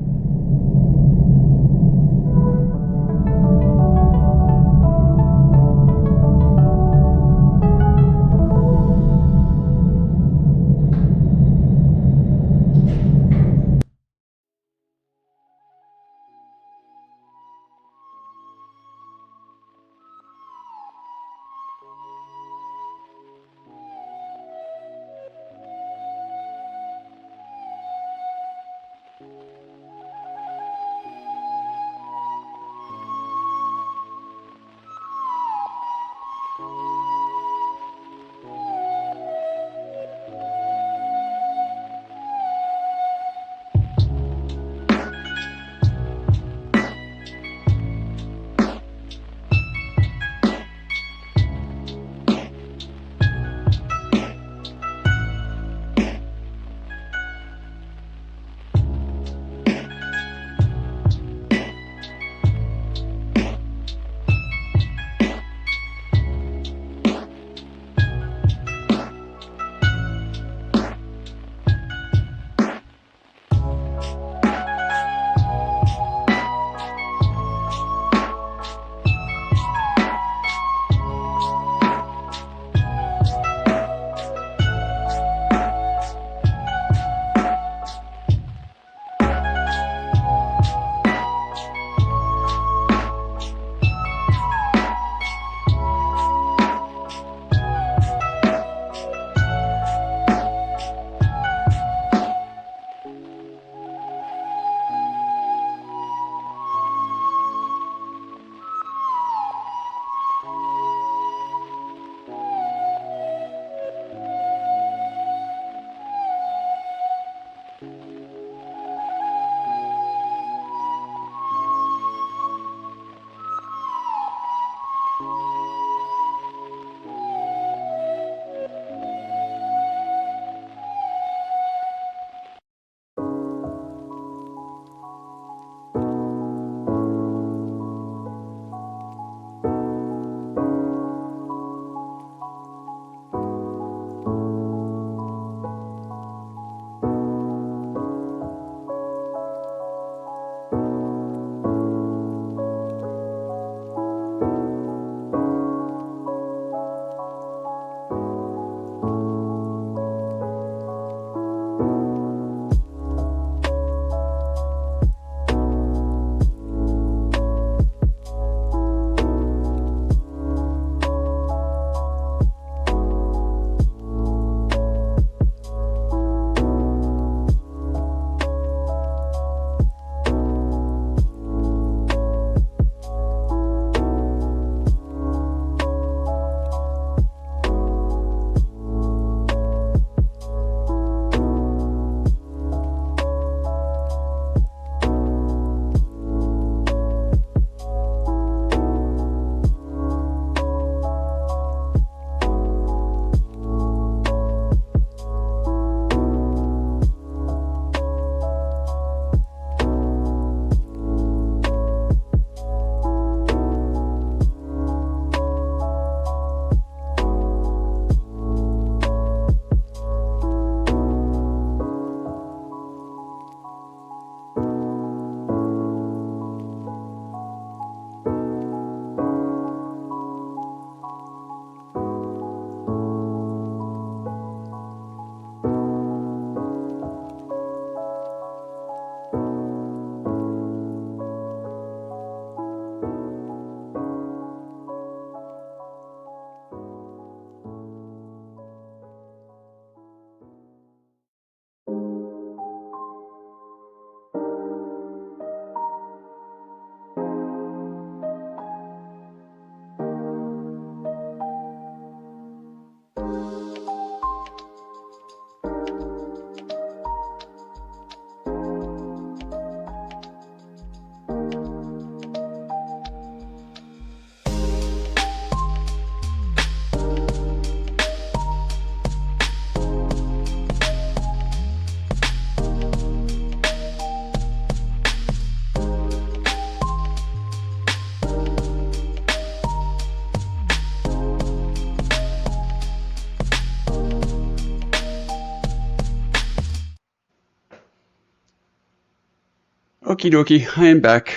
Okie dokie, I am back.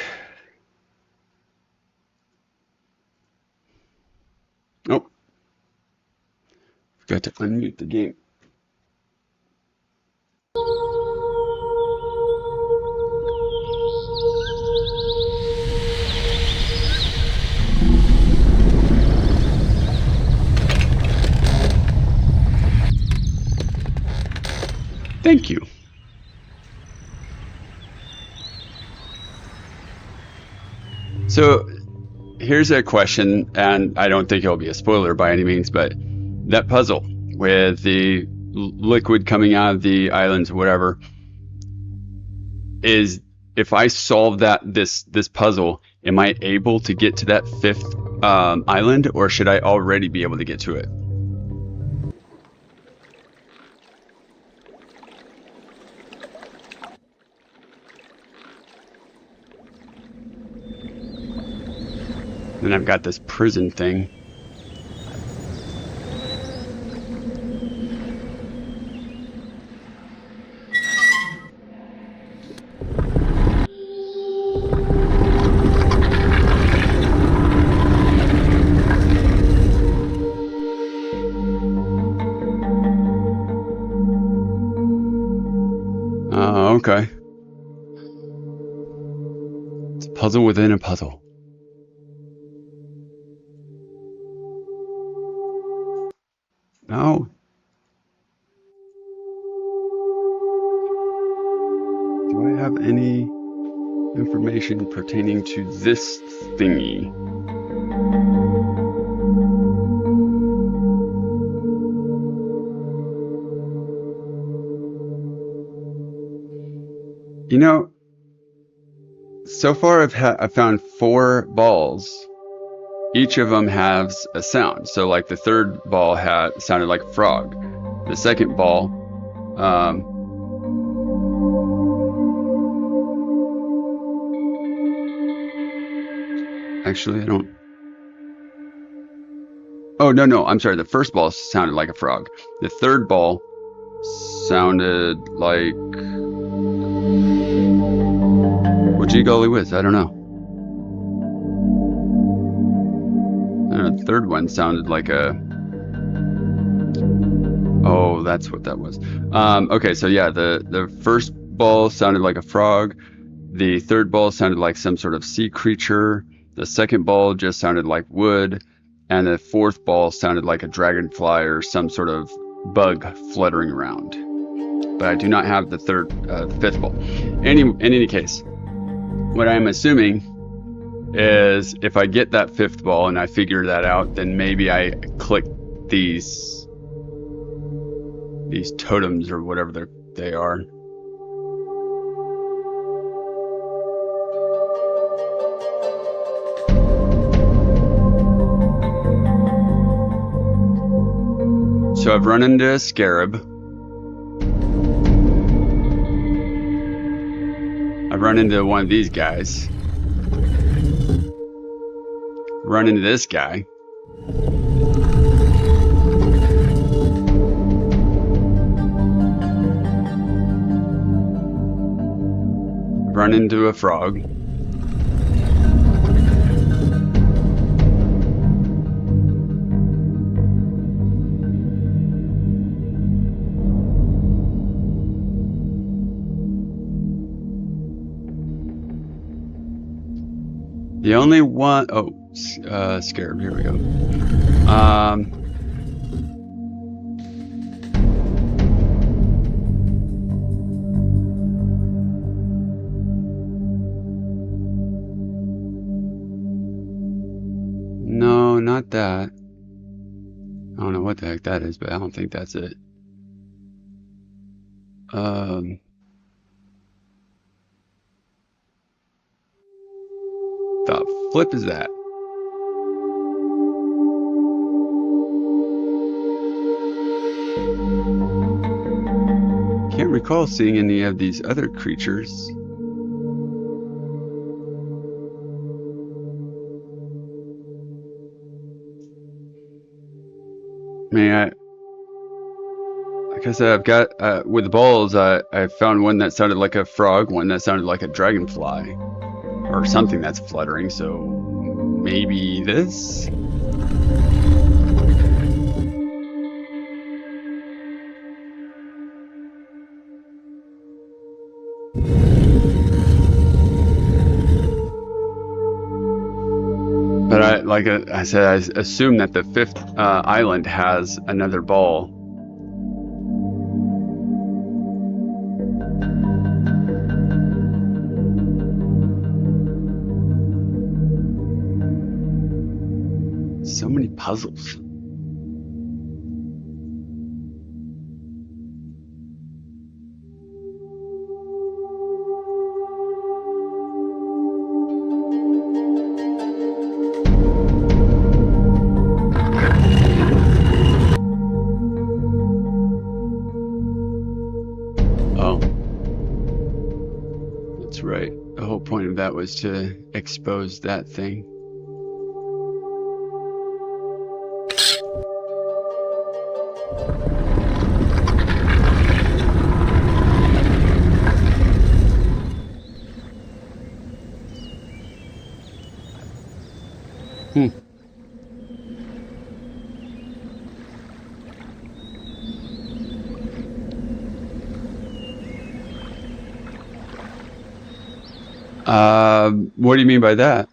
Oh, forgot to unmute the game. Thank you. So here's a question, and I don't think it'll be a spoiler by any means, but that puzzle with the liquid coming out of the islands, whatever, is if I solve this puzzle, am I able to get to that fifth island, or should I already be able to get to it? Then I've got this prison thing. Okay. It's a puzzle within a puzzle. No. Do I have any information pertaining to this thingy? You know, so far I've found 4 balls. Each of them has a sound. So like the third ball sounded like a frog. The second ball, actually I don't. Oh no, I'm sorry. The first ball sounded like a frog. The third ball sounded like what G golly whiz? I don't know. The third one sounded like a. Oh, that's what that was. Okay, so yeah, the first ball sounded like a frog. The third ball sounded like some sort of sea creature. The second ball just sounded like wood, and the fourth ball sounded like a dragonfly or some sort of bug fluttering around. But I do not have the fifth ball. In any case, what I'm assuming is if I get that fifth ball and I figure that out, then maybe I click these totems or whatever they are. So I've run into a scarab. I've run into one of these guys. Run into this guy. Run into a frog. The only one, scarab, here we go. No, not that. I don't know what the heck that is, but I don't think that's it. The flip is that? Can't recall seeing any of these other creatures. I I said, I've got with the balls. I found one that sounded like a frog, one that sounded like a dragonfly, or something that's fluttering. So maybe this. But I said, I assume that the fifth island has another ball. So many puzzles. Oh, that's right. The whole point of that was to expose that thing. Hmm. What do you mean by that?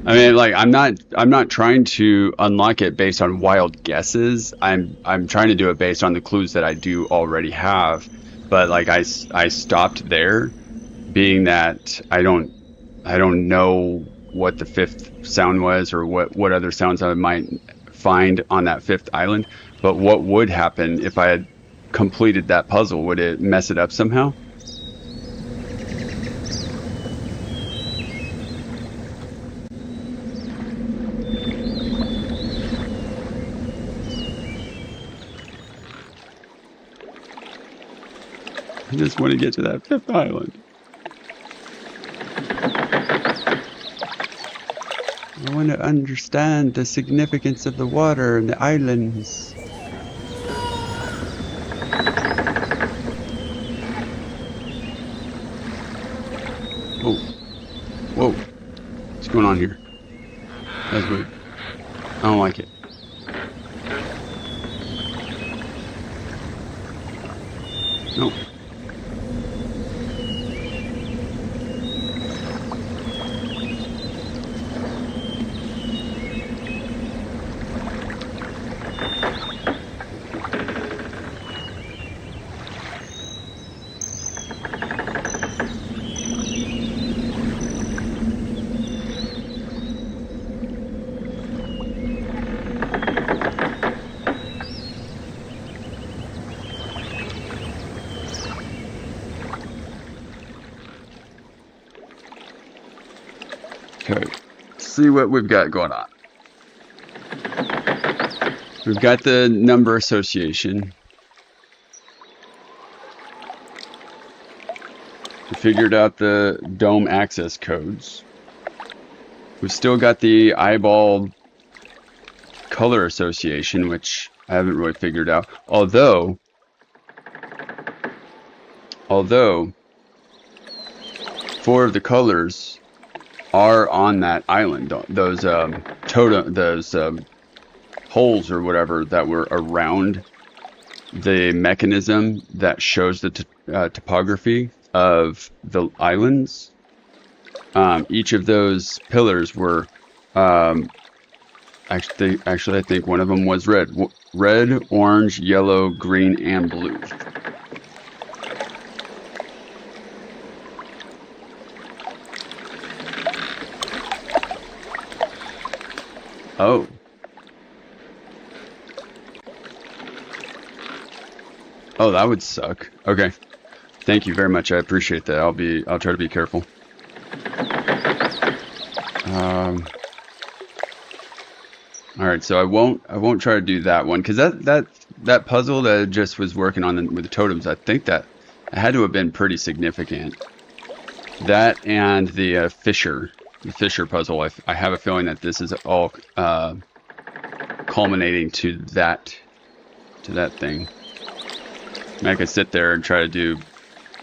I mean, like, I'm not trying to unlock it based on wild guesses. I'm trying to do it based on the clues that I do already have. But like, I stopped there, being that I don't know what the fifth sound was, or what other sounds I might find on that fifth island. But what would happen if I had completed that puzzle? Would it mess it up somehow? I just want to get to that fifth island. I want to understand the significance of the water and the islands. Oh, whoa, what's going on here? That's weird. I don't like it. No. Okay, see what we've got going on. We've got the number association. We figured out the dome access codes. We've still got the eyeball color association, which I haven't really figured out. Although 4 of the colors are on that island. Those holes or whatever that were around the mechanism that shows the topography of the islands. Each of those pillars were actually I think one of them was red, orange, yellow, green, and blue. Oh. Oh, that would suck. Okay. Thank you very much. I appreciate that. I'll try to be careful. All right, so I won't try to do that one, because that puzzle that I just was working on with the totems, I think that had to have been pretty significant. That and the Fisher puzzle. I have a feeling that this is all culminating to that thing. And I could sit there and try to do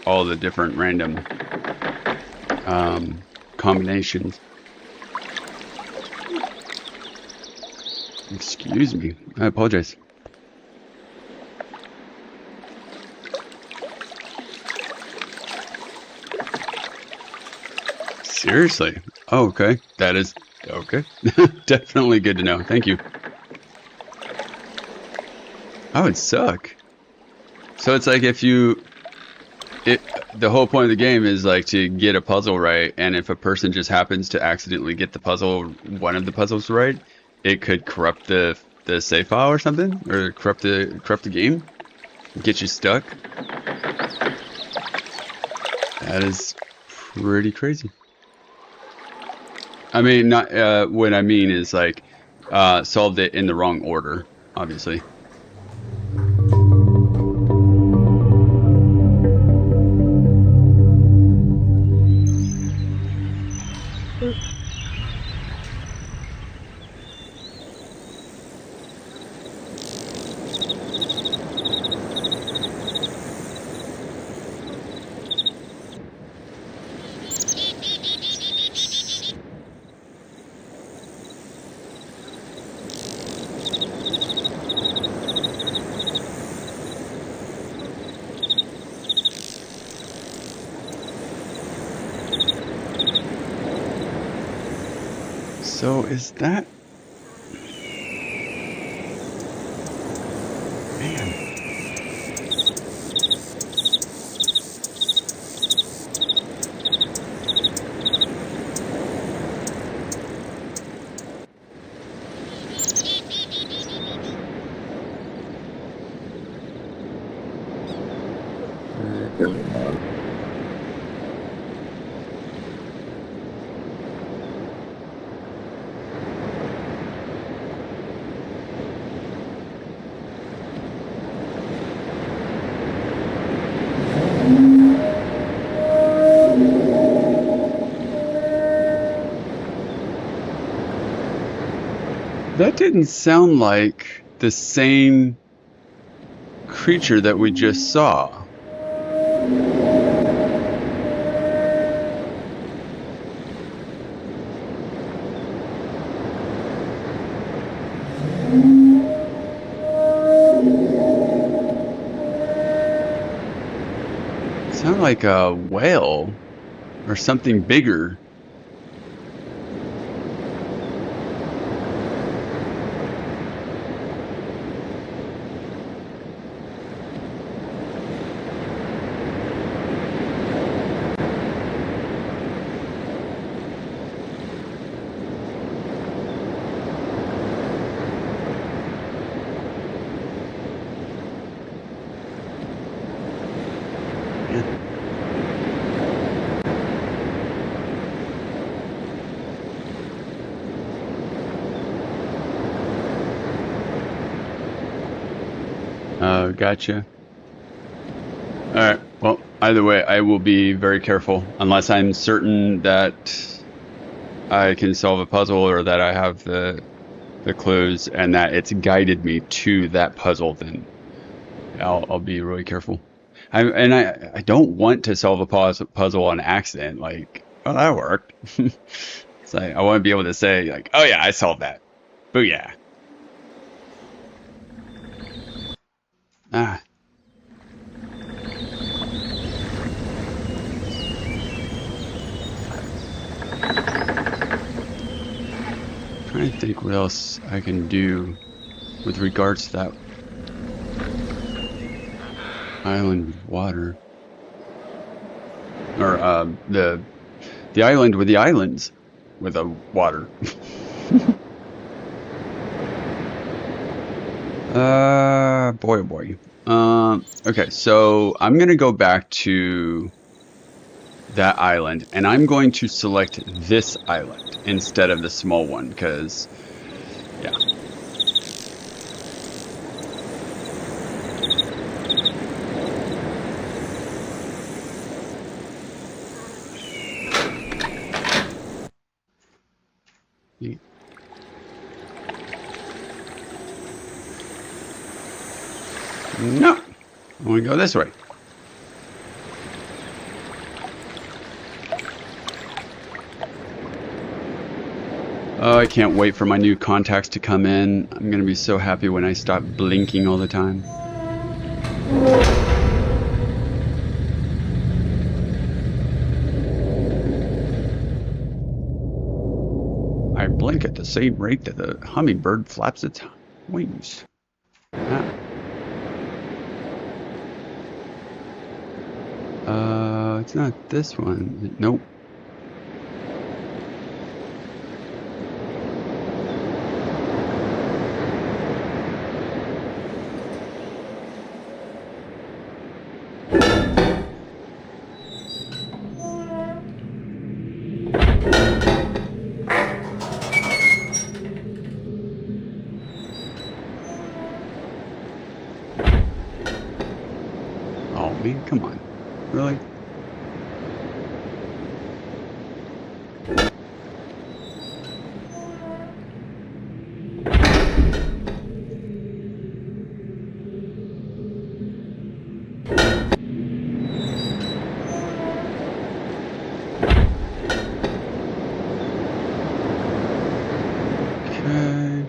all the different random combinations. Excuse me. I apologize. Seriously? Oh, okay. That is okay. Definitely good to know. Thank you. That would suck. So it's like if you... the whole point of the game is like to get a puzzle right, and if a person just happens to accidentally get the puzzle, one of the puzzles right, it could corrupt the save file or something, or corrupt the game, get you stuck. That is pretty crazy. I mean, not what I mean is like solved it in the wrong order, obviously. So is that... Man. That didn't sound like the same creature that we just saw. It sounded like a whale or something bigger. Gotcha. Alright, well, either way, I will be very careful, unless I'm certain that I can solve a puzzle or that I have the clues and that it's guided me to that puzzle, then I'll be really careful. I don't want to solve a puzzle on accident, like, oh, that worked. It's like, I want to be able to say, like, oh yeah, I solved that. Booyah. Ah. Trying to think what else I can do with regards to that island with water, or the island with the islands with the water. Boy, oh boy. Okay, so I'm gonna go back to that island, and I'm going to select this island instead of the small one, because, yeah. No, I want to go this way. Oh, I can't wait for my new contacts to come in. I'm gonna be so happy when I stop blinking all the time. I blink at the same rate that the hummingbird flaps its wings. Ah. It's not this one. Nope. Oh man, come on. Really? Okay.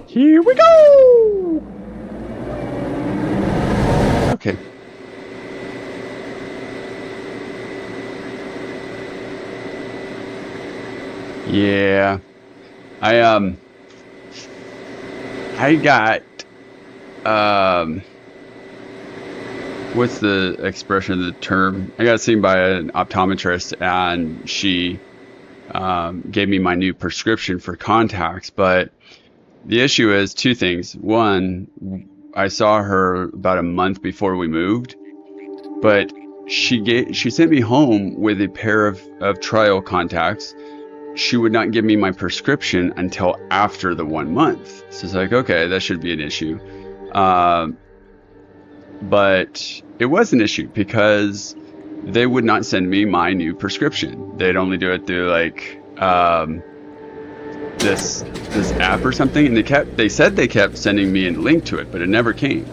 Here we go! Okay. Yeah. I got what's the expression of the term? I got seen by an optometrist and she gave me my new prescription for contacts, but the issue is two things. One, I saw her about a month before we moved, but she sent me home with a pair of trial contacts. She would not give me my prescription until after the 1 month. So it's like, okay, that should be an issue. But it was an issue because they would not send me my new prescription. They'd only do it through like this app or something, and they said they kept sending me a link to it, but it never came.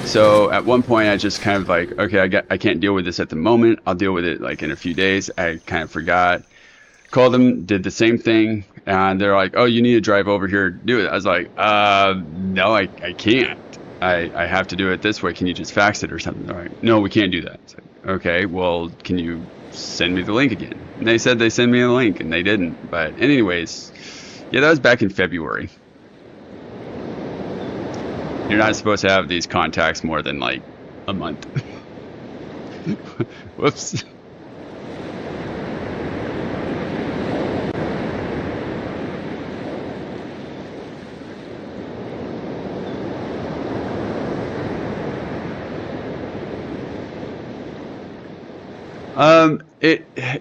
So at one point I just kind of like, okay, I can't deal with this at the moment. I'll deal with it like in a few days. I kind of forgot. Called them, did the same thing, and they're like, oh, you need to drive over here to do it. I was like, no, I can't. I have to do it this way. Can you just fax it or something? They're like, no, we can't do that. It's like, okay, well, can you send me the link again? And they said they send me the link, and they didn't. But anyways, yeah, that was back in February. You're not supposed to have these contacts more than like a month. Whoops.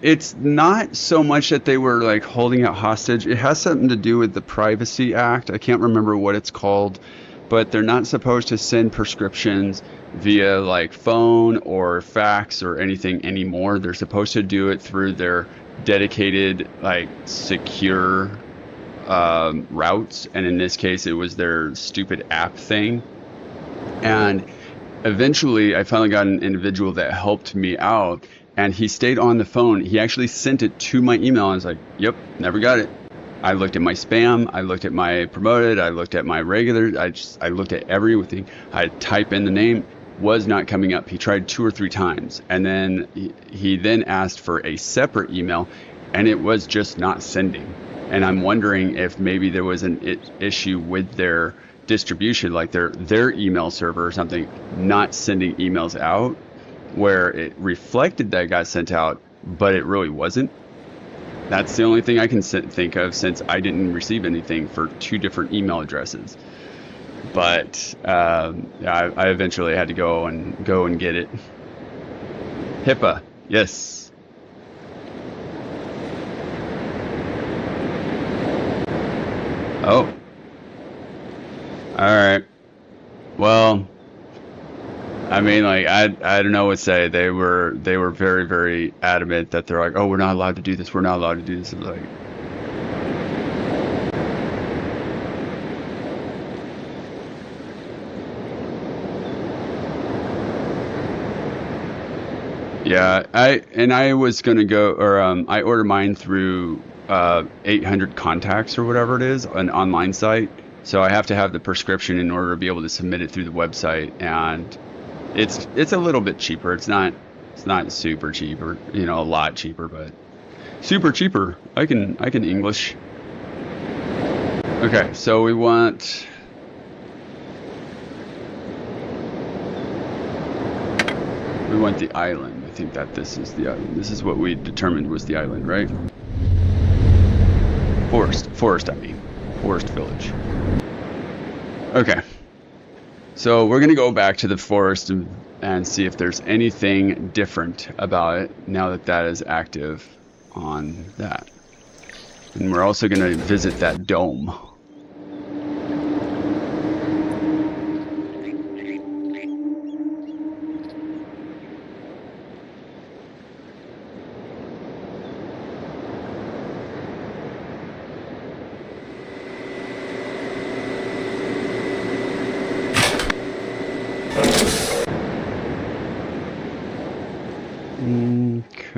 It's not so much that they were like holding it hostage. It has something to do with the Privacy Act. I can't remember what it's called, but they're not supposed to send prescriptions via like phone or fax or anything anymore. They're supposed to do it through their dedicated, like, secure routes. And in this case, it was their stupid app thing. And eventually, I finally got an individual that helped me out. And he stayed on the phone. He actually sent it to my email. I was like, yep, never got it. I looked at my spam. I looked at my promoted. I looked at my regular. I looked at everything. I type in the name. Was not coming up. He tried 2 or 3 times. And then he then asked for a separate email. And it was just not sending. And I'm wondering if maybe there was an issue with their distribution, like their email server or something, not sending emails out, where it reflected that it got sent out, but it really wasn't. That's the only thing I can think of, since I didn't receive anything for 2 different email addresses. But I eventually had to go and get it. HIPAA, yes. Oh. All right. Well, I mean, like, I don't know what to say. They were very, very adamant that they're like, oh, we're not allowed to do this. We're not allowed to do this. I was like, Yeah, I was gonna go, or I ordered mine through 800 Contacts or whatever it is, an online site. So I have to have the prescription in order to be able to submit it through the website, and it's a little bit cheaper. It's not super cheap, or a lot cheaper, but super cheaper. I can English. Okay, so we want. We want the island. I think that this is the island. This is what we determined was the island, right? Forest, I mean. Forest village. Okay. So we're going to go back to the forest and see if there's anything different about it now that that is active on that. And we're also going to visit that dome.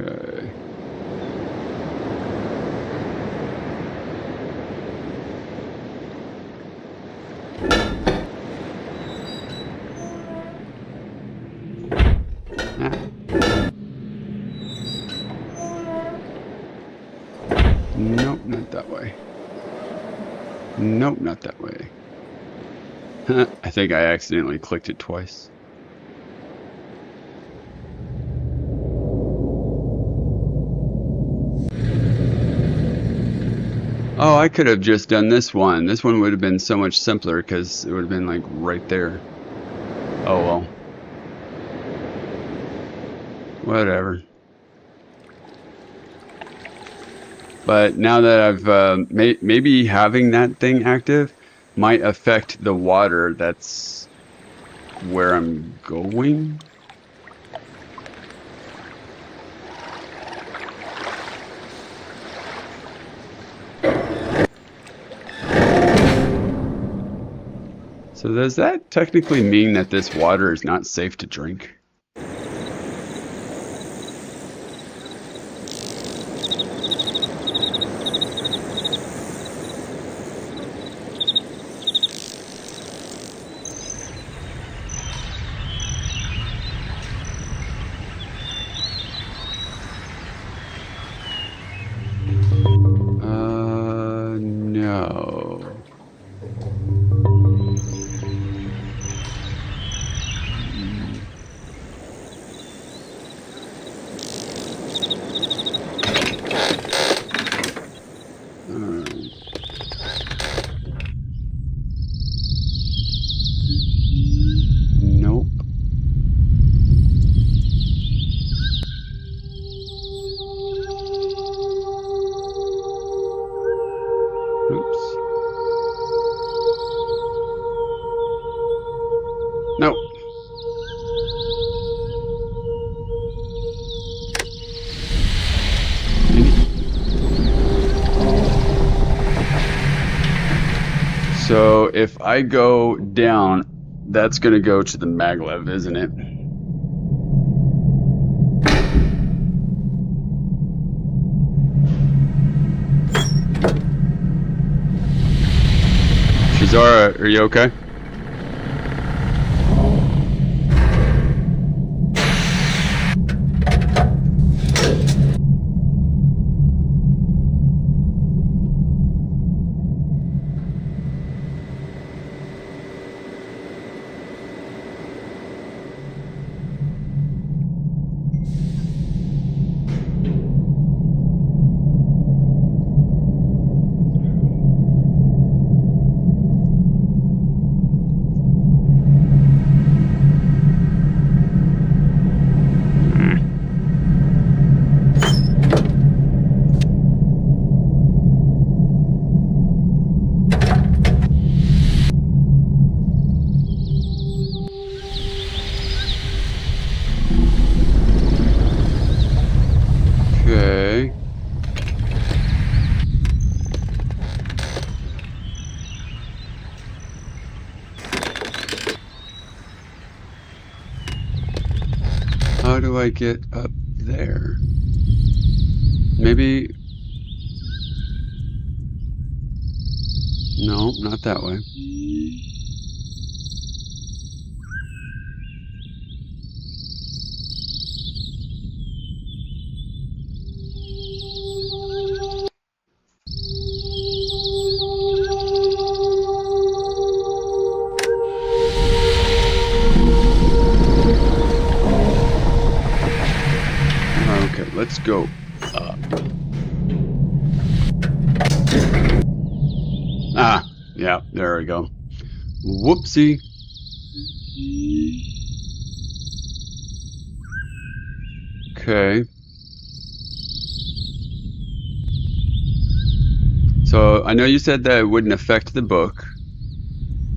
Okay. Nope, not that way. Nope, not that way. I think I accidentally clicked it twice. Oh, I could have just done this one. This one would have been so much simpler because it would have been like right there. Oh well. Whatever. But now that I've maybe having that thing active might affect the water that's where I'm going. So does that technically mean that this water is not safe to drink? No. Nope. Oops. Nope. So if I go down, that's going to go to the maglev, isn't it? Shazara, are you okay? How do I get up there? Maybe... No, not that way. Okay, let's go up. Ah, yeah, there we go. Whoopsie. Okay. So, I know you said that it wouldn't affect the book,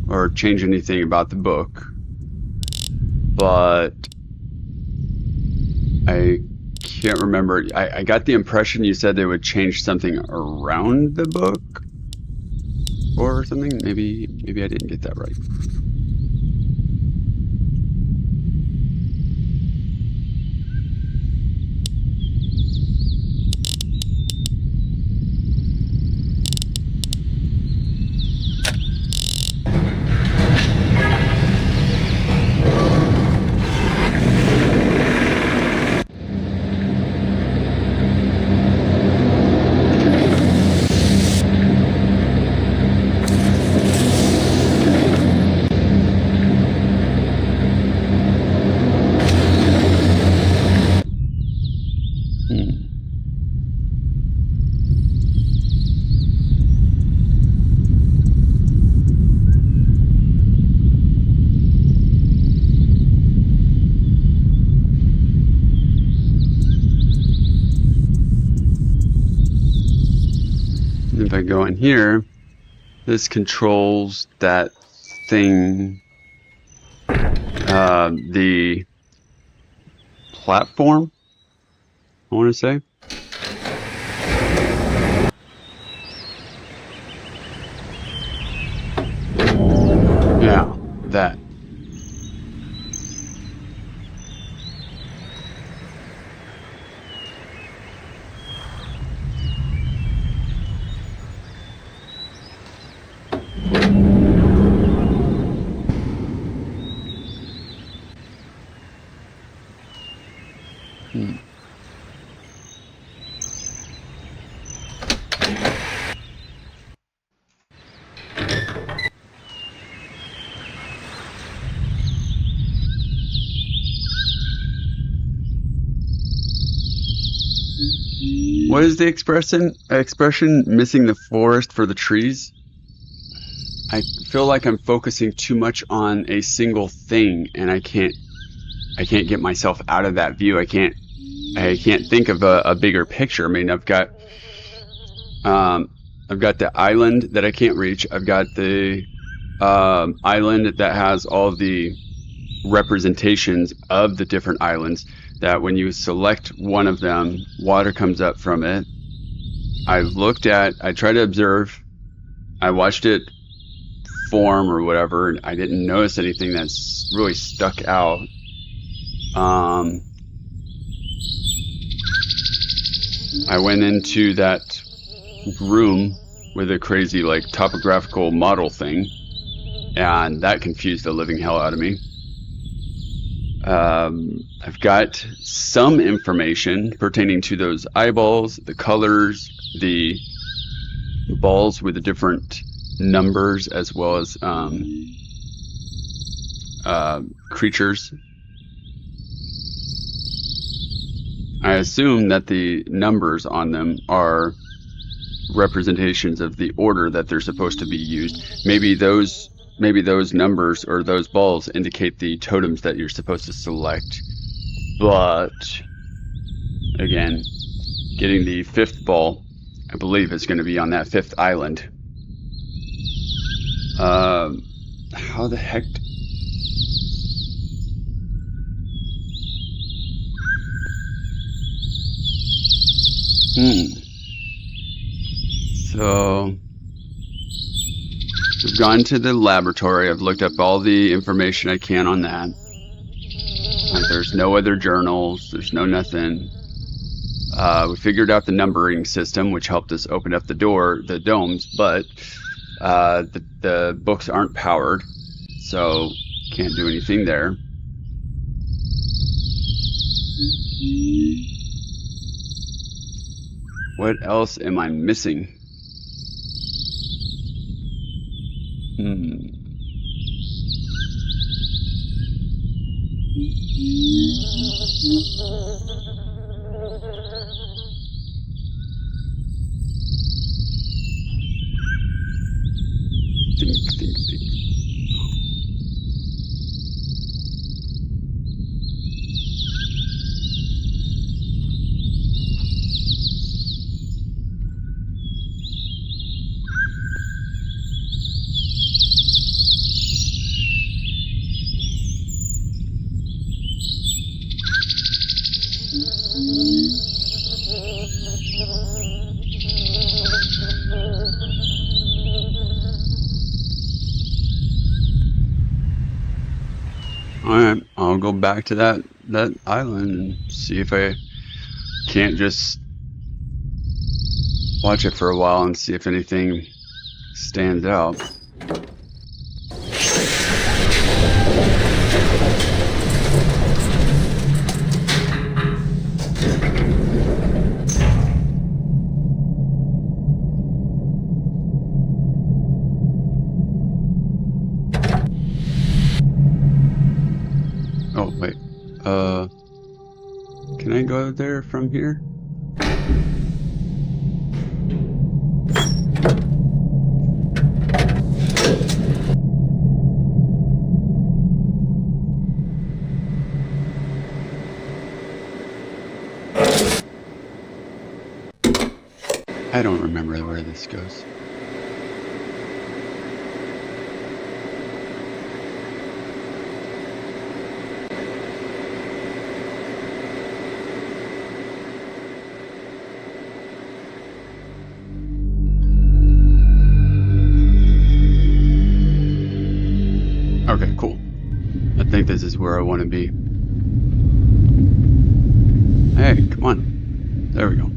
or change anything about the book, but I can't remember. I got the impression you said they would change something around the book, or something. Maybe I didn't get that right. If I go in here, this controls that thing, the platform, I want to say. Yeah, that. What is the expression missing the forest for the trees? I feel like I'm focusing too much on a single thing, and I can't get myself out of that view. I can't think of a bigger picture. I mean, I've got the island that I can't reach. I've got the island that has all the representations of the different islands, that when you select one of them, water comes up from it. I tried to observe, I watched it form or whatever, and I didn't notice anything that's really stuck out. I went into that room with a crazy like topographical model thing, and that confused the living hell out of me. I've got some information pertaining to those eyeballs, the colors, the balls with the different numbers, as well as creatures. I assume that the numbers on them are representations of the order that they're supposed to be used. Maybe those numbers or those balls indicate the totems that you're supposed to select. But again, getting the fifth ball, I believe, is going to be on that fifth island. How the heck? So we've gone to the laboratory. I've looked up all the information I can on that. Like, there's no other journals. There's no nothing. We figured out the numbering system, which helped us open up the domes, but the books aren't powered, so can't do anything there. What else am I missing? Think. Alright, I'll go back to that island and see if I can't just watch it for a while and see if anything stands out. Oh, wait. Can I go there from here? I don't remember where this goes. Okay, cool. I think this is where I want to be. Hey, come on. There we go.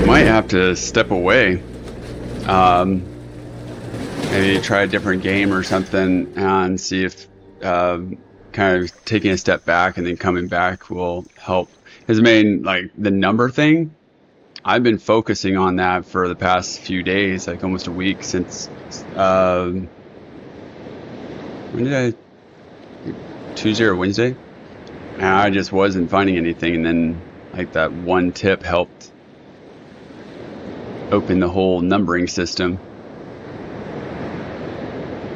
Might have to step away. Maybe try a different game or something and see if kind of taking a step back and then coming back will help. His main, like, the number thing, I've been focusing on that for the past few days, like almost a week since when did Tuesday or Wednesday? And I just wasn't finding anything, and then like that one tip helped open the whole numbering system.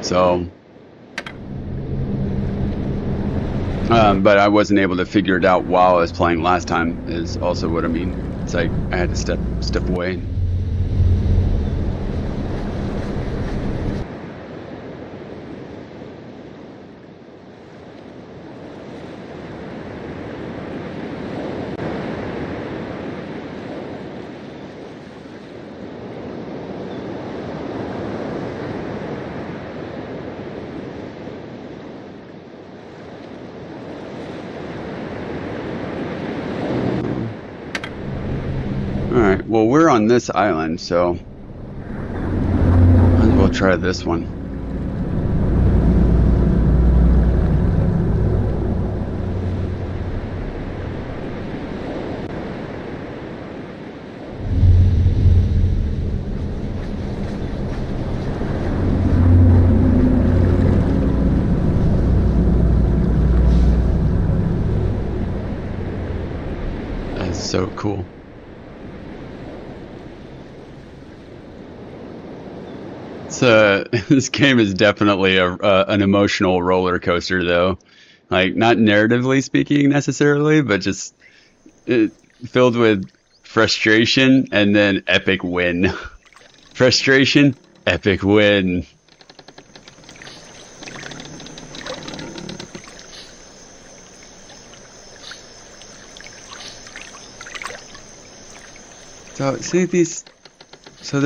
So but I wasn't able to figure it out while I was playing last time is also what I mean. It's like I had to step away. Alright, well, we're on this island, so might as well try this one. That's so cool. So this game is definitely an emotional roller coaster, though. Like not narratively speaking necessarily, but just it, filled with frustration and then epic win. Frustration, epic win. So see these. So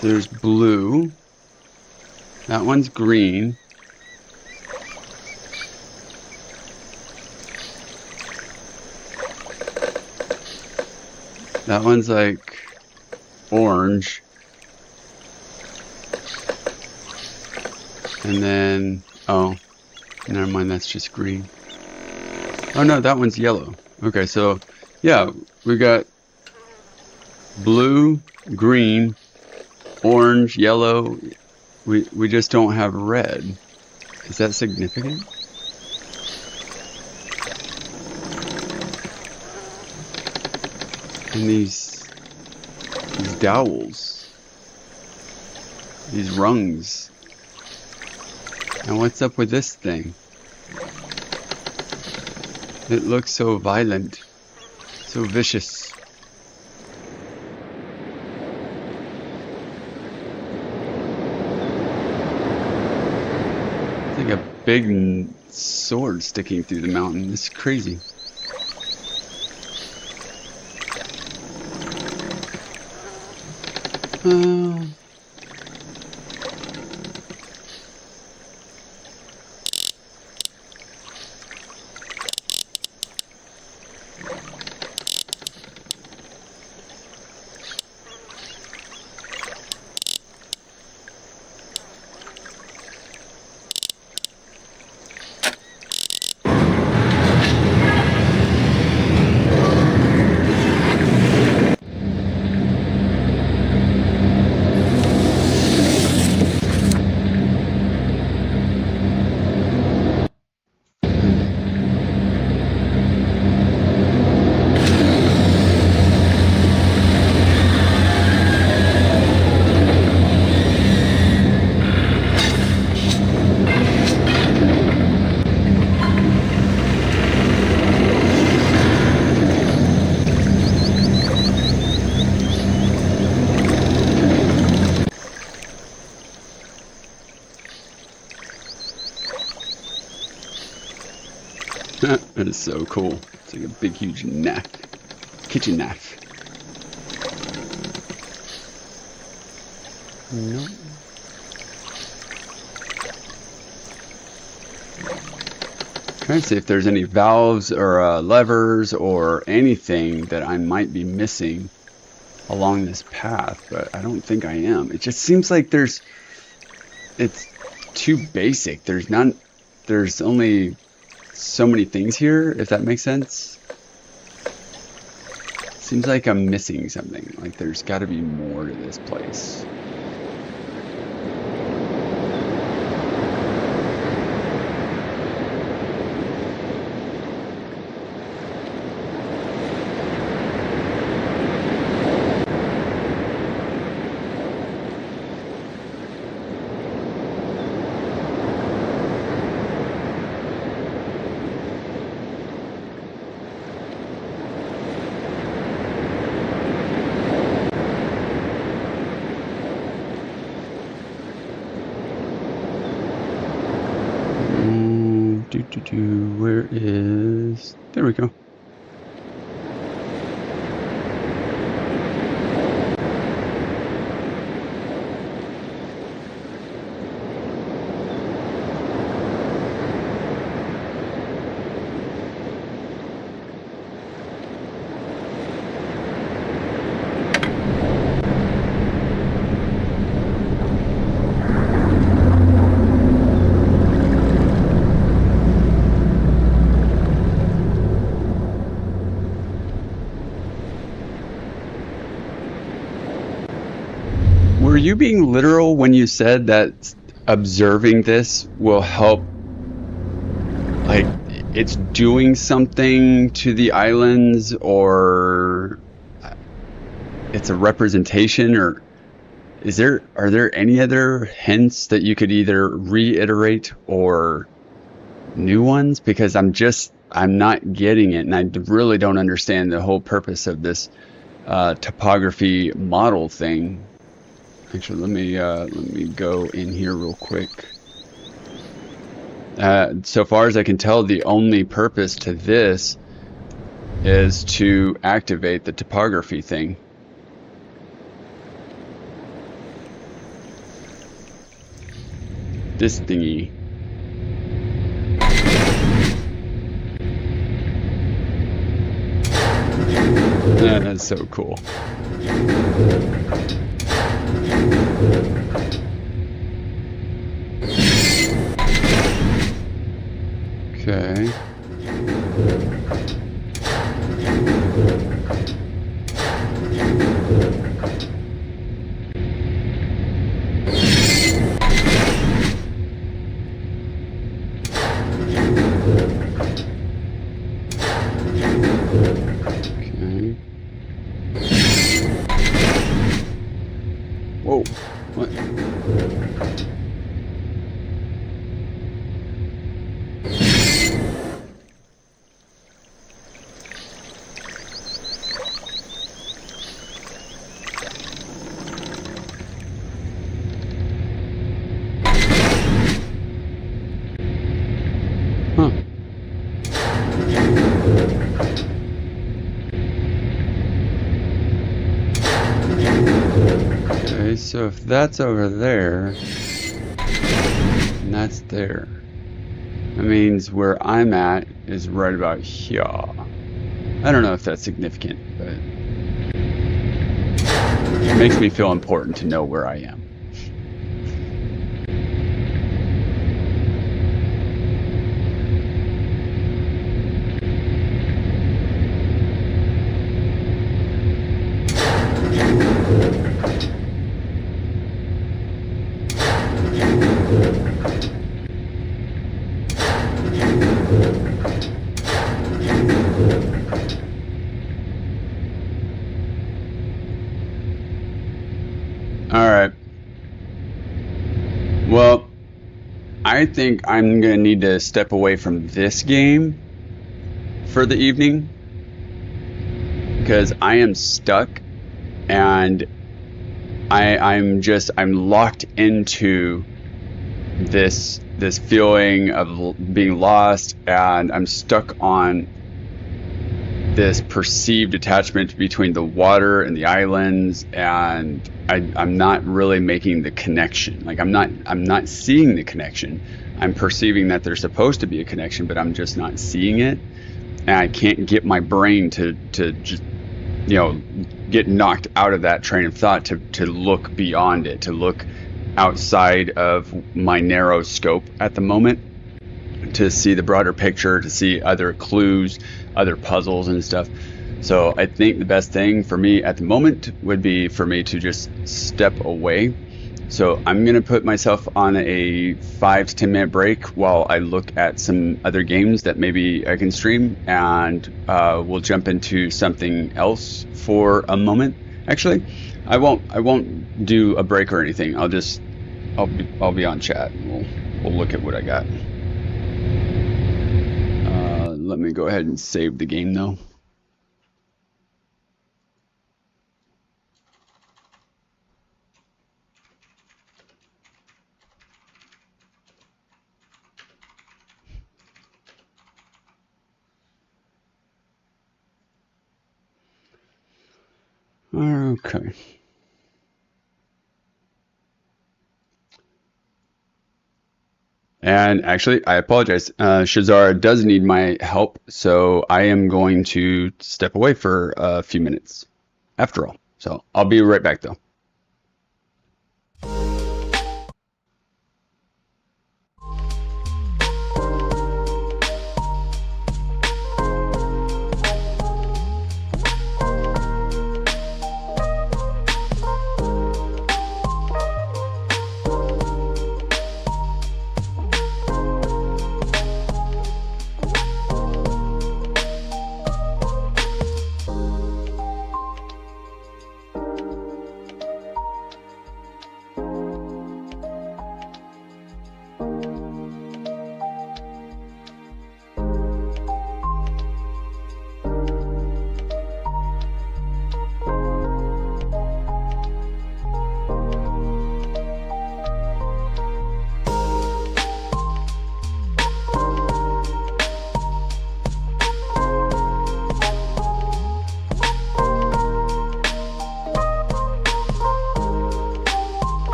there's blue. That one's green. That one's like orange. And then, oh, never mind, that's just green. Oh no, that one's yellow. Okay, so yeah, we got blue, green, orange, yellow. We just don't have red. Is that significant? And these dowels, these rungs. And what's up with this thing? It looks so violent, so vicious. It's like a big sword sticking through the mountain. It's crazy. That is so cool. It's like a big, huge knife. Kitchen knife. Nope. Trying to see if there's any valves or levers or anything that I might be missing along this path, but I don't think I am. It just seems like it's too basic. There's only so many things here, if that makes sense. Seems like I'm missing something. Like there's got to be more to this place. Where is... There we go. Were you being literal when you said that observing this will help, like, it's doing something to the islands, or it's a representation, or are there any other hints that you could either reiterate or new ones? Because I'm not getting it, and I really don't understand the whole purpose of this topography model thing. Actually, let me go in here real quick. So far as I can tell, the only purpose to this is to activate the topography thing. This thingy. That's so cool. Okay. Okay. Whoa. What? Huh. Okay, so if that's over there, and that's there, that means where I'm at is right about here. I don't know if that's significant, but it makes me feel important to know where I am. Alright. Well, I think I'm going to need to step away from this game for the evening because I am stuck and I'm locked into this feeling of being lost, and I'm stuck on this perceived attachment between the water and the islands, and I'm not really making the connection. Like I'm not seeing the connection. I'm perceiving that there's supposed to be a connection, but I'm just not seeing it, and I can't get my brain to just, you know, get knocked out of that train of thought to look beyond it, to look outside of my narrow scope at the moment, to see the broader picture, to see other clues, other puzzles and stuff. So I think the best thing for me at the moment would be for me to just step away. So I'm going to put myself on a 5 to 10 minute break while I look at some other games that maybe I can stream, and we'll jump into something else for a moment. Actually, I won't do a break or anything. I'll be on chat. We'll look at what I got. Let me go ahead and save the game though. Okay. And actually, I apologize. Shazara does need my help, so I am going to step away for a few minutes after all. So I'll be right back though.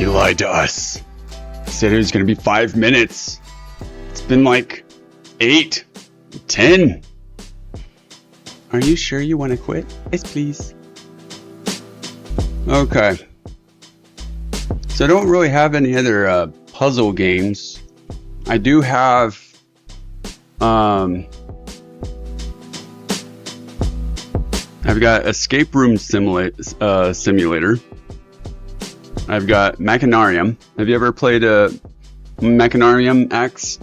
He lied to us. He said it was going to be 5 minutes. It's been like 8, 10. Are you sure you want to quit? Yes, please. Okay. So I don't really have any other puzzle games. I do have I've got Escape Room Simulator. I've got Machinarium. Have you ever played a Machinarium X?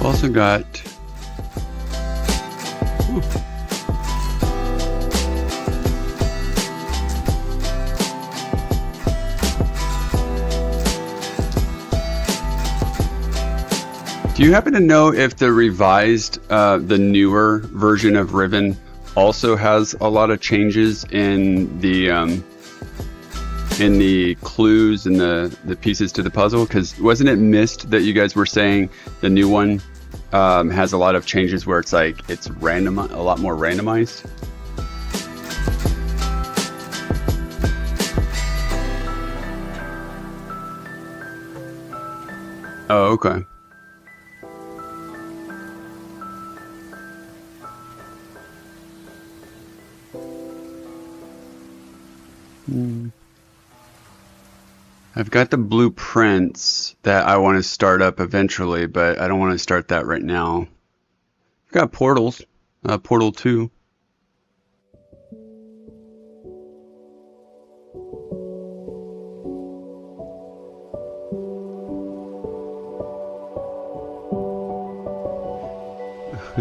Also got Do you happen to know if the revised, the newer version of Riven also has a lot of changes in the clues and the pieces to the puzzle? Because wasn't it Myst that you guys were saying the new one has a lot of changes where it's like it's random, a lot more randomized? Oh, okay. I've got the blueprints that I want to start up eventually, but I don't want to start that right now. I've got portals, Portal 2.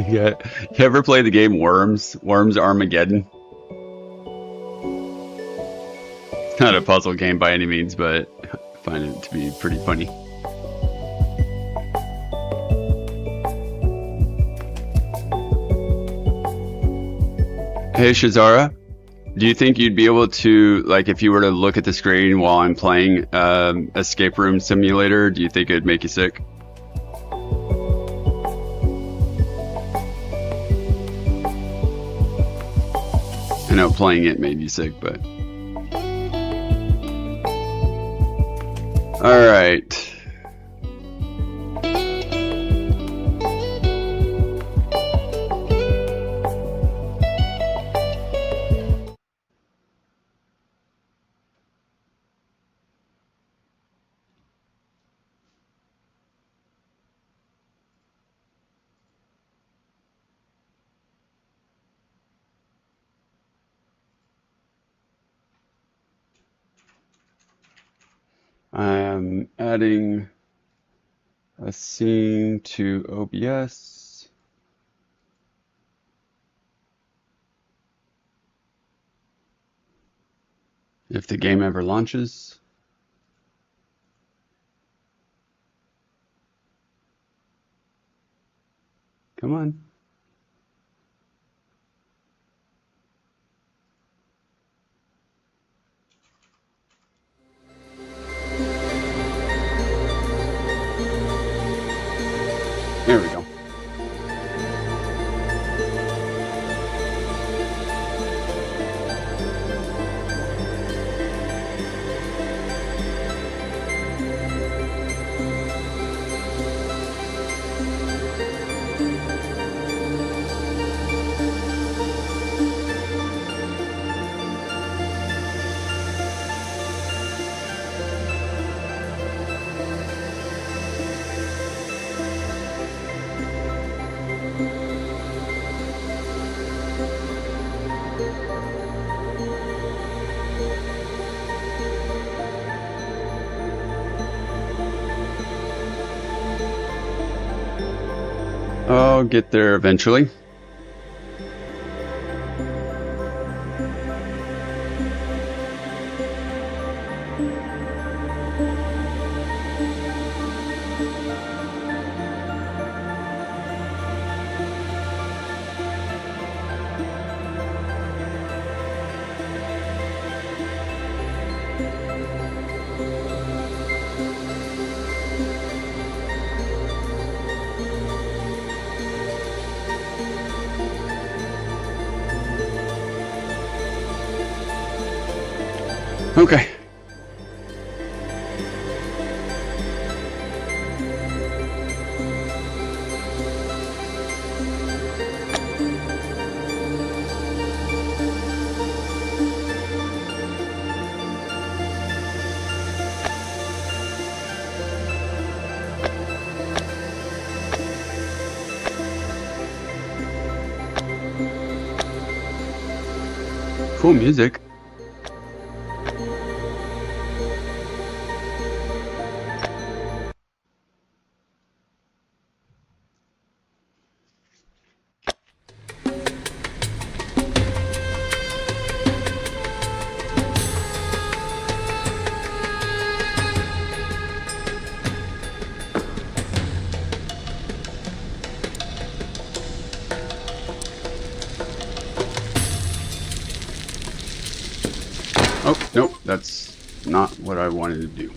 Yeah, you ever play the game Worms? Worms Armageddon? It's not a puzzle game by any means, but I find it to be pretty funny. Hey Shazara, do you think you'd be able to, like, if you were to look at the screen while I'm playing Escape Room Simulator, do you think it would make you sick? I know playing it made you sick, but... Alright. I am adding a scene to OBS. If the game ever launches. Come on. There we go. I'll get there eventually. Okay. Cool music. Oh, nope, that's not what I wanted to do.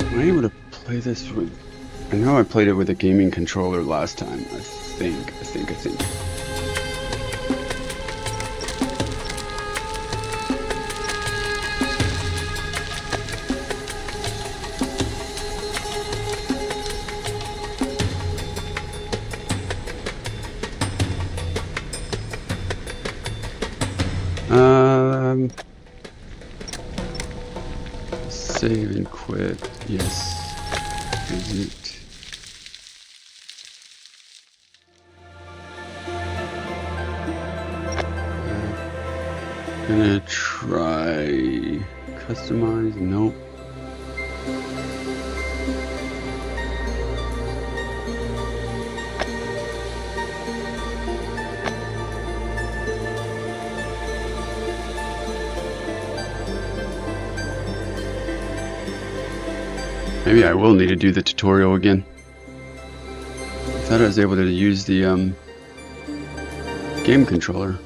Am I able to play this with... I know I played it with a gaming controller last time, I think. Save and quit. Yes. Exit. Gonna try customize. Nope. Maybe I will need to do the tutorial again. I thought I was able to use the game controller.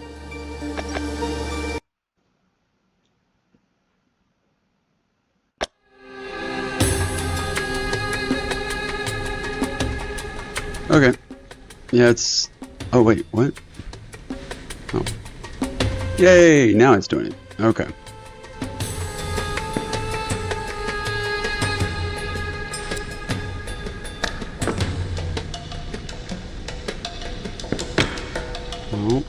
Okay. Yeah, it's... Oh, wait, what? Oh. Yay! Now it's doing it. Okay. Oh.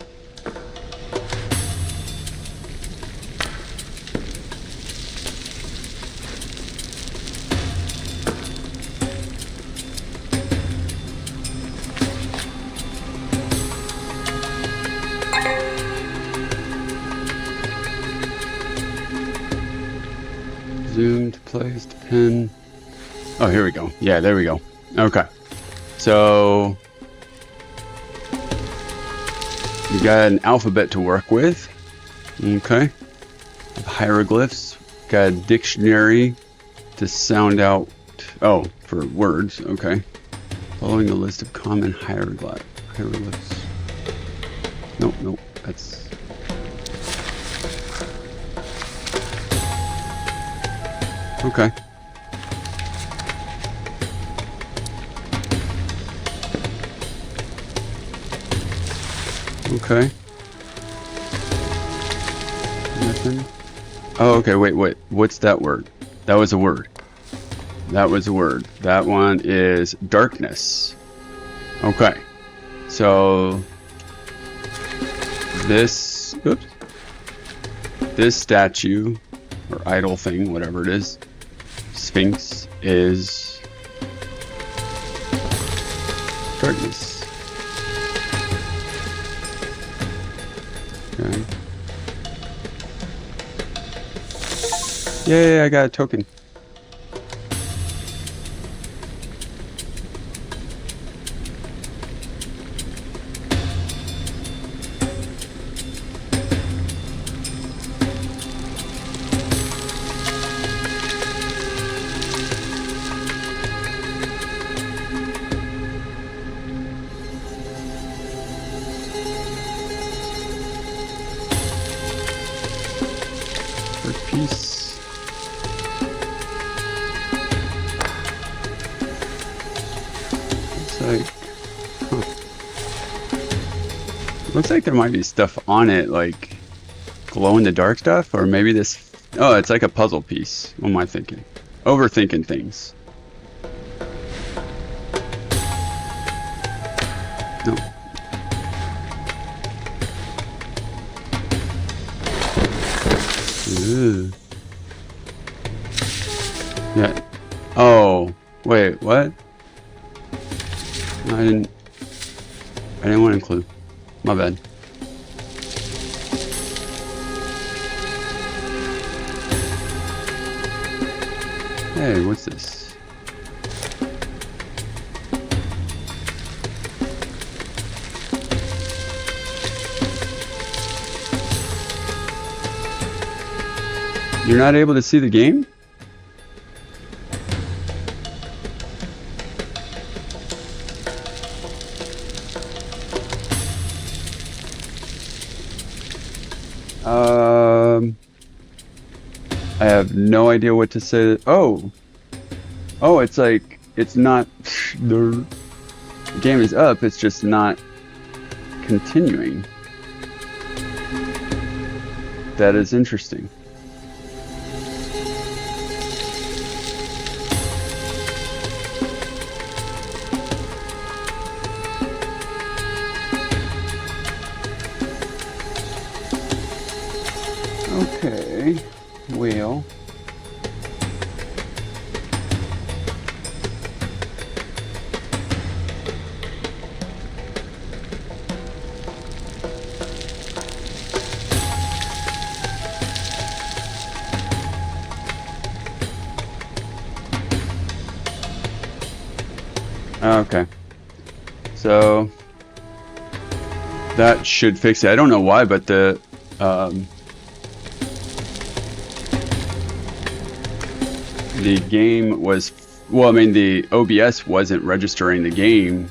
Zoom to place to pin. Oh, here we go. Yeah, there we go. Okay. So you got an alphabet to work with. Okay. Hieroglyphs. Got a dictionary to sound out. Oh, for words. Okay. Following a list of common hieroglyphs. Nope. That's... Okay. Okay. Nothing. Oh, okay, wait. What's that word? That was a word. That one is darkness. Okay. So this statue or idol thing, whatever it is, Sphinx, is darkness. Okay. Yay, I got a token. Peace. like, huh. Looks like there might be stuff on it, like glow in the dark stuff, or maybe this. Oh, it's like a puzzle piece. What am I thinking? Overthinking things. No. Ooh. Yeah. Oh, wait, what? I didn't want to include. My bad. Hey, what's this? You're not able to see the game? I have no idea what to say. Oh, it's like, it's not, the game is up, it's just not continuing. That is interesting. Okay, well. Okay, so that should fix it. I don't know why, but the game was, well, I mean, the OBS wasn't registering the game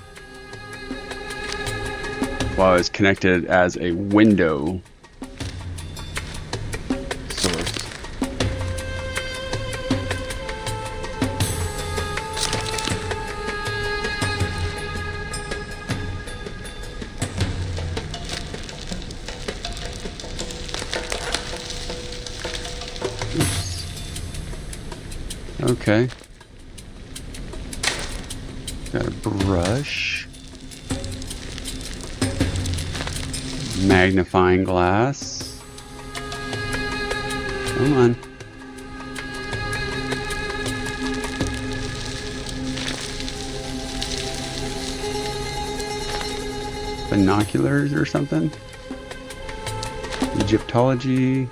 while it was connected as a window source. Okay. Got a brush. Magnifying glass. Come on. Binoculars or something? Egyptology.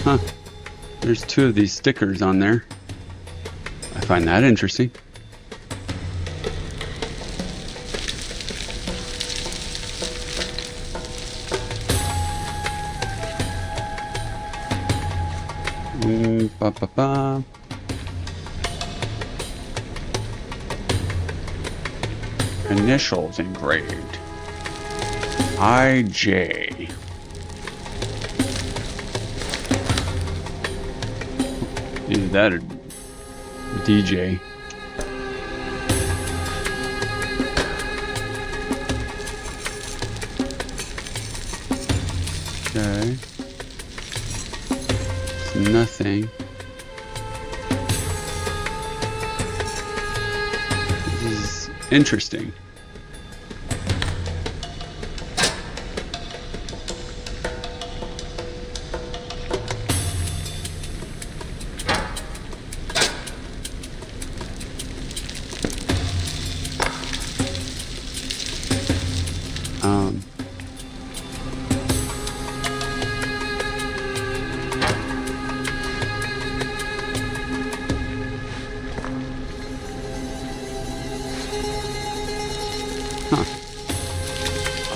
Huh. There's two of these stickers on there. I find that interesting. Ba ba ba. Initials engraved. IJ. Either that or DJ. Okay. It's nothing. This is interesting.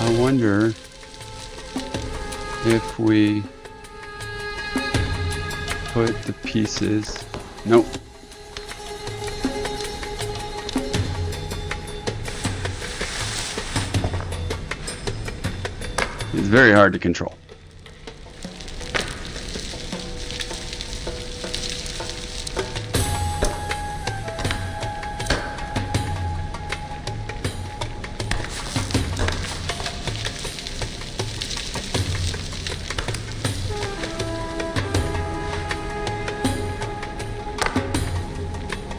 I wonder if we put the pieces. Nope. It's very hard to control.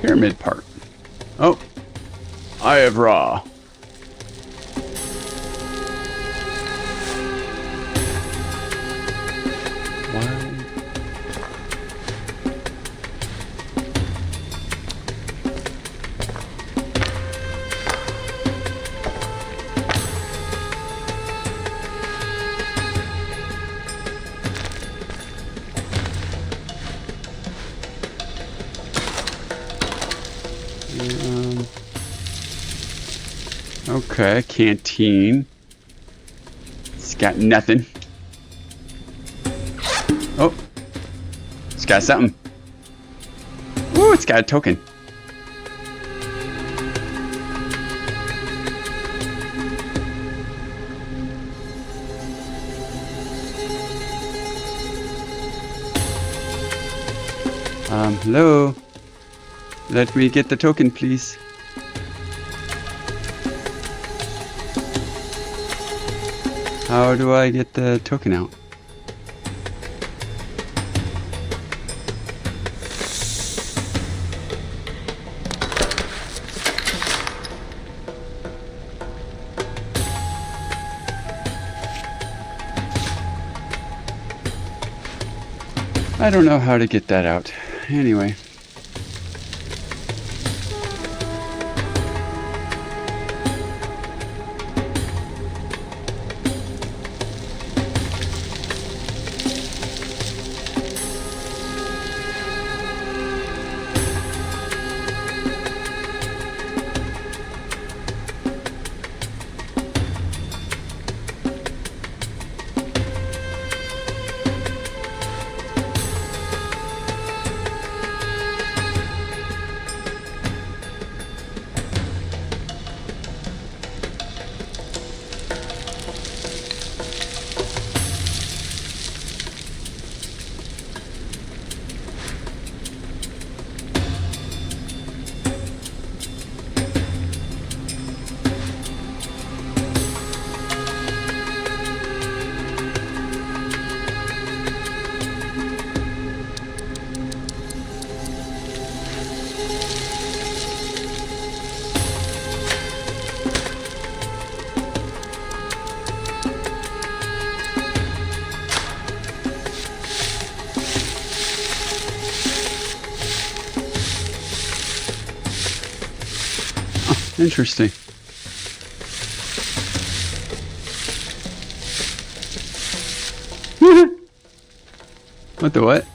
pyramid part. Oh, I have raw. Okay, canteen. It's got nothing. Oh, it's got something. Ooh, it's got a token. Hello. Let me get the token, please. How do I get the token out? I don't know how to get that out. Anyway. Interesting. What the what?